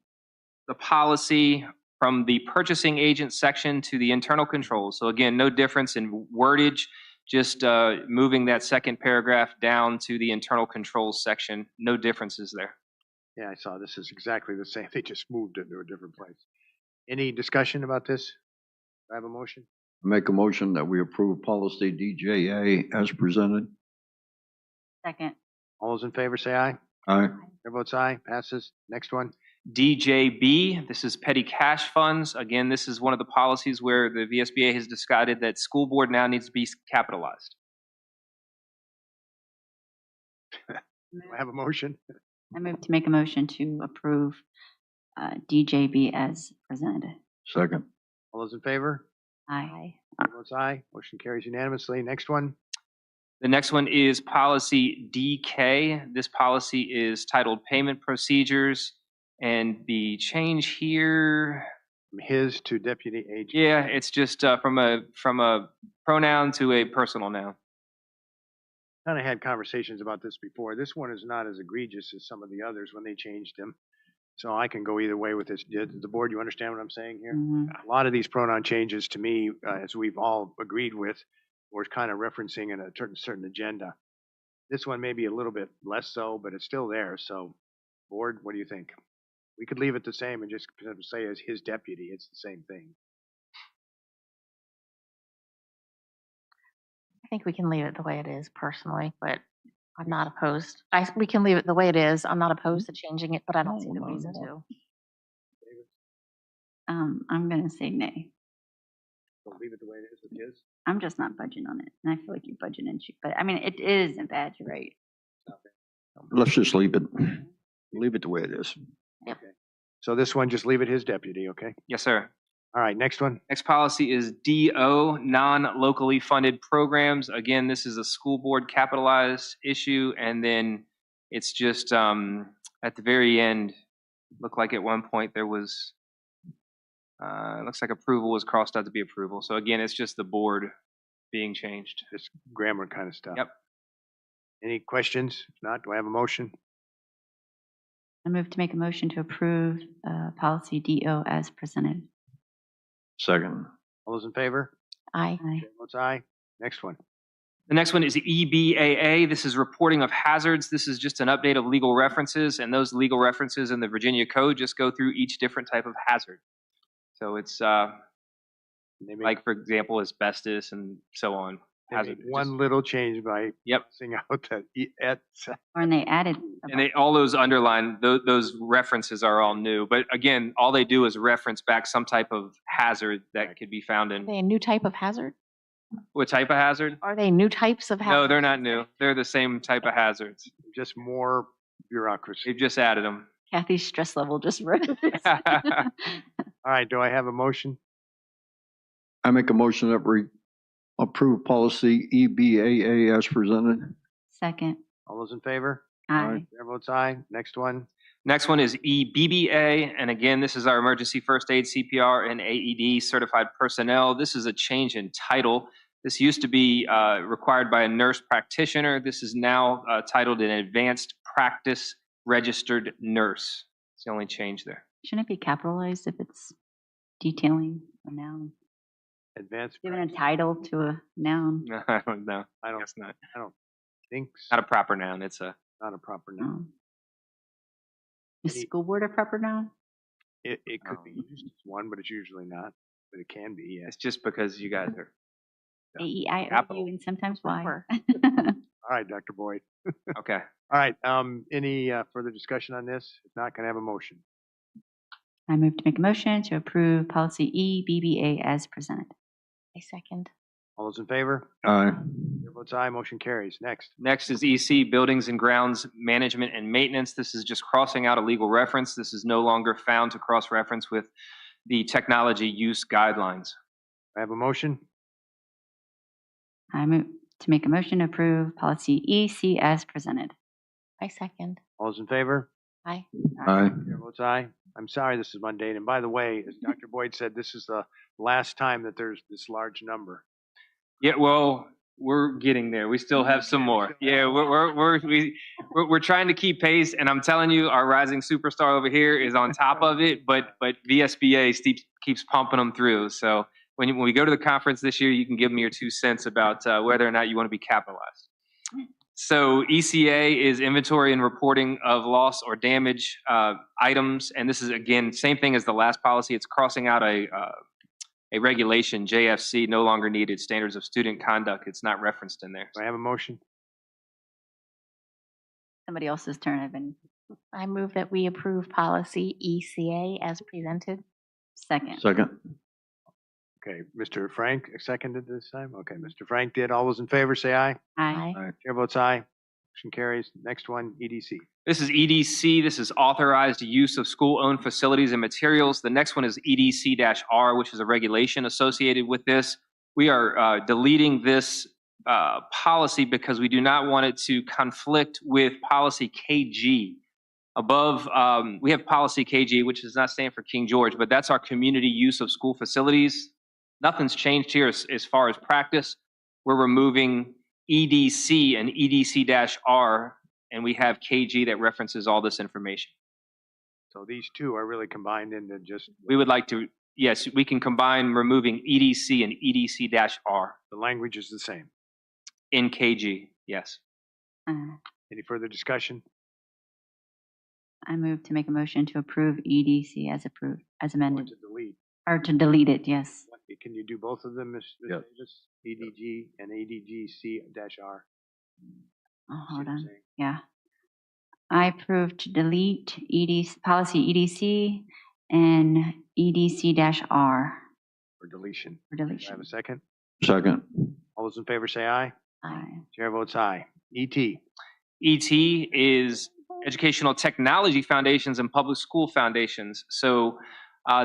the policy from the purchasing agent section to the internal controls. So again, no difference in wordage, just moving that second paragraph down to the internal controls section. No differences there. Yeah, I saw this is exactly the same. They just moved it to a different place. Any discussion about this? Do I have a motion? Make a motion that we approve policy DJA as presented. Second. All those in favor say aye. Aye. Chair votes aye. Passes. Next one. DJB, this is petty cash funds. Again, this is one of the policies where the VSBA has decided that school board now needs to be capitalized. Do I have a motion? I move to make a motion to approve DJB as presented. Second. All those in favor? Aye. Chair votes aye. Motion carries unanimously. Next one. The next one is policy DK. This policy is titled Payment Procedures. And the change here, From his to deputy agent. yeah, it's just from a pronoun to a personal noun. Kind of had conversations about this before. This one is not as egregious as some of the others when they changed them. So I can go either way with this. Does the board, you understand what I'm saying here? A lot of these pronoun changes to me, as we've all agreed with, were kind of referencing in a certain agenda. This one may be a little bit less so, but it's still there. So board, what do you think? We could leave it the same and just say as his deputy. It's the same thing. I think we can leave it the way it is personally, but I'm not opposed. We can leave it the way it is. I'm not opposed to changing it, but I don't see the reason to. I'm going to say nay. So leave it the way it is with his. I'm just not budging on it. And I feel like you're budging into it. But I mean, it isn't bad. You're right. Let's just leave it. Leave it the way it is. Okay. So this one, just leave it his deputy, okay? Yes, sir. All right, next one. Next policy is DO, non-locally funded programs. Again, this is a school board capitalized issue. And then it's just at the very end, looked like at one point there was, looks like approval was crossed out to be approval. So again, it's just the board being changed. Just grammar kind of stuff. Yep. Any questions? If not, do I have a motion? I move to make a motion to approve policy DO as presented. Second. All those in favor? Aye. Aye. Chair votes aye. Next one. The next one is EBAA. This is reporting of hazards. This is just an update of legal references, and those legal references in the Virginia Code just go through each different type of hazard. So it's like, for example, asbestos and so on. Hazard. One little change by Yep. sing out that Or and they added. And all those underlined, those references are all new. But again, all they do is reference back some type of hazard that could be found Are in. they a new type of hazard? What type of hazard? Are they new types of hazards? No, they're not new. They're the same type of hazards. just more bureaucracy. They've just added them. Kathy's stress level just rose. All right, do I have a motion? I make a motion that we approve policy EBAA as presented. Second. All those in favor? Aye. Chair votes aye. Next one. Next one is EBBA, and again, this is our emergency first aid, CPR, and AED certified personnel. This is a change in title. This used to be required by a nurse practitioner. This is now titled an advanced practice registered nurse. It's the only change there. Shouldn't it be capitalized if it's detailing a noun? Advanced. Giving a title to a noun. I don't know. I don't Guess not. I don't think so. Not a proper noun. It's a. Not a proper noun. Is Any- school board a proper noun? It could be used as one, but it's usually not. But it can be. Yeah. It's just because you guys are AEIOU and sometimes Y. All right, Dr. Boyd. Okay. All right, any further discussion on this? If not, can I have a motion? I move to make a motion to approve policy EBBA as presented. I second. All those in favor? Aye. Chair votes aye, motion carries. Next. Next is EC, Buildings and Grounds Management and Maintenance. This is just crossing out a legal reference. This is no longer found to cross-reference with the technology use guidelines. I have a motion. I move to make a motion to approve policy EC as presented. I second. All those in favor? Aye. Aye. Chair votes aye. I'm sorry this is mundane. And by the way, as Dr. Boyd said, this is the last time that there's this large number. Yeah, well, we're getting there. We still have some more. Yeah, we're trying to keep pace, and I'm telling you, our rising superstar over here is on top of it. But VSBA keeps pumping them through. So when we go to the conference this year, you can give me your 2 cents about whether or not you want to be capitalized. So ECA is inventory and reporting of loss or damage items, and this is again same thing as the last policy. It's crossing out a regulation, JFC, no longer needed, standards of student conduct. It's not referenced in there. Do I have a motion? Somebody else's turn. I move that we approve policy ECA as presented. Second. Second. Okay, Mr. Frank seconded this time? Okay, Mr. Frank did. All those in favor say aye. Aye. Chair votes aye. Motion carries. Next one, EDC. This is EDC. This is authorized use of school-owned facilities and materials. The next one is EDC-R, which is a regulation associated with this. We are deleting this policy because we do not want it to conflict with policy KG. Above, we have policy KG, which does not stand for King George, but that's our community use of school facilities. Nothing's changed here as far as practice. We're removing EDC and EDC-R, and we have KG that references all this information. So these two are really combined into just. We would like to, yes, we can combine removing EDC and EDC-R. The language is the same. In KG, yes. Any further discussion? I move to make a motion to approve EDC as approved, as amended. To delete. Or to delete it, yes. Can you do both of them, Ms. Davis? EDG and EDGC-R. Oh, hold on. Yeah. I approve to delete policy EDC and EDC-R. For deletion. For Do I deletion. have a second? Second. All those in favor say aye. Aye. Chair votes aye. ET. ET is Educational Technology Foundations and Public School Foundations. So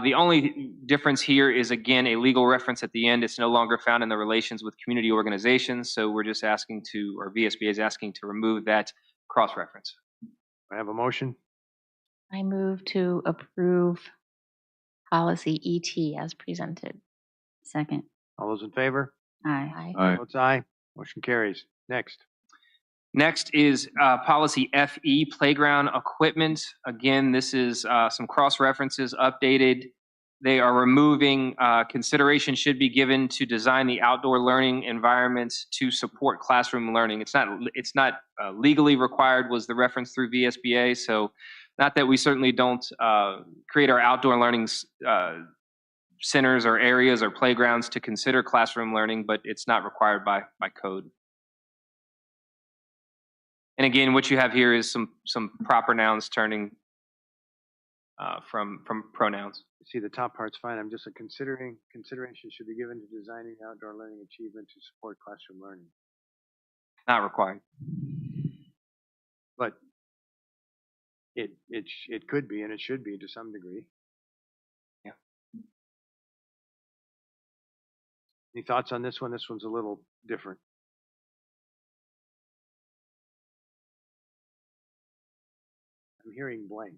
the only difference here is, again, a legal reference at the end. It's no longer found in the relations with community organizations. So we're just asking to, or VSBA is asking to remove that cross-reference. I have a motion. I move to approve policy ET as presented. Second. All those in favor? Aye. Chair votes aye. Motion carries. Next. Next is policy FE, playground equipment. Again, this is some cross-references updated. They are removing consideration should be given to design the outdoor learning environments to support classroom learning. It's not legally required was the reference through VSBA. So not that we certainly don't create our outdoor learning centers or areas or playgrounds to consider classroom learning, but it's not required by code. And again, what you have here is some proper nouns turning from pronouns. See, the top part's fine. I'm just consideration should be given to designing outdoor learning achievement to support classroom learning. Not required. But it could be and it should be to some degree. Yeah. Any thoughts on this one? This one's a little different. I'm hearing blank.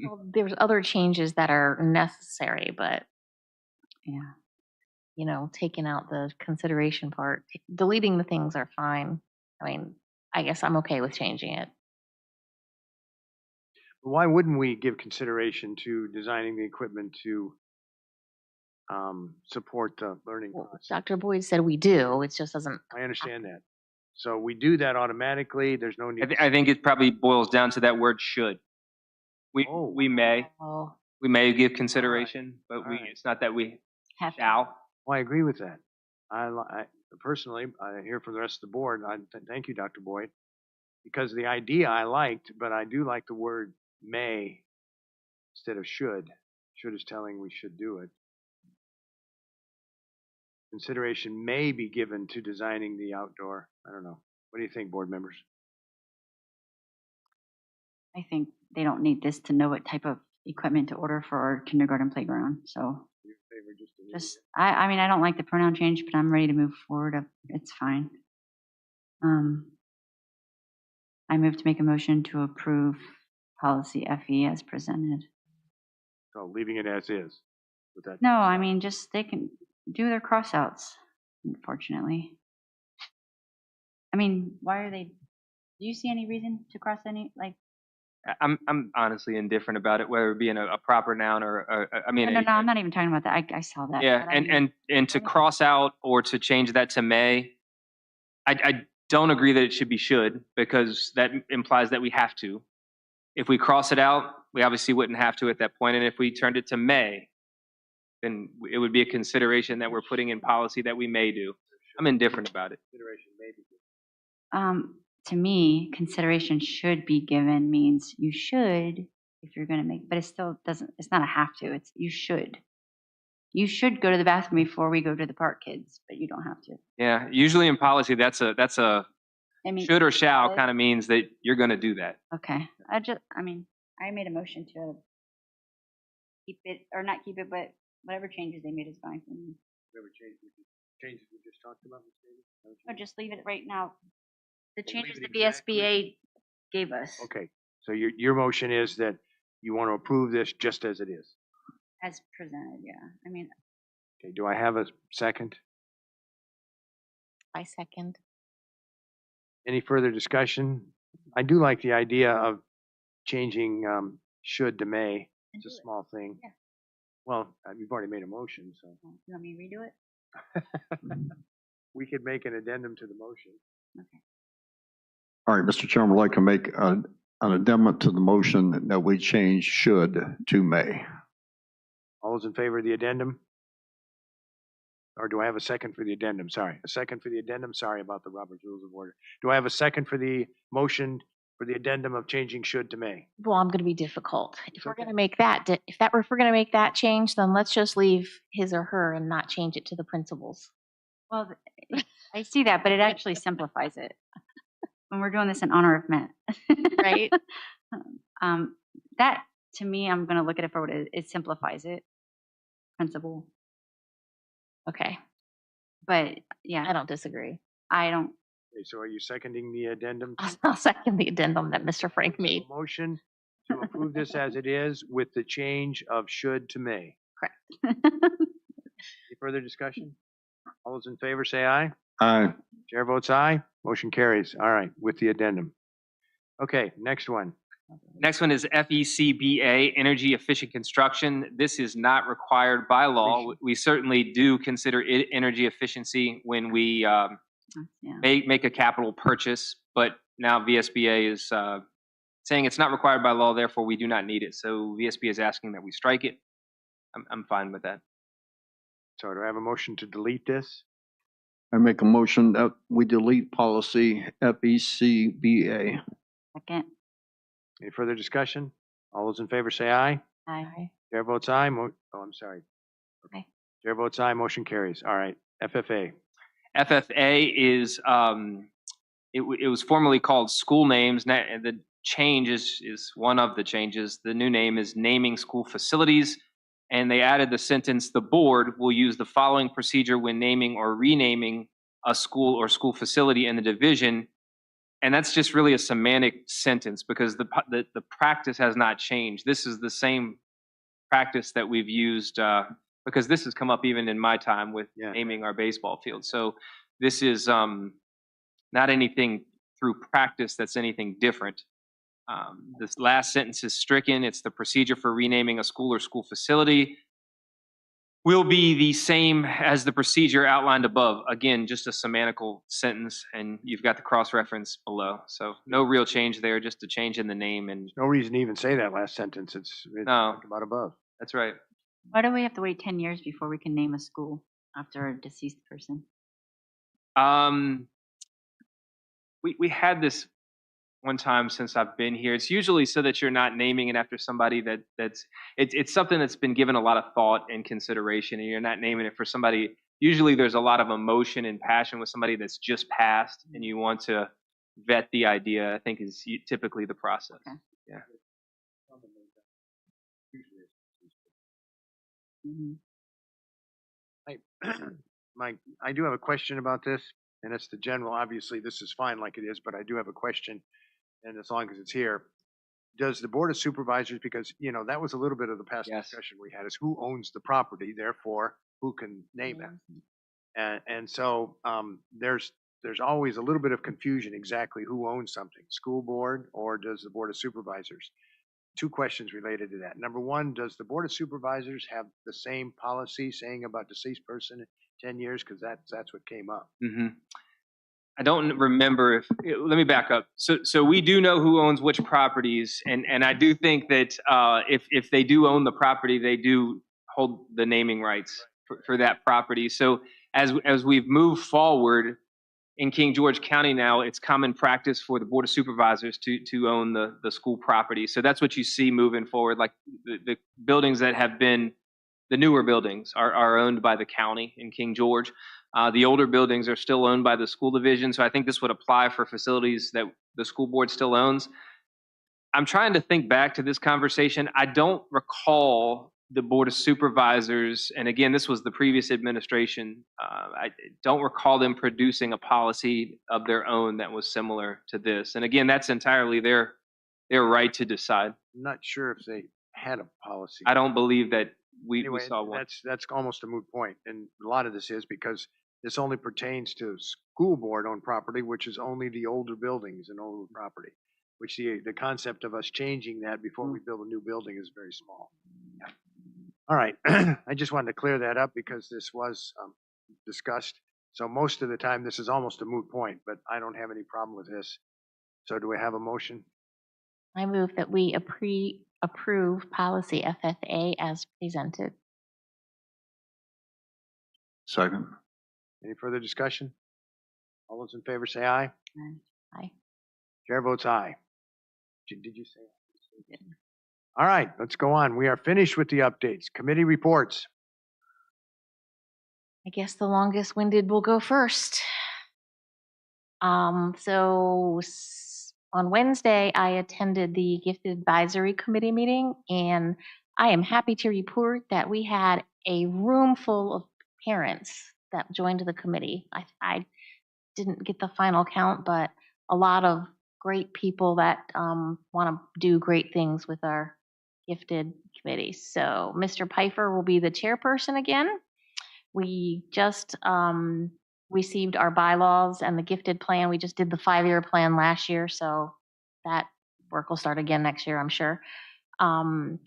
Well, there's other changes that are necessary, but Yeah. you know, taking out the consideration part, deleting the things are fine. I mean, I guess I'm okay with changing it. Why wouldn't we give consideration to designing the equipment to support the learning process? Dr. Boyd said we do. It just doesn't. I understand that. So we do that automatically. There's no need. I think it probably boils down to that word should. We may give consideration, but it's not that we shall. Well, I agree with that. Personally, I hear from the rest of the board, thank you, Dr. Boyd, because the idea I liked, but I do like the word may instead of should. Should is telling we should do it. Consideration may be given to designing the outdoor. I don't know. What do you think, board members? I think they don't need this to know what type of equipment to order for our kindergarten playground. So I mean, I don't like the pronoun change, but I'm ready to move forward. It's fine. I move to make a motion to approve policy FE as presented. So leaving it as is. With that. No, I mean, just they can do their crossouts, unfortunately. I mean, why are they, do you see any reason to cross any, like? I'm honestly indifferent about it, whether it be in a proper noun or I mean. No, I'm not even talking about that. I saw that. Yeah, but I mean, and to cross out or to change that to may, I don't agree that it should be should, because that implies that we have to. If we cross it out, we obviously wouldn't have to at that point, and if we turned it to may, then it would be a consideration that we're putting in policy that we may do. I'm indifferent about it. Consideration may be given. To me, consideration should be given means you should if you're going to make, but it still doesn't, it's not a have to, it's you should. You should go to the bathroom before we go to the park, kids, but you don't have to. Yeah, usually in policy, that's a I mean, should or shall kind of means that you're going to do that. Okay. I mean, I made a motion to keep it, or not keep it, but whatever changes they made is fine for me. Whatever changes we just talked about, Ms. Davis? Or just leave it right now. The We'll changes leave the it exactly. VSBA gave us Okay, so your motion is that you want to approve this just as it is. as presented, yeah. I mean, Okay, do I have a second? I second. Any further discussion? I do like the idea of changing should to may. It's a small thing. Yeah. Well, you've already made a motion, so you want me to redo it? we could make an addendum to the motion. Okay. All right, Mr. Chairman, I'd like to make an amendment to the motion that we change should to may. All those in favor of the addendum? Or do I have a second for the addendum? Sorry, a second for the addendum. Sorry about the Robert's Rules of Order. Do I have a second for the motion for the addendum of changing should to may? Well, I'm going to be difficult. If we're okay. going to make that, if we're going to make that change, then let's just leave his or her and not change it to the principals. Well, I see that, but it actually simplifies it. When we're doing this in honor of Matt. Right? That, to me, I'm going to look at it for what it simplifies it. Principle. Okay. But yeah, I don't disagree. I don't. Okay, so are you seconding the addendum? I'll second the addendum that Mr. Frank made. Motion to approve this as it is with the change of should to may. Correct. Any further discussion? All those in favor say aye. Aye. Chair votes aye. Motion carries. All right, with the addendum. Okay, next one. Next one is FECBA, Energy Efficient Construction. This is not required by law. We certainly do consider it energy efficiency when we make a capital purchase, but now VSBA is saying it's not required by law, therefore we do not need it. So VSBA is asking that we strike it. I'm fine with that. So do I have a motion to delete this? I make a motion that we delete policy FECBA. Second. Any further discussion? All those in favor say aye. Aye. Chair votes aye. I'm sorry. Aye. Chair votes aye. Motion carries. All right. FFA. FFA is, it was formerly called school names. The change is one of the changes. The new name is naming school facilities. And they added the sentence, the board will use the following procedure when naming or renaming a school or school facility in the division. And that's just really a semantic sentence because the practice has not changed. This is the same practice that we've used because this has come up even in my time with naming our baseball field. So this is not anything through practice that's anything different. This last sentence is stricken. It's the procedure for renaming a school or school facility will be the same as the procedure outlined above. Again, just a semantical sentence, and you've got the cross-reference below. So no real change there, just a change in the name. And no reason to even say that last sentence. It's no, about above. That's right. Why do we have to wait 10 years before we can name a school after a deceased person? We had this one time since I've been here. It's usually so that you're not naming it after somebody it's something that's been given a lot of thought and consideration, and you're not naming it for somebody. Usually there's a lot of emotion and passion with somebody that's just passed, and you want to vet the idea, I think is typically the process. Okay. Yeah. I do have a question about this, and it's the general, obviously, this is fine like it is, but I do have a question, and as long as it's here. Does the Board of Supervisors, because, that was a little bit of the past discussion we had, is who owns the property, therefore, who can name it? And so there's always a little bit of confusion exactly who owns something, school board or does the Board of Supervisors? Two questions related to that. Number one, does the Board of Supervisors have the same policy saying about deceased person in 10 years? Because that's what came up. Mm-hmm. I don't remember let me back up. So we do know who owns which properties, and I do think that if they do own the property, they do hold the naming rights for that property. So as we've moved forward in King George County now, it's common practice for the Board of Supervisors to own the school property. So that's what you see moving forward. Like the buildings that have been, the newer buildings are owned by the county in King George. The older buildings are still owned by the school division. So I think this would apply for facilities that the school board still owns. I'm trying to think back to this conversation. I don't recall the Board of Supervisors, and again, this was the previous administration. I don't recall them producing a policy of their own that was similar to this. And again, that's entirely their right to decide. I'm not sure if they had a policy. I don't believe that we saw one. That's almost a moot point. And a lot of this is because this only pertains to school board owned property, which is only the older buildings and older property, which the concept of us changing that before we build a new building is very small. Yeah. All right. I just wanted to clear that up because this was discussed. So most of the time, this is almost a moot point, but I don't have any problem with this. So do we have a motion? I move that we approve policy FFA as presented. Second. Any further discussion? All those in favor say aye. Aye. Chair votes aye. Did you say? All right, let's go on. We are finished with the updates. Committee reports. I guess the longest winded will go first. On Wednesday, I attended the Gifted Advisory Committee meeting, and I am happy to report that we had a room full of parents that joined the committee. I didn't get the final count, but a lot of great people that want to do great things with our gifted committee. So Mr. Pfeiffer will be the chairperson again. We just received our bylaws and the gifted plan. We just did the 5-year plan last year, so that work will start again next year, I'm sure.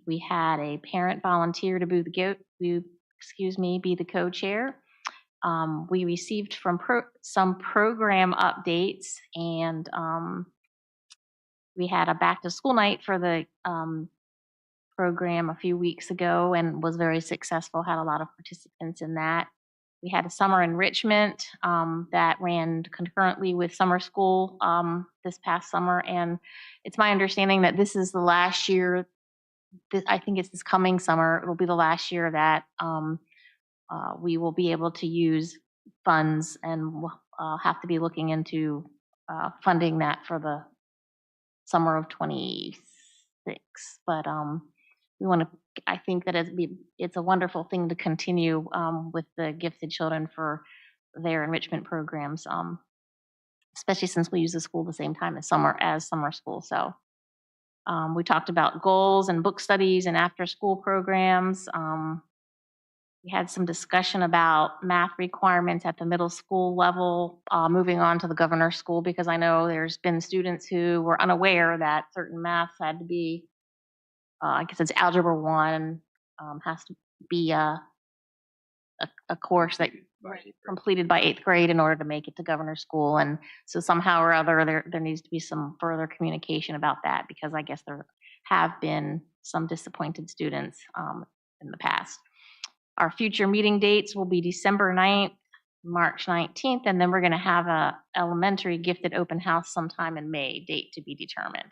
We had a parent volunteer to be the co-chair. We received from some program updates, and we had a back to school night for the program a few weeks ago and was very successful, had a lot of participants in that. We had a summer enrichment that ran concurrently with summer school this past summer, and it's my understanding that this is the last year, I think it's this coming summer, it'll be the last year that we will be able to use funds, and we'll have to be looking into funding that for the summer of 26. But we want to, I think that it's a wonderful thing to continue with the gifted children for their enrichment programs, especially since we use the school the same time as summer school. So we talked about goals and book studies and after school programs. We had some discussion about math requirements at the middle school level, moving on to the governor's school, because I know there's been students who were unaware that certain math had to be, I guess it's Algebra 1, has to be a course that completed by 8th grade in order to make it to governor's school. And so somehow or other, there needs to be some further communication about that, because I guess there have been some disappointed students in the past. Our future meeting dates will be December 9th March 19th, and then we're going to have a elementary gifted open house sometime in May, date to be determined.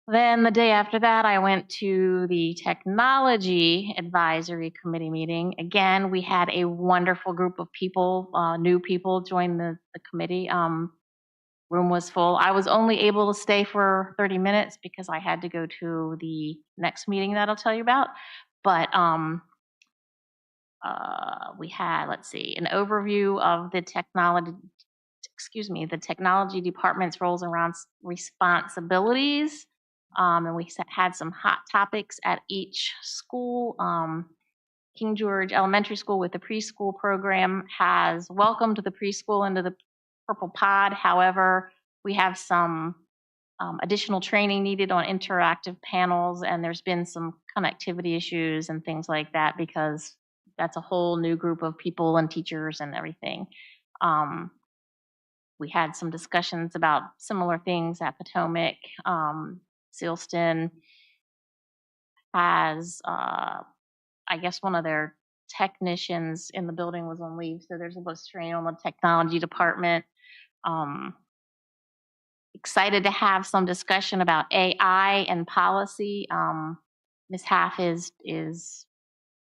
Then the day after that, I went to the Technology Advisory Committee meeting. Again, we had a wonderful group of people, new people join the committee. Room was full. I was only able to stay for 30 minutes because I had to go to the next meeting that I'll tell you about. But we had, let's see, an overview of the the technology department's roles and responsibilities. And we had some hot topics at each school. King George Elementary School with the preschool program has welcomed the preschool into the Purple Pod. However, we have some additional training needed on interactive panels, and there's been some connectivity issues and things like that because that's a whole new group of people and teachers and everything. We had some discussions about similar things at Potomac. Sealston has, I guess one of their technicians in the building was on leave, so there's a little strain on the technology department. Excited to have some discussion about AI and policy. Ms. Half is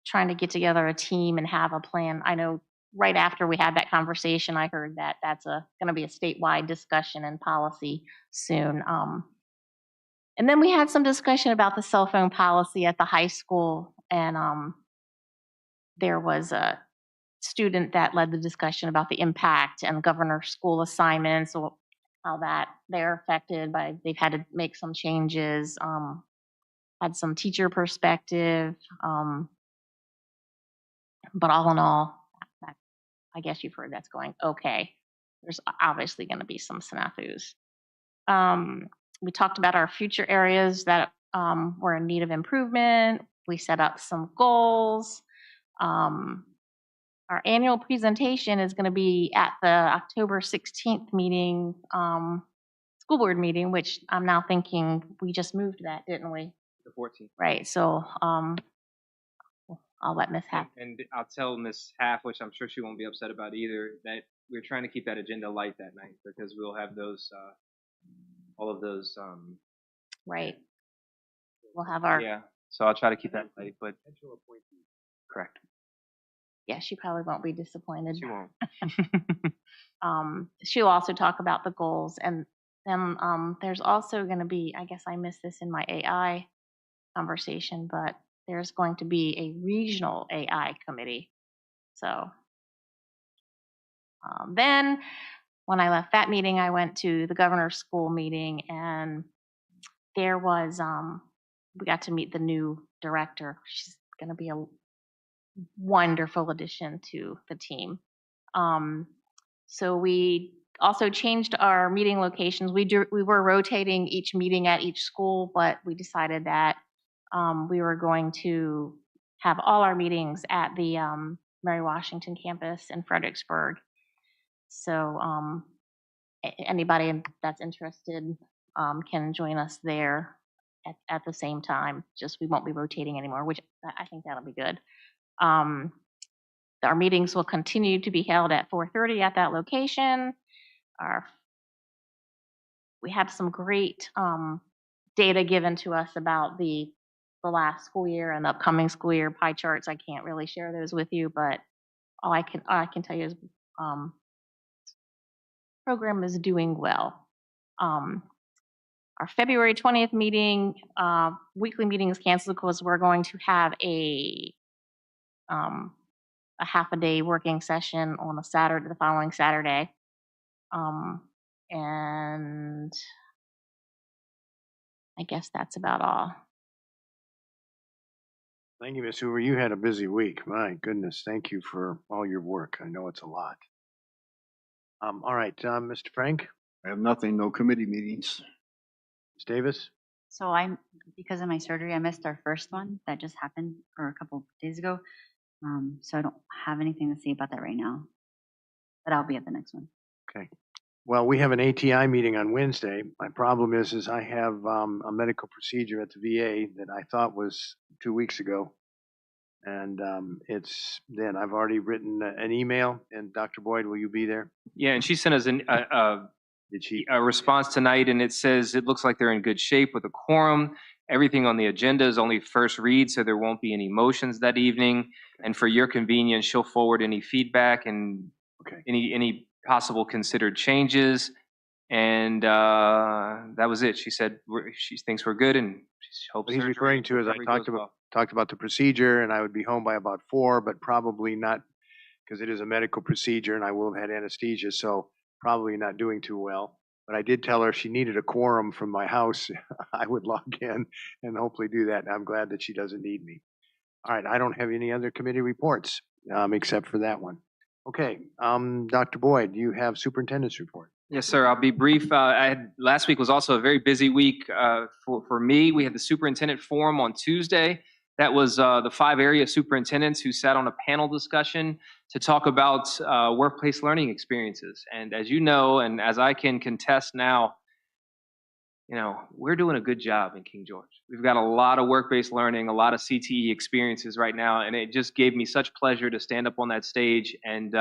trying to get together a team and have a plan. I know right after we had that conversation, I heard that that's going to be a statewide discussion and policy soon. And then we had some discussion about the cell phone policy at the high school, and there was a student that led the discussion about the impact and governor school assignments, or how that they're affected by, they've had to make some changes, had some teacher perspective, but all in all, I guess you've heard that's going okay. There's obviously going to be some snafus. We talked about our future areas that were in need of improvement. We set up some goals. Our annual presentation is going to be at the October 16th meeting, school board meeting, which I'm now thinking we just moved that, didn't we? The 14th. Right. So I'll let Ms. Half. And I'll tell Ms. Half, which I'm sure she won't be upset about either, that we're trying to keep that agenda light that night because we'll have those, all of those. Right. We'll have our. Yeah. So I'll try to keep that light, but. Correct. Yeah, she probably won't be disappointed. She won't. She'll also talk about the goals, and then there's also going to be, I guess I missed this in my AI conversation, but there's going to be a regional AI committee. So then when I left that meeting, I went to the governor's school meeting, and there was, we got to meet the new director. She's going to be a wonderful addition to the team. So we also changed our meeting locations. We were rotating each meeting at each school, but we decided that we were going to have all our meetings at the Mary Washington campus in Fredericksburg. So anybody that's interested can join us there at the same time. Just we won't be rotating anymore, which I think that'll be good. Our meetings will continue to be held at 4:30 at that location. We have some great data given to us about the last school year and the upcoming school year pie charts. I can't really share those with you, but all I can tell you is program is doing well. Our February 20th meeting, weekly meeting is canceled because we're going to have a half a day working session on a Saturday, the following Saturday. And I guess that's about all. Thank you, Ms. Hoover. You had a busy week. My goodness, thank you for all your work. I know it's a lot. All right, Mr. Frank? I have nothing, no committee meetings. Ms. Davis? So because of my surgery, I missed our first one that just happened a couple of days ago. So I don't have anything to say about that right now, but I'll be at the next one. Okay. Well, we have an ATI meeting on Wednesday. My problem is I have a medical procedure at the VA that I thought was 2 weeks ago. And then I've already written an email, and Dr. Boyd, will you be there? Yeah, and she sent us Did she? a response tonight, and it says it looks like they're in good shape with a quorum. Everything on the agenda is only first read, so there won't be any motions that evening. And for your convenience, she'll forward any feedback and any possible considered changes. And that was it. She said she thinks we're good, and she hopes. What he's surgery referring to is I recovery talked goes well. about the procedure, and I would be home by about 4, but probably not, because it is a medical procedure and I will have had anesthesia, so probably not doing too well. But I did tell her if she needed a quorum from my house, I would log in and hopefully do that. I'm glad that she doesn't need me. All right, I don't have any other committee reports except for that one. Okay, Dr. Boyd, you have superintendent's report. Yes, sir. I'll be brief. Last week was also a very busy week for me. We had the superintendent forum on Tuesday. That was the 5 area superintendents who sat on a panel discussion to talk about workplace learning experiences. And as you know, and as I can contest now, we're doing a good job in King George. We've got a lot of work-based learning, a lot of CTE experiences right now, and it just gave me such pleasure to stand up on that stage and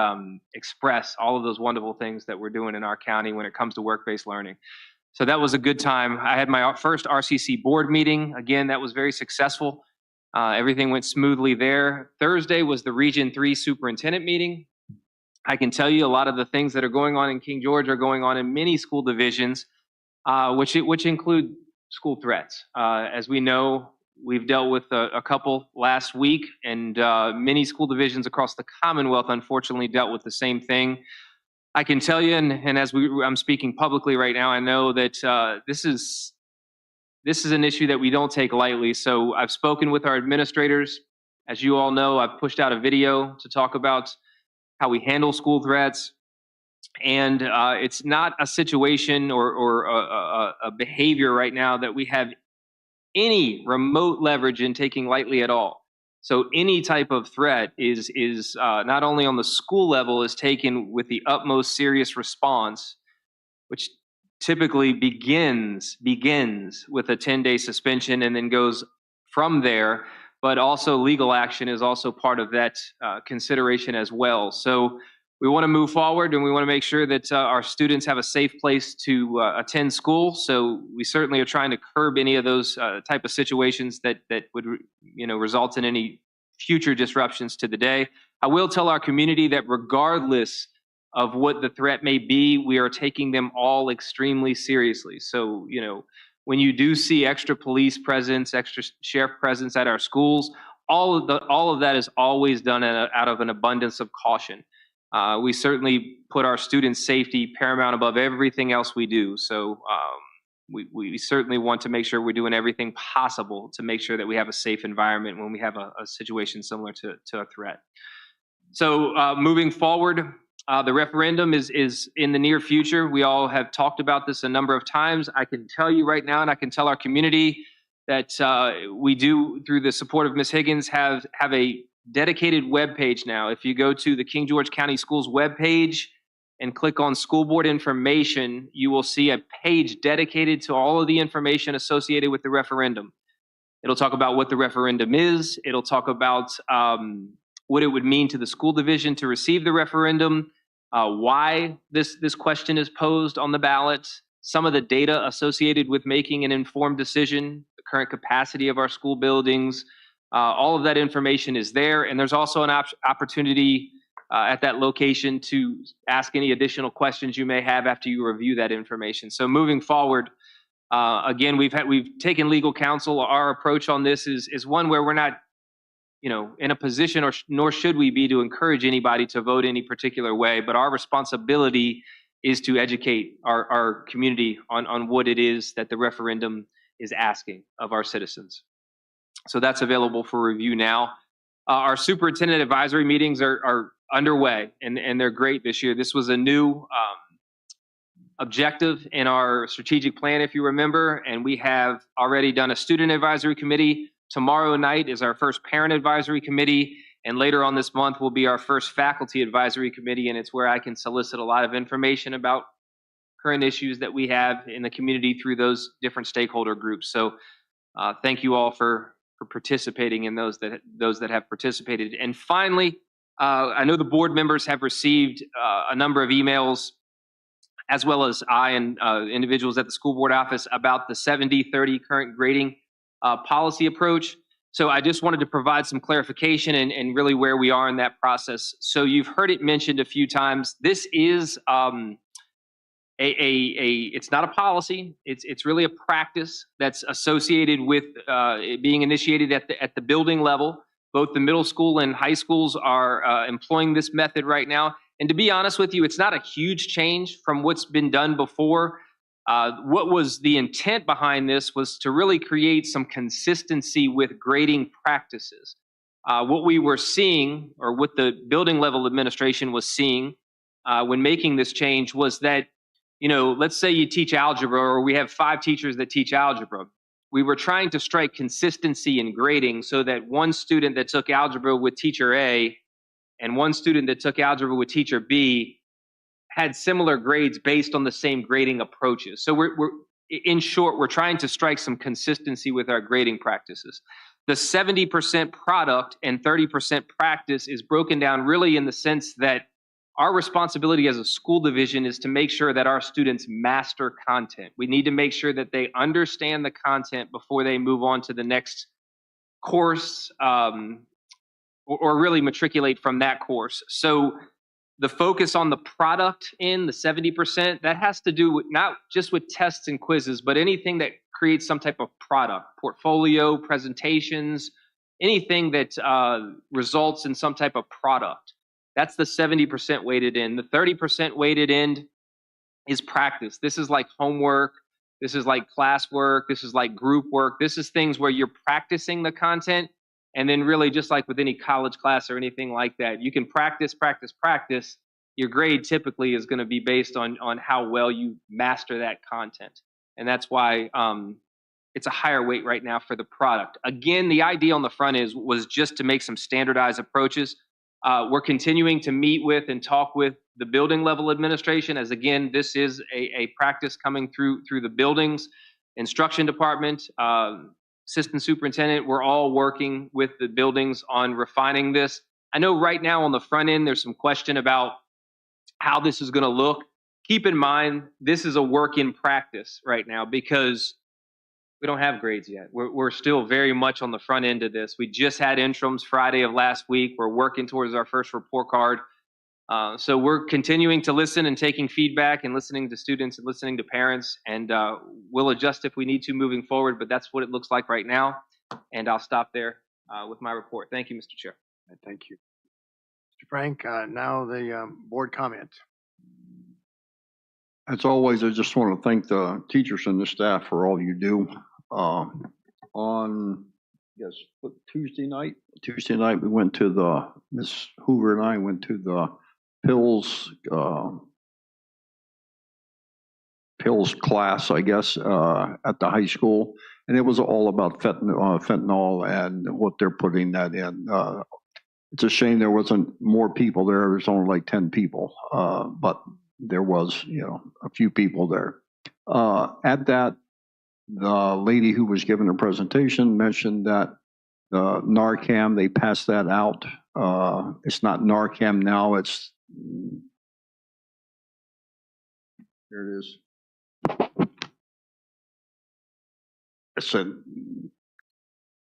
express all of those wonderful things that we're doing in our county when it comes to work-based learning. So that was a good time. I had my first RCC board meeting. Again, that was very successful. Everything went smoothly there. Thursday was the Region 3 superintendent meeting. I can tell you a lot of the things that are going on in King George are going on in many school divisions, which include school threats. As we know, we've dealt with a couple last week, and many school divisions across the Commonwealth unfortunately dealt with the same thing. I can tell you, and as I'm speaking publicly right now, I know that this is an issue that we don't take lightly. So I've spoken with our administrators. As you all know, I've pushed out a video to talk about how we handle school threats. And it's not a situation or a behavior right now that we have any remote leverage in taking lightly at all. So any type of threat is not only on the school level is taken with the utmost serious response, which typically begins with a 10-day suspension and then goes from there, but also legal action is also part of that consideration as well. So we want to move forward, and we want to make sure that our students have a safe place to attend school. So we certainly are trying to curb any of those type of situations that would result in any future disruptions to the day. I will tell our community that regardless of what the threat may be, we are taking them all extremely seriously. So when you do see extra police presence, extra sheriff presence at our schools, all of that is always done out of an abundance of caution. We certainly put our students' safety paramount above everything else we do. So we certainly want to make sure we're doing everything possible to make sure that we have a safe environment when we have a situation similar to a threat. So moving forward, the referendum is in the near future. We all have talked about this a number of times. I can tell you right now, and I can tell our community that we do, through the support of Ms. Higgins, have a dedicated web page now. If you go to the King George County Schools web page and click on school board information, you will see a page dedicated to all of the information associated with the referendum. It'll talk about what the referendum is. It'll talk about what it would mean to the school division to receive the referendum, why this question is posed on the ballot, some of the data associated with making an informed decision, the current capacity of our school buildings. All of that information is there, and there's also an opportunity at that location to ask any additional questions you may have after you review that information. So moving forward, again, we've taken legal counsel. Our approach on this is one where we're not, in a position, nor should we be, to encourage anybody to vote any particular way. But our responsibility is to educate our community on what it is that the referendum is asking of our citizens. So that's available for review now. Our superintendent advisory meetings are underway, and they're great this year. This was a new objective in our strategic plan, if you remember, and we have already done a student advisory committee. Tomorrow night is our first parent advisory committee, and later on this month will be our first faculty advisory committee, and it's where I can solicit a lot of information about current issues that we have in the community through those different stakeholder groups. So thank you all for for participating and those that have participated. And finally, I know the board members have received a number of emails, as well as I and individuals at the school board office, about the 70-30 current grading policy approach. So I just wanted to provide some clarification and really where we are in that process. So you've heard it mentioned a few times. This is it's not a policy. It's really a practice that's associated with it being initiated at the building level. Both the middle school and high schools are employing this method right now. And to be honest with you, it's not a huge change from what's been done before. What was the intent behind this was to really create some consistency with grading practices. What we were seeing, or what the building level administration was seeing when making this change, was that, let's say you teach algebra, or we have 5 teachers that teach algebra. We were trying to strike consistency in grading so that one student that took algebra with teacher A and one student that took algebra with teacher B had similar grades based on the same grading approaches. So in short, we're trying to strike some consistency with our grading practices. The 70% product and 30% practice is broken down really in the sense that our responsibility as a school division is to make sure that our students master content. We need to make sure that they understand the content before they move on to the next course, or really matriculate from that course. So the focus on the product in the 70%, that has to do with not just with tests and quizzes, but anything that creates some type of product, portfolio, presentations, anything that results in some type of product. That's the 70% weighted in. The 30% weighted in is practice. This is like homework. This is like classwork. This is like group work. This is things where you're practicing the content. And then really, just like with any college class or anything like that, you can practice. Your grade typically is going to be based on how well you master that content. And that's why it's a higher weight right now for the product. Again, the idea on the front was just to make some standardized approaches. We're continuing to meet with and talk with the building level administration, as again, this is a practice coming through the buildings, instruction department, assistant superintendent. We're all working with the buildings on refining this. I know right now on the front end, there's some question about how this is going to look. Keep in mind, this is a work in practice right now because we don't have grades yet. We're still very much on the front end of this. We just had interims Friday of last week. We're working towards our first report card. So we're continuing to listen and taking feedback and listening to students and listening to parents, and we'll adjust if we need to moving forward, but that's what it looks like right now. And I'll stop there with my report. Thank you, Mr. Chair. Thank you. Mr. Frank, now the board comments. As always, I just want to thank the teachers and the staff for all you do. On Tuesday night, we went to Miss Hoover and I went to the pills class, I guess, at the high school, and it was all about fentanyl and what they're putting that in. It's a shame there wasn't more people there. There's only like 10 people, but there was, a few people there. At that, the lady who was giving the presentation mentioned that the Narcan, they passed that out. It's not Narcan now, it's, here it is. It's a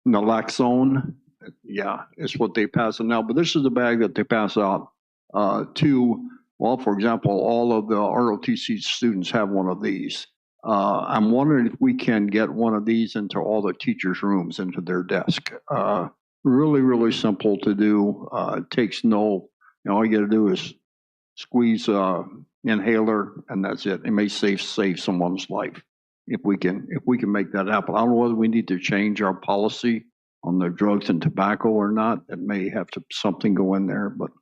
naloxone. Yeah, it's what they pass it now. But this is the bag that they pass out to, well, for example, all of the ROTC students have one of these. I'm wondering if we can get one of these into all the teachers' rooms, into their desk. Really, really simple to do. It takes all you got to do is squeeze inhaler, and that's it. It may save someone's life if we can make that happen. I don't know whether we need to change our policy on the drugs and tobacco or not. It may have to something go in there, but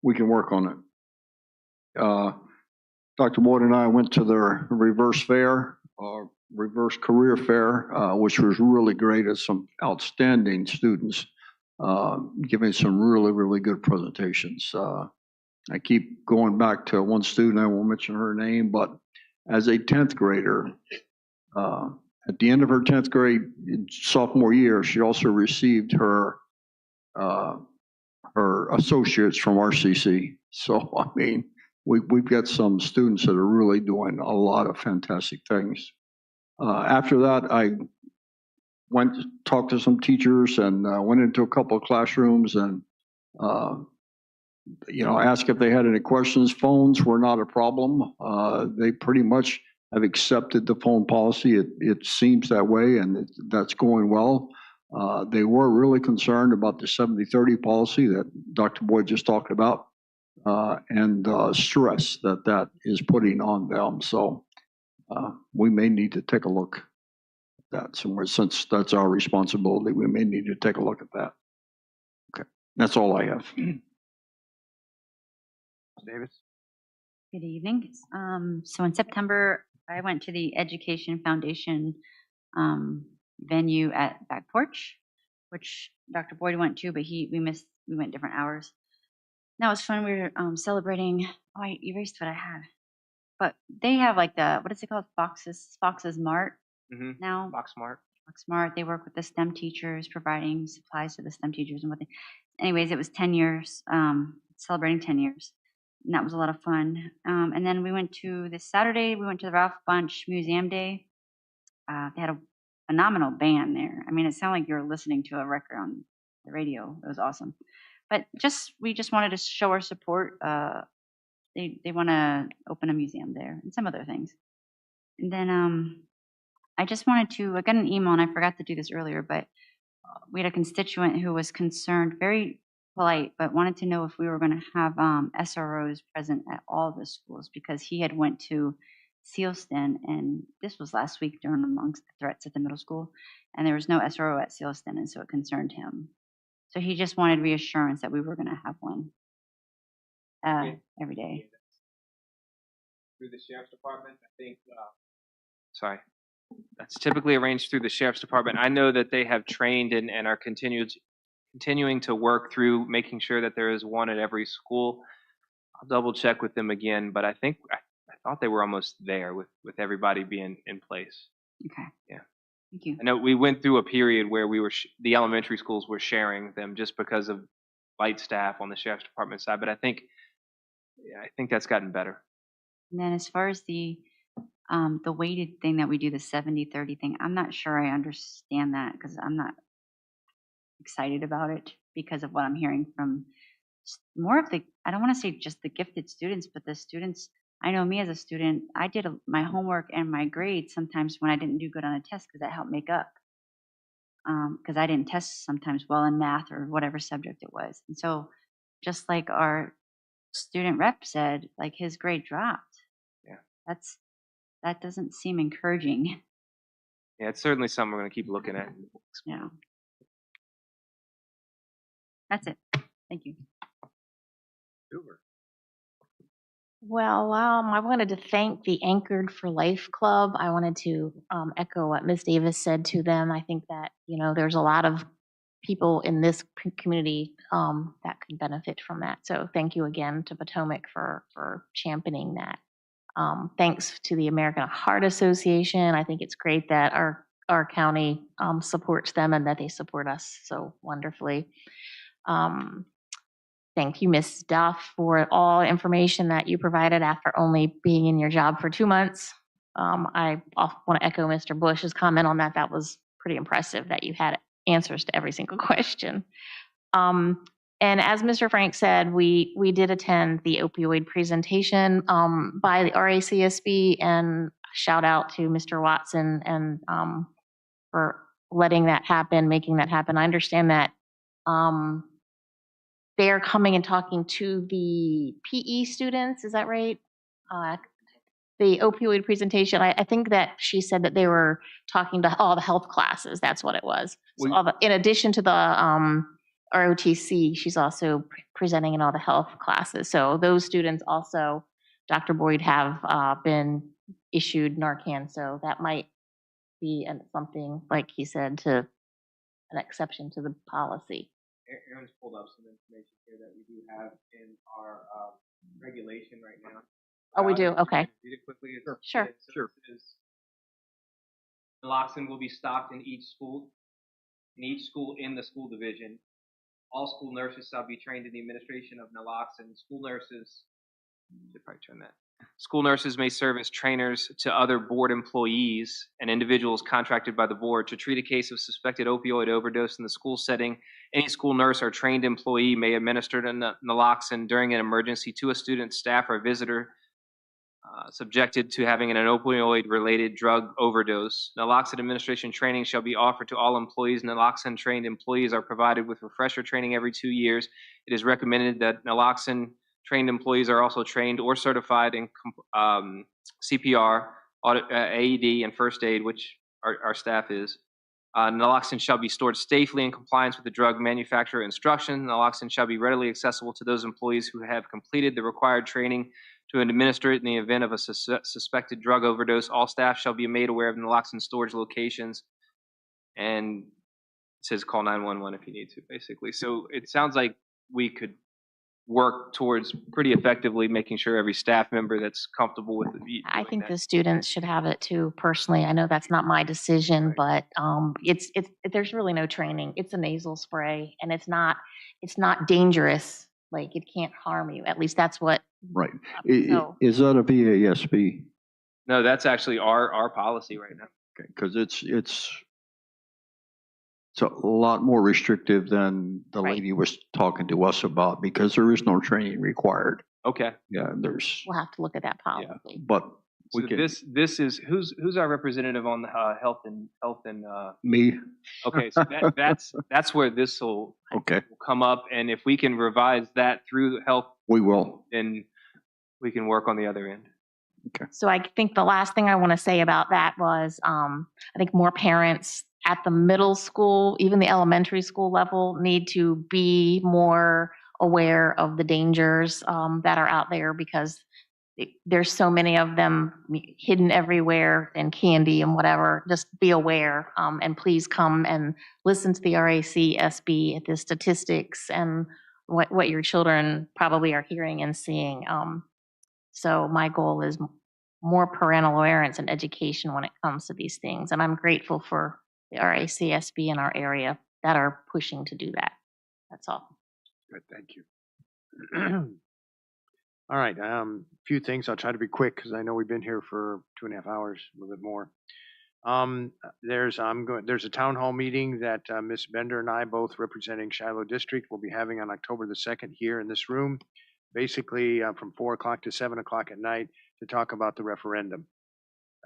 we can work on it. Dr. Boyd and I went to their reverse career fair, which was really great. It's some outstanding students giving some really, really good presentations. I keep going back to one student, I won't mention her name, but as a 10th grader, at the end of her 10th grade sophomore year, she also received her associates from RCC. So, I mean, we've got some students that are really doing a lot of fantastic things. After that, I went to talk to some teachers and went into a couple of classrooms and, asked if they had any questions. Phones were not a problem. They pretty much have accepted the phone policy. It seems that way, and that's going well. They were really concerned about the 70-30 policy that Dr. Boyd just talked about, and stress that is putting on them. So we may need to take a look at that somewhere. Since that's our responsibility, we may need to take a look at that. Okay, that's all I have. Davis? Good evening. So in September, I went to the Education Foundation venue at Back Porch, which Dr. Boyd went to, but we went different hours. That was fun. We were celebrating. Oh, I erased what I had. But they have like what is it called? Fox's Mart now. Fox Mart. Fox Mart. They work with the STEM teachers, providing supplies to the STEM teachers and what they. Anyways, it was 10 years, celebrating 10 years. And that was a lot of fun. And then we went to this Saturday, we went to the Ralph Bunche Museum Day. They had a phenomenal band there. I mean, it sounded like you were listening to a record on the radio. It was awesome. But we just wanted to show our support. They want to open a museum there and some other things. And then I just wanted to, I got an email and I forgot to do this earlier, but we had a constituent who was concerned, very polite, but wanted to know if we were going to have SROs present at all the schools, because he had went to Sealston, and this was last week during amongst the threats at the middle school, and there was no SRO at Sealston, and so it concerned him. So he just wanted reassurance that we were going to have one every day. Through the sheriff's department, I think. Sorry. That's typically arranged through the sheriff's department. I know that they have trained and are continuing to work through making sure that there is one at every school. I'll double check with them again, but I think I thought they were almost there with everybody being in place. Okay. Yeah. Thank you. I know we went through a period where we were the elementary schools were sharing them just because of light staff on the sheriff's department side, but I think that's gotten better. And then as far as the weighted thing that we do, the 70-30 thing, I'm not sure I understand that, because I'm not excited about it because of what I'm hearing from more of I don't want to say just the gifted students, but the students. I know me as a student, I did my homework and my grades sometimes when I didn't do good on a test, because that helped make up. Because I didn't test sometimes well in math or whatever subject it was. And so just like our student rep said, like his grade dropped. Yeah. That doesn't seem encouraging. Yeah, it's certainly something we're going to keep looking at. Yeah. That's it. Thank you. Super. Well, I wanted to thank the Anchored for Life Club. I wanted to echo what Ms. Davis said to them. I think that, there's a lot of people in this community that could benefit from that. So thank you again to Potomac for championing that. Thanks to the American Heart Association. I think it's great that our county supports them and that they support us so wonderfully. Thank you, Ms. Duff, for all information that you provided after only being in your job for 2 months. I want to echo Mr. Bush's comment on that. That was pretty impressive that you had answers to every single question. And as Mr. Frank said, we did attend the opioid presentation by the RACSB, and shout out to Mr. Watson and for letting that happen, making that happen. I understand that they're coming and talking to the PE students. Is that right? The opioid presentation. I think that she said that they were talking to all the health classes. That's what it was. So in addition to the ROTC, she's also presenting in all the health classes. So those students also, Dr. Boyd, have been issued Narcan. So that might be something, like he said, to an exception to the policy. Aaron's pulled up some information here that we do have in our regulation right now. Oh, we do? Okay. Read it quickly. Sure. Naloxone will be stocked in each school in the school division. All school nurses shall be trained in the administration of naloxone. School nurses may serve as trainers to other board employees and individuals contracted by the board to treat a case of suspected opioid overdose in the school setting. Any school nurse or trained employee may administer naloxone during an emergency to a student, staff, or visitor subjected to having an opioid-related drug overdose. Naloxone administration training shall be offered to all employees. Naloxone-trained employees are provided with refresher training every 2 years. It is recommended that naloxone-trained employees are also trained or certified in CPR, AED, and first aid, which our staff is. Naloxone shall be stored safely in compliance with the drug manufacturer instructions. Naloxone shall be readily accessible to those employees who have completed the required training to administer it in the event of a suspected drug overdose. All staff shall be made aware of naloxone storage locations, and it says call 911 if you need to, basically. So it sounds like we could work towards pretty effectively making sure every staff member that's comfortable with it. I think the students should have it too, personally. I know that's not my decision, but there's really no training. It's a nasal spray, and it's not dangerous. Like, it can't harm you. At least that's what. Right. So- Is that a VASB? No, that's actually our policy right now. Okay, because it's a lot more restrictive than the Right. lady was talking to us about, because there is no training required. Okay. Yeah, there's, We'll have to look at that policy. but we So can, this is who's our representative on the health and me, okay, so that's where this will okay, come up, and if we can revise that through health, we will. then we can work on the other end. So I think the last thing I want to say about that was, I think more parents at the middle school, even the elementary school level, need to be more aware of the dangers that are out there, because there's so many of them hidden everywhere, and candy and whatever. Just be aware, and please come and listen to the RACSB at the statistics and what your children probably are hearing and seeing. So my goal is more parental awareness and education when it comes to these things. And I'm grateful for the RACSB in our area that are pushing to do that. That's all. Good, thank you. All right, few things. I'll try to be quick because I know we've been here for 2.5 hours, a little bit more. There's a town hall meeting that Ms. Bender and I, both representing Shiloh District, will be having on October the 2nd here in this room, basically from 4 o'clock to 7 o'clock at night, to talk about the referendum,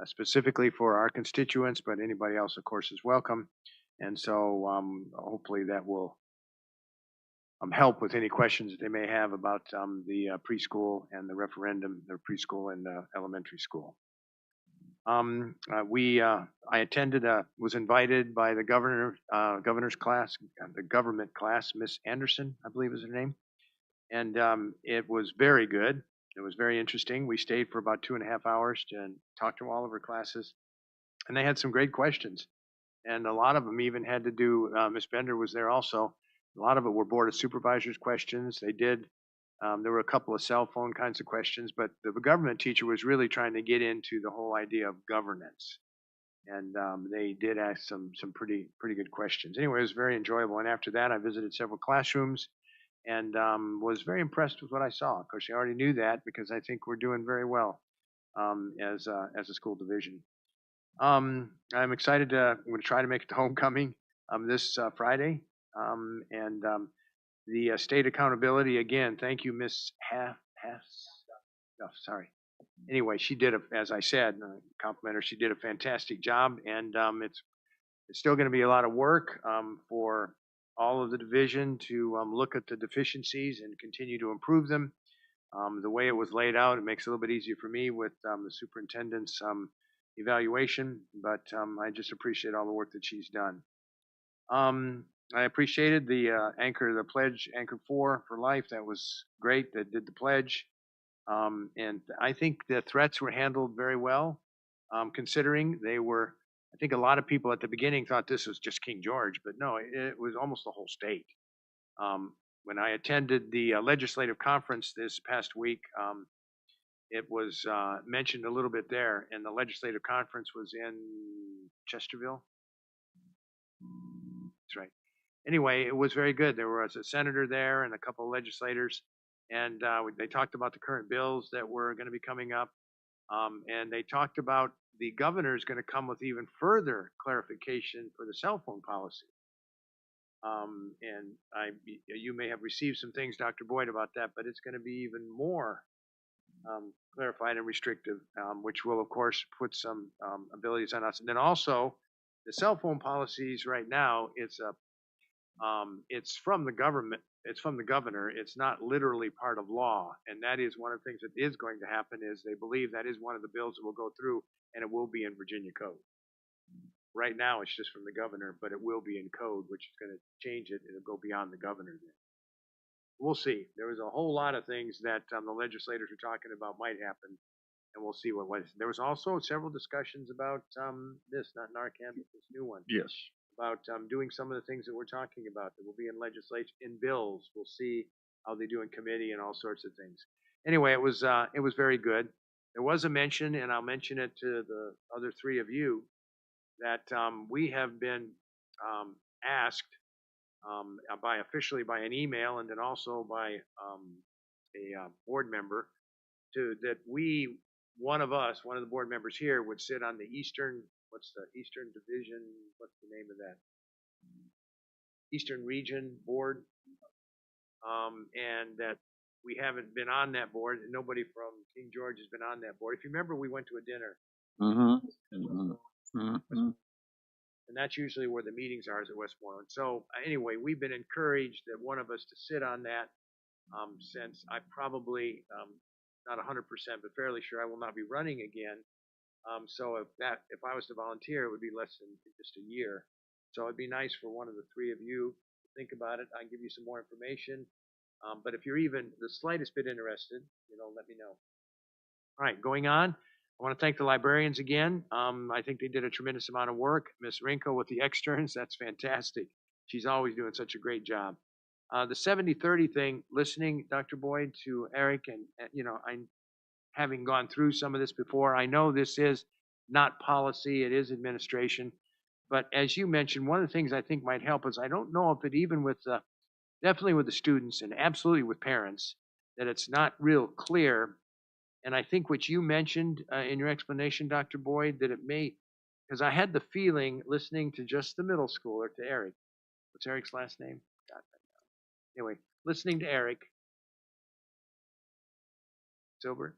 specifically for our constituents, but anybody else, of course, is welcome. And so hopefully that will help with any questions that they may have about the preschool and the referendum, their preschool and elementary school. I attended, was invited by the governor's class, the government class, Miss Anderson, I believe is her name. And it was very good. It was very interesting. We stayed for about 2.5 hours to talk to all of her classes, and they had some great questions. And a lot of them even had to do, Miss Bender was there also. A lot of it were Board of Supervisors questions. They did, there were a couple of cell phone kinds of questions, but the government teacher was really trying to get into the whole idea of governance. And they did ask some pretty good questions. Anyway, it was very enjoyable. And after that, I visited several classrooms and was very impressed with what I saw. Of course, I already knew that because I think we're doing very well as a school division. I'm excited I'm going to try to make it to homecoming this Friday. The state accountability, again, thank you, Miss sorry. Anyway, she did, as I said, compliment her, she did a fantastic job, and it's still going to be a lot of work for all of the division to look at the deficiencies and continue to improve them. The way it was laid out, it makes it a little bit easier for me with the superintendent's evaluation, but I just appreciate all the work that she's done. I appreciated the pledge, Anchor 4 for Life. That was great. That did the pledge. And I think the threats were handled very well, considering they were, I think a lot of people at the beginning thought this was just King George, but no, it was almost the whole state. When I attended the legislative conference this past week, it was mentioned a little bit there, and the legislative conference was in Chesterville. That's right. Anyway, it was very good. There was a senator there and a couple of legislators, and they talked about the current bills that were going to be coming up, and they talked about the governor is going to come with even further clarification for the cell phone policy. And you may have received some things, Dr. Boyd, about that, but it's going to be even more clarified and restrictive, which will, of course, put some abilities on us. And then also, the cell phone policies right now, it's from the government. It's from the governor. It's not literally part of law, and that is one of the things that is going to happen. Is they believe that is one of the bills that will go through, and it will be in Virginia code. Right now, it's just from the governor, but it will be in code, which is going to change it. It'll go beyond the governor then. We'll see. There was a whole lot of things that the legislators are talking about might happen, and we'll see what was. There was also several discussions about this, not Narcan, but this new one. Yes. About doing some of the things that we're talking about that will be in legislation, in bills. We'll see how they do in committee and all sorts of things. Anyway, it was very good. There was a mention, and I'll mention it to the other three of you, that we have been asked officially by an email, and then also by a board member, that one of the board members here would sit on the Eastern Division, what's the name of that? Eastern Region Board, and that we haven't been on that board, and nobody from King George has been on that board. If you remember, we went to a dinner. And that's usually where the meetings are, is at Westmoreland. So anyway, we've been encouraged that one of us to sit on that, since I probably, not 100%, but fairly sure I will not be running again. So if I was to volunteer, it would be less than just a year. So it'd be nice for one of the three of you to think about it. I can give you some more information. But if you're even the slightest bit interested, let me know. All right, going on. I want to thank the librarians again. I think they did a tremendous amount of work. Miss Rinko with the externs, that's fantastic. She's always doing such a great job. The 70-30 thing, listening, Dr. Boyd, to Eric, and I'm having gone through some of this before. I know this is not policy, it is administration. But as you mentioned, one of the things I think might help is I don't know if it even definitely with the students and absolutely with parents, that it's not real clear. And I think what you mentioned in your explanation, Dr. Boyd, that it may, because I had the feeling listening to just the middle schooler, to Eric. What's Eric's last name? Anyway, listening to Eric. Sober?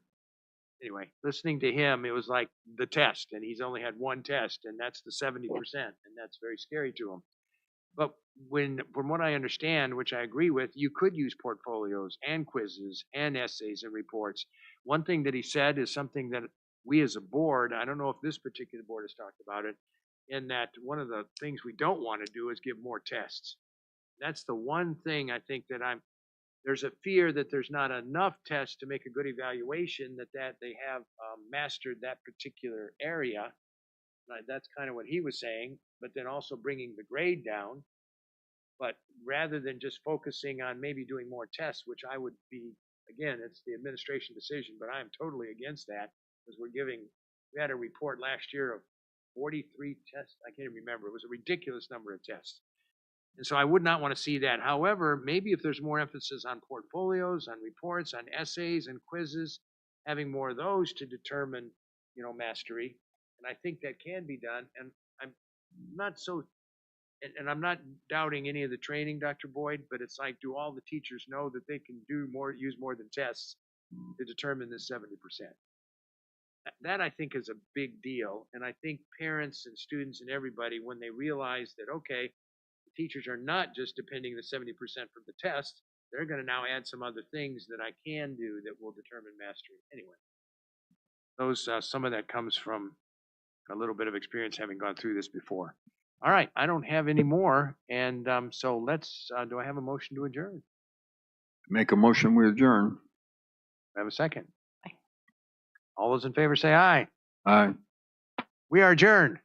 Anyway, listening to him, it was like the test, and he's only had one test, and that's the 70%, and that's very scary to him. But from what I understand, which I agree with, you could use portfolios and quizzes and essays and reports. One thing that he said is something that we as a board, I don't know if this particular board has talked about it, in that one of the things we don't want to do is give more tests. That's the one thing I think that there's a fear that there's not enough tests to make a good evaluation, that they have mastered that particular area. That's kind of what he was saying, but then also bringing the grade down. But rather than just focusing on maybe doing more tests, which I would be, again, it's the administration decision, but I am totally against that, because we had a report last year of 43 tests. I can't even remember. It was a ridiculous number of tests. And so I would not want to see that. However, maybe if there's more emphasis on portfolios, on reports, on essays and quizzes, having more of those to determine, mastery. And I think that can be done. And I'm not so, and I'm not doubting any of the training, Dr. Boyd, but it's like, do all the teachers know that they can use more than tests to determine this 70%? That I think is a big deal. And I think parents and students and everybody, when they realize that, okay, the teachers are not just depending the 70% from the test, they're going to now add some other things that I can do that will determine mastery. Anyway, some of that comes from a little bit of experience having gone through this before. All right, I don't have any more, and so do I have a motion to adjourn? Make a motion, we adjourn. I have a second. Aye. All those in favor say aye. Aye. We are adjourned.